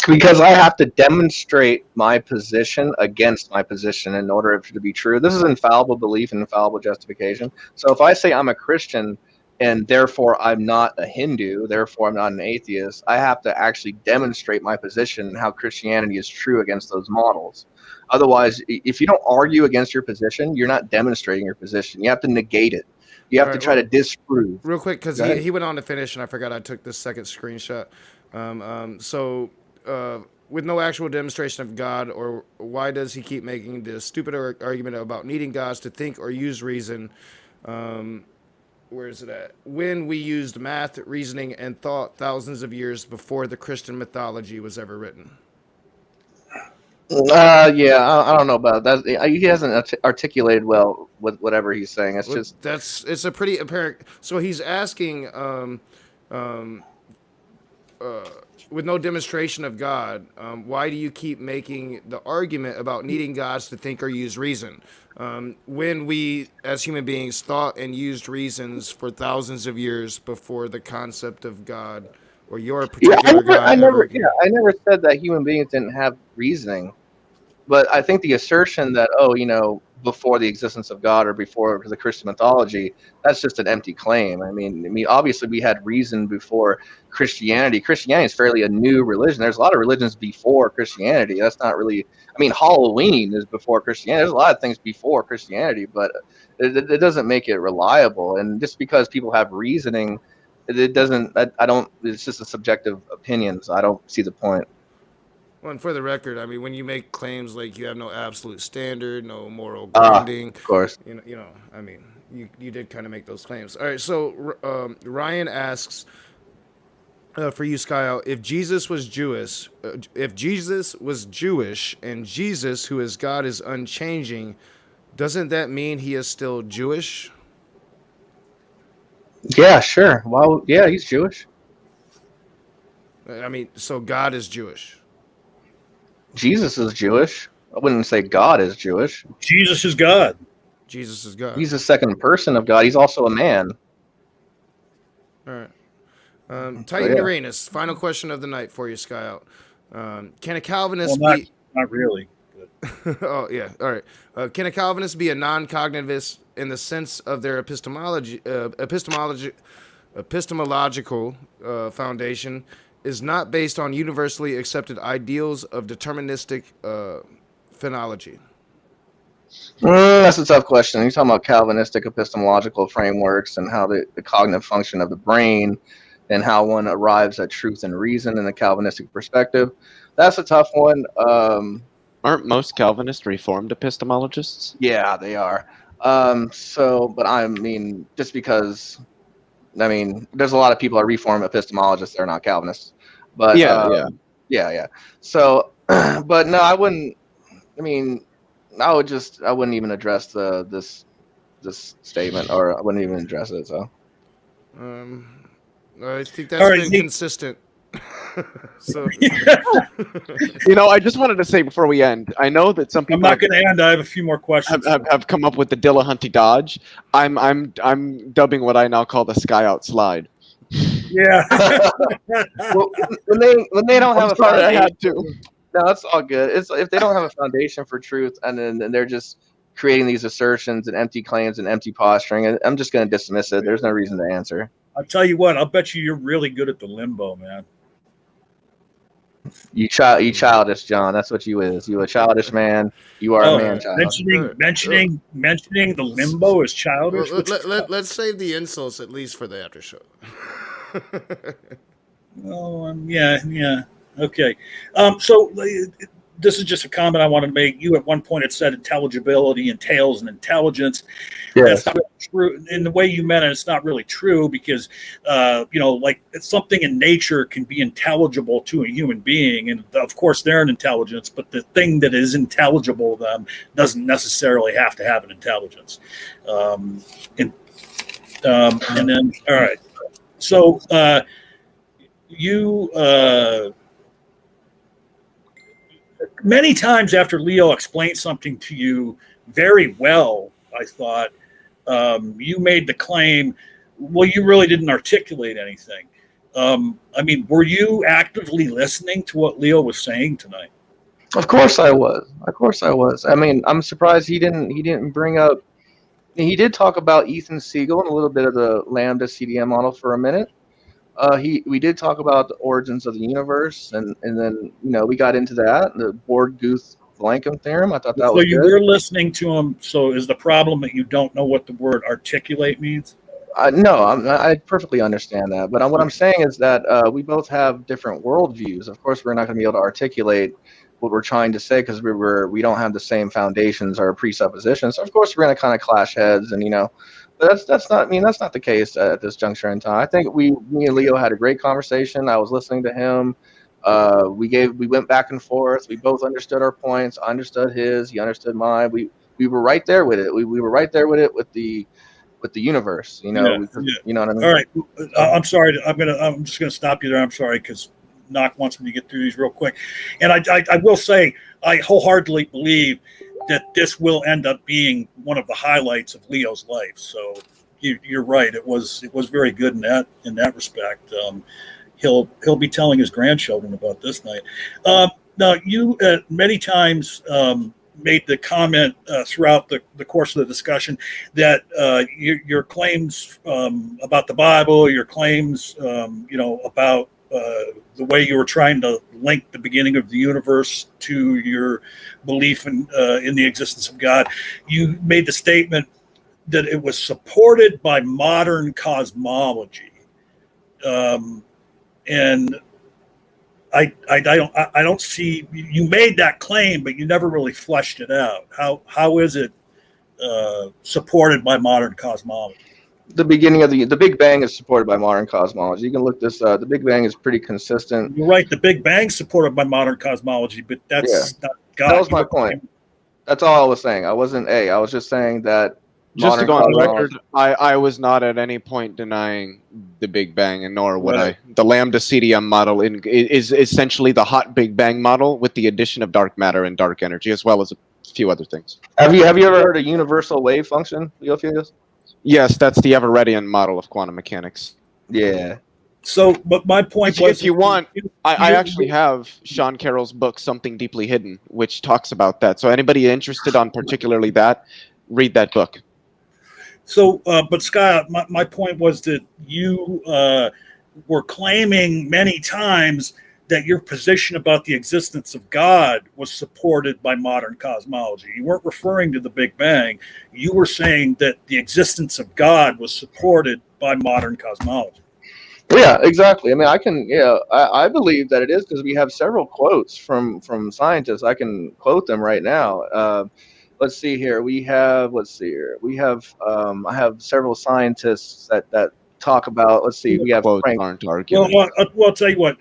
Because I have to demonstrate my position against my position in order for it to be true. This is infallible belief and infallible justification. So if I say I'm a Christian and therefore I'm not a Hindu, therefore I'm not an atheist, I have to actually demonstrate my position and how Christianity is true against those models. Otherwise, if you don't argue against your position, you're not demonstrating your position. You have to negate it. You have to try to disprove. Real quick, because he went on to finish, and I forgot I took this second screenshot. With no actual demonstration of God, or why does he keep making this stupid argument about needing gods to think or use reason? Where is it at? When we used math, reasoning, and thought thousands of years before the Christian mythology was ever written. I don't know about that. He hasn't articulated well with whatever he's saying. It's a pretty apparent. So he's asking, with no demonstration of God, why do you keep making the argument about needing gods to think or use reason? When we, as human beings, thought and used reasons for thousands of years before the concept of God or your particular God. I never said that human beings didn't have reasoning, but I think the assertion that before the existence of God or before the Christian mythology, that's just an empty claim. I mean, obviously we had reason before Christianity. Christianity is fairly a new religion. There's a lot of religions before Christianity. That's not really. I mean, Halloween is before Christianity. There's a lot of things before Christianity, but it doesn't make it reliable. And just because people have reasoning, it doesn't. I don't. It's just a subjective opinion. So I don't see the point. Well, and for the record, I mean, when you make claims like you have no absolute standard, no moral grounding, Of course. I mean, you did kind of make those claims. All right, so Ryan asks for you, Skyout, if Jesus was Jewish, and Jesus, who is God, is unchanging, doesn't that mean he is still Jewish? Yeah, sure. Well, yeah, he's Jewish. I mean, so God is Jewish. Jesus is Jewish. I wouldn't say God is Jewish. Jesus is God. Jesus is God. He's the second person of God. He's also a man. All right. Titan Uranus, final question of the night for you, Skyout. Can a Calvinist be... Not really. Oh, yeah. All right. Can a Calvinist be a non-cognitivist in the sense of their epistemological foundation is not based on universally accepted ideals of deterministic phenology? That's a tough question. You're talking about Calvinistic epistemological frameworks and how the cognitive function of the brain and how one arrives at truth and reason in the Calvinistic perspective. That's a tough one. Aren't most Calvinists Reformed epistemologists? Yeah, they are. But I mean, just because, I mean, there's a lot of people are Reformed epistemologists that are not Calvinists. But yeah. So, but no, I wouldn't. I mean, I wouldn't even address this statement, or I wouldn't even address it. So, I think that's been consistent. So, I just wanted to say before we end, I know that some people. I'm not going to end. I have a few more questions. Have come up with the Dillahunty dodge. I'm dubbing what I now call the Skyout slide. Yeah. well, when they don't have a foundation, I had to. No, it's all good. It's if they don't have a foundation for truth, and then they're just creating these assertions and empty claims and empty posturing, I'm just going to dismiss it. There's no reason to answer. I'll tell you what. I'll bet you're really good at the limbo, man. You childish, John. That's what you is. You a childish man. You are a man child. Mentioning the limbo is childish. Let's save the insults at least for the after show. Yeah. Okay. So this is just a comment I wanted to make. You at one point had said intelligibility entails an intelligence. Yes. That's not really true. In the way you meant it, it's not really true because, like something in nature can be intelligible to a human being. And of course they're an intelligence, but the thing that is intelligible to them doesn't necessarily have to have an intelligence. And then, all right. So many times after Leo explained something to you very well, I thought, you made the claim, well, you really didn't articulate anything. I mean, were you actively listening to what Leo was saying tonight? Of course I was. I mean, I'm surprised he didn't bring up. He did talk about Ethan Siegel and a little bit of the Lambda CDM model for a minute. We did talk about the origins of the universe, and then we got into that, the Borg-Guth-Blankum theorem. I thought that was good. So you were listening to him. So is the problem that you don't know what the word articulate means? No, I perfectly understand that. But what I'm saying is that we both have different worldviews. Of course, we're not going to be able to articulate what we're trying to say because we don't have the same foundations or presuppositions. So of course, we're going to kind of clash heads, and But that's not the case at this juncture in time. I think me and Leo had a great conversation. I was listening to him. We went back and forth. We both understood our points. I understood his. He understood mine. We were right there with it. We were right there with it with the universe. You know what I mean? All right. I'm sorry. I'm just gonna stop you there. I'm sorry because Knock wants me to get through these real quick. And I will say I wholeheartedly believe that this will end up being one of the highlights of Leo's life. So you're right. It was very good in that respect. He'll be telling his grandchildren about this night. Now you many times made the comment throughout the course of the discussion that your claims about the Bible, your claims, about the way you were trying to link the beginning of the universe to your belief in the existence of God, you made the statement that it was supported by modern cosmology, and I don't see, you made that claim, but you never really fleshed it out. How is it supported by modern cosmology? The beginning of the Big Bang is supported by modern cosmology. You can look this up. The Big Bang is pretty consistent. You're right. The Big Bang's supported by modern cosmology, but that's not God. That was my point. That's all I was saying. I was just saying that. Just to go on record, I was not at any point denying the Big Bang, and nor would I. The lambda CDM model is essentially the hot Big Bang model with the addition of dark matter and dark energy, as well as a few other things. Have you ever heard of universal wave function, Leophillius? Yes, that's the Everettian model of quantum mechanics. Yeah. So, but my point was, if you want, I actually have Sean Carroll's book, Something Deeply Hidden, which talks about that. So anybody interested on particularly that, read that book. So, but Scott, my point was that you were claiming many times that your position about the existence of God was supported by modern cosmology. You weren't referring to the Big Bang. You were saying that the existence of God was supported by modern cosmology. Yeah, exactly. I mean, I believe that it is, because we have several quotes from scientists. I can quote them right now. Let's see here. I have several scientists that talk about. Let's see. We have Frank. Well, I'll tell you what.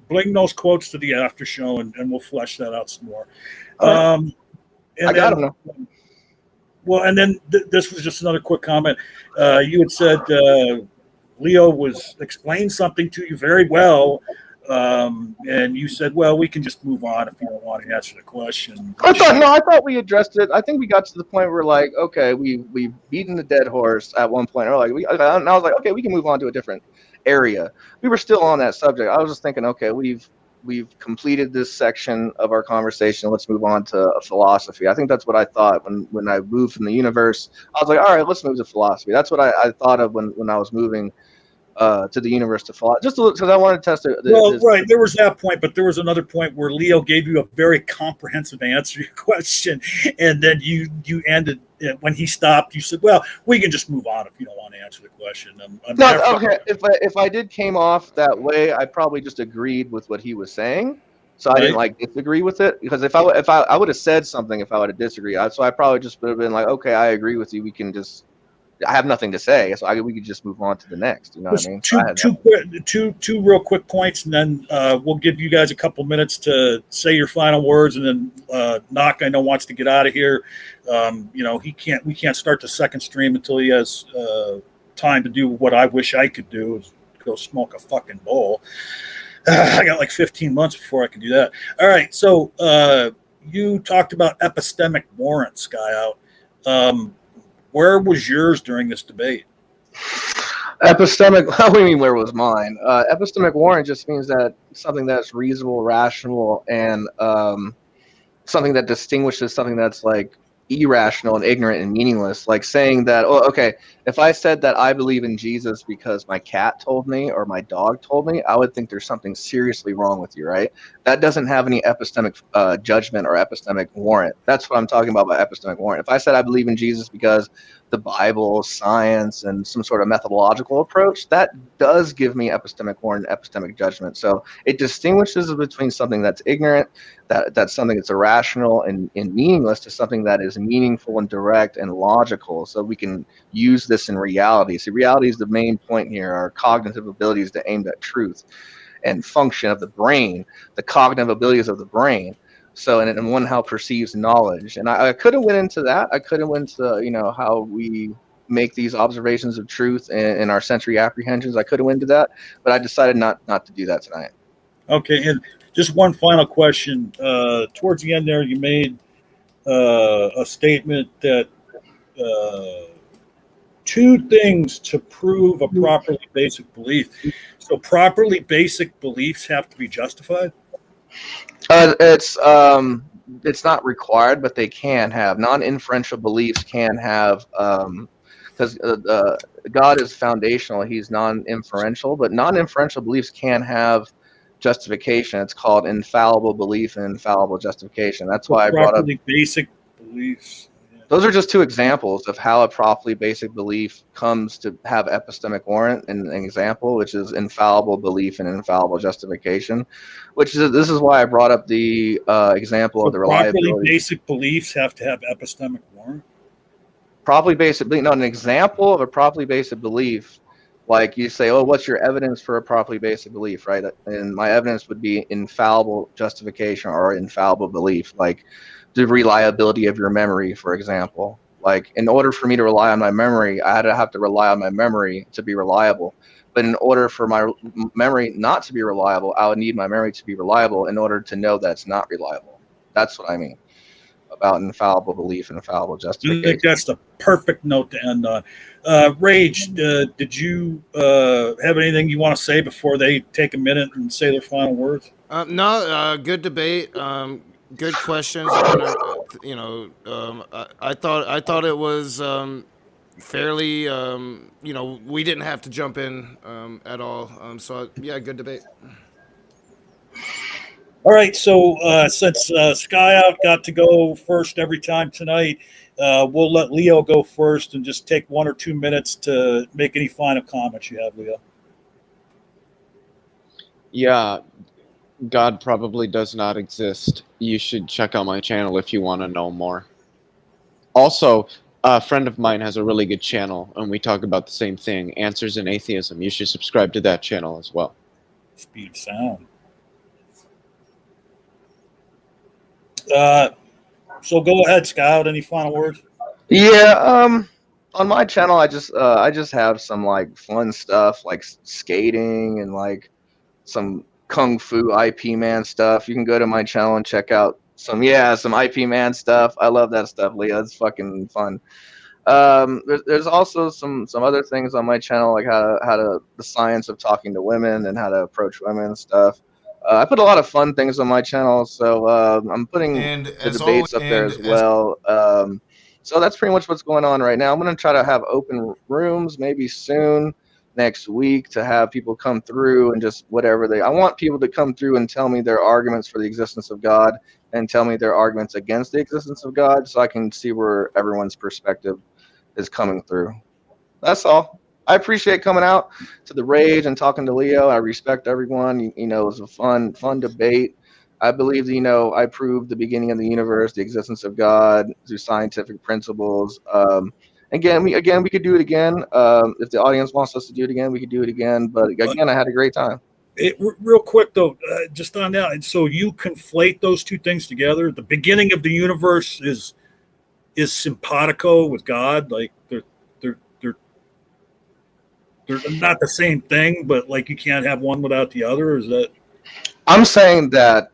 Bring those quotes to the after show, and we'll flesh that out some more. I got them. Well, and then this was just another quick comment. You had said Leo was explained something to you very well. And you said, well, we can just move on if you don't want to answer the question. I thought we addressed it. I think we got to the point where, like, okay, we've beaten the dead horse at one point. Or and I was like, okay, we can move on to a different area. We were still on that subject. I was just thinking, okay, we've completed this section of our conversation. Let's move on to philosophy. I think that's what I thought when I moved from the universe. I was like, all right, let's move to philosophy. That's what I thought of when I was moving to the universe to follow, just because I wanted to test it. Right. There was that point, but there was another point where Leo gave you a very comprehensive answer to your question, and then you ended when he stopped. You said, "Well, we can just move on if you don't want to answer the question." Okay. If I did came off that way, I probably just agreed with what he was saying. So I didn't disagree with it, because if I would have said something if I would have disagreed. So I probably just would have been like, okay, I agree with you. We can just. I have nothing to say, so we could just move on to the next. You know what I mean? Two real quick points, and then we'll give you guys a couple minutes to say your final words, and then Knock, I know, wants to get out of here. We can't start the second stream until he has time to do what I wish I could do, is go smoke a fucking bowl. I got like 15 months before I can do that. All right, so you talked about epistemic warrant, Skyout. Where was yours during this debate? Epistemic, what do you mean, where was mine? Epistemic warrant just means that something that's reasonable, rational, and something that distinguishes something that's like irrational and ignorant and meaningless. Like saying that, oh, okay, if I said that I believe in Jesus because my cat told me or my dog told me, I would think there's something seriously wrong with you, right? That doesn't have any epistemic judgment or epistemic warrant. That's what I'm talking about by epistemic warrant. If I said I believe in Jesus because the Bible, science, and some sort of methodological approach, that does give me epistemic warrant, epistemic judgment. So it distinguishes between something that's ignorant, that's something that's irrational and meaningless, to something that is meaningful and direct and logical. So we can use this in reality. So reality is the main point here. Our cognitive abilities to aim at truth and function of the brain, the cognitive abilities of the brain. So, and one how perceives knowledge. And I could have went into that. I could have went to, how we make these observations of truth in our sensory apprehensions. I could have went into that, but I decided not to do that tonight. Okay. And just one final question. Towards the end there, you made a statement that two things to prove a properly basic belief. So properly basic beliefs have to be justified? It's it's not required, but they can have non-inferential beliefs. Can have because God is foundational; He's non-inferential, but non-inferential beliefs can have justification. It's called infallible belief and infallible justification. That's why I brought up. Properly basic beliefs. Those are just two examples of how a properly basic belief comes to have epistemic warrant. And an example, which is infallible belief and infallible justification, this is why I brought up the example of the Properly reliability. basic beliefs have to have epistemic warrant. Properly basic belief, no, an example of a properly basic belief, like you say, oh, what's your evidence for a properly basic belief, right? And my evidence would be infallible justification or infallible belief, like the reliability of your memory, for example. Like, in order for me to rely on my memory, I had to have to rely on my memory to be reliable. But in order for my memory not to be reliable, I would need my memory to be reliable in order to know that it's not reliable. That's what I mean about infallible belief and infallible I justification. think that's the perfect note to end on. Rage, did you have anything you want to say before they take a minute and say their final words? No, good debate. Good questions. I thought it was fairly. We didn't have to jump in at all. Yeah, good debate. All right, so since Skyout got to go first every time tonight, we'll let Leo go first and just take 1 or 2 minutes to make any final comments you have, Leo. Yeah, God probably does not exist. You should check out my channel if you want to know more. Also, a friend of mine has a really good channel, and we talk about the same thing, Answers in Atheism. You should subscribe to that channel as well. Speed sound. So go ahead, Scout. Any final words? Yeah, on my channel, I just have some like fun stuff like skating and like some kung fu IP man stuff. You can go to my channel and check out some IP man stuff. I love that stuff, Leah. It's fucking fun. There's also some other things on my channel, like the science of talking to women and how to approach women and stuff. I put a lot of fun things on my channel, so I'm putting the debates up there as well. So that's pretty much what's going on right now. I'm going to try to have open rooms maybe soon next week to have people come through and just whatever I want people to come through and tell me their arguments for the existence of God and tell me their arguments against the existence of God, so I can see where everyone's perspective is coming through. That's all. I appreciate coming out to the Rage and talking to Leo. I respect everyone. It was a fun debate. I believe I proved the beginning of the universe, the existence of God through scientific principles. Again, we could do it again. If the audience wants us to do it again, we could do it again. But again, I had a great time. Real quick though, just on that. So you conflate those two things together. The beginning of the universe is simpatico with God. Like they're not the same thing, but like you can't have one without the other. Is that? I'm saying that.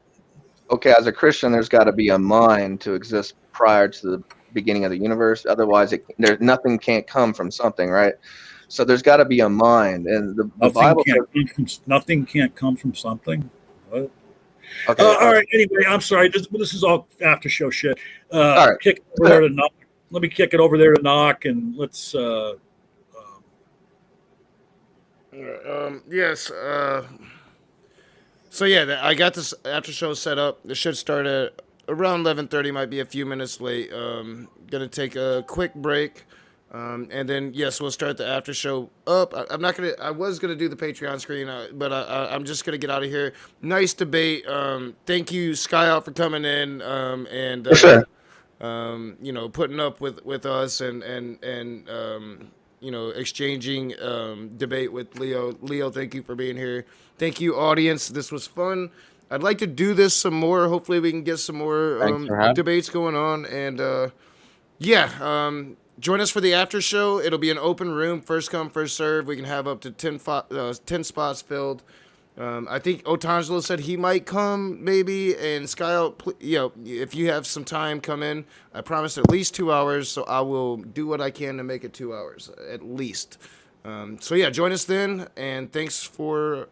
Okay, as a Christian, there's got to be a mind to exist prior to the beginning of the universe. Otherwise, nothing can't come from something, right? So there's got to be a mind, and the Bible says nothing can't come from something. What? Okay. All right. Anyway, I'm sorry. This is all after show shit. All right. Kick it over there to Knock. Let me kick it over there to Knock, and let's. Yes. So yeah, I got this after show set up. It should start at around 11:30. Might be a few minutes late. Gonna take a quick break, and then yes, we'll start the after show up. I'm not gonna. I was gonna do the Patreon screen, but I'm just gonna get out of here. Nice debate. Thank you, Skyout, for coming in. And sure. Putting up with us and exchanging debate with Leo. Leo, thank you for being here. Thank you, audience. This was fun. I'd like to do this some more. Hopefully, we can get some more debates going on. And join us for the after show. It'll be an open room, first come, first serve. We can have up to 10 spots filled. I think Otangelo said he might come, maybe. And Skyout, if you have some time, come in. I promised at least 2 hours, so I will do what I can to make it 2 hours, at least. Join us then. And thanks for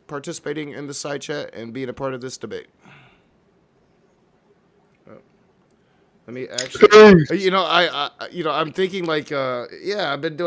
participating in the side chat and being a part of this debate. Let me actually, I'm thinking like, yeah, I've been doing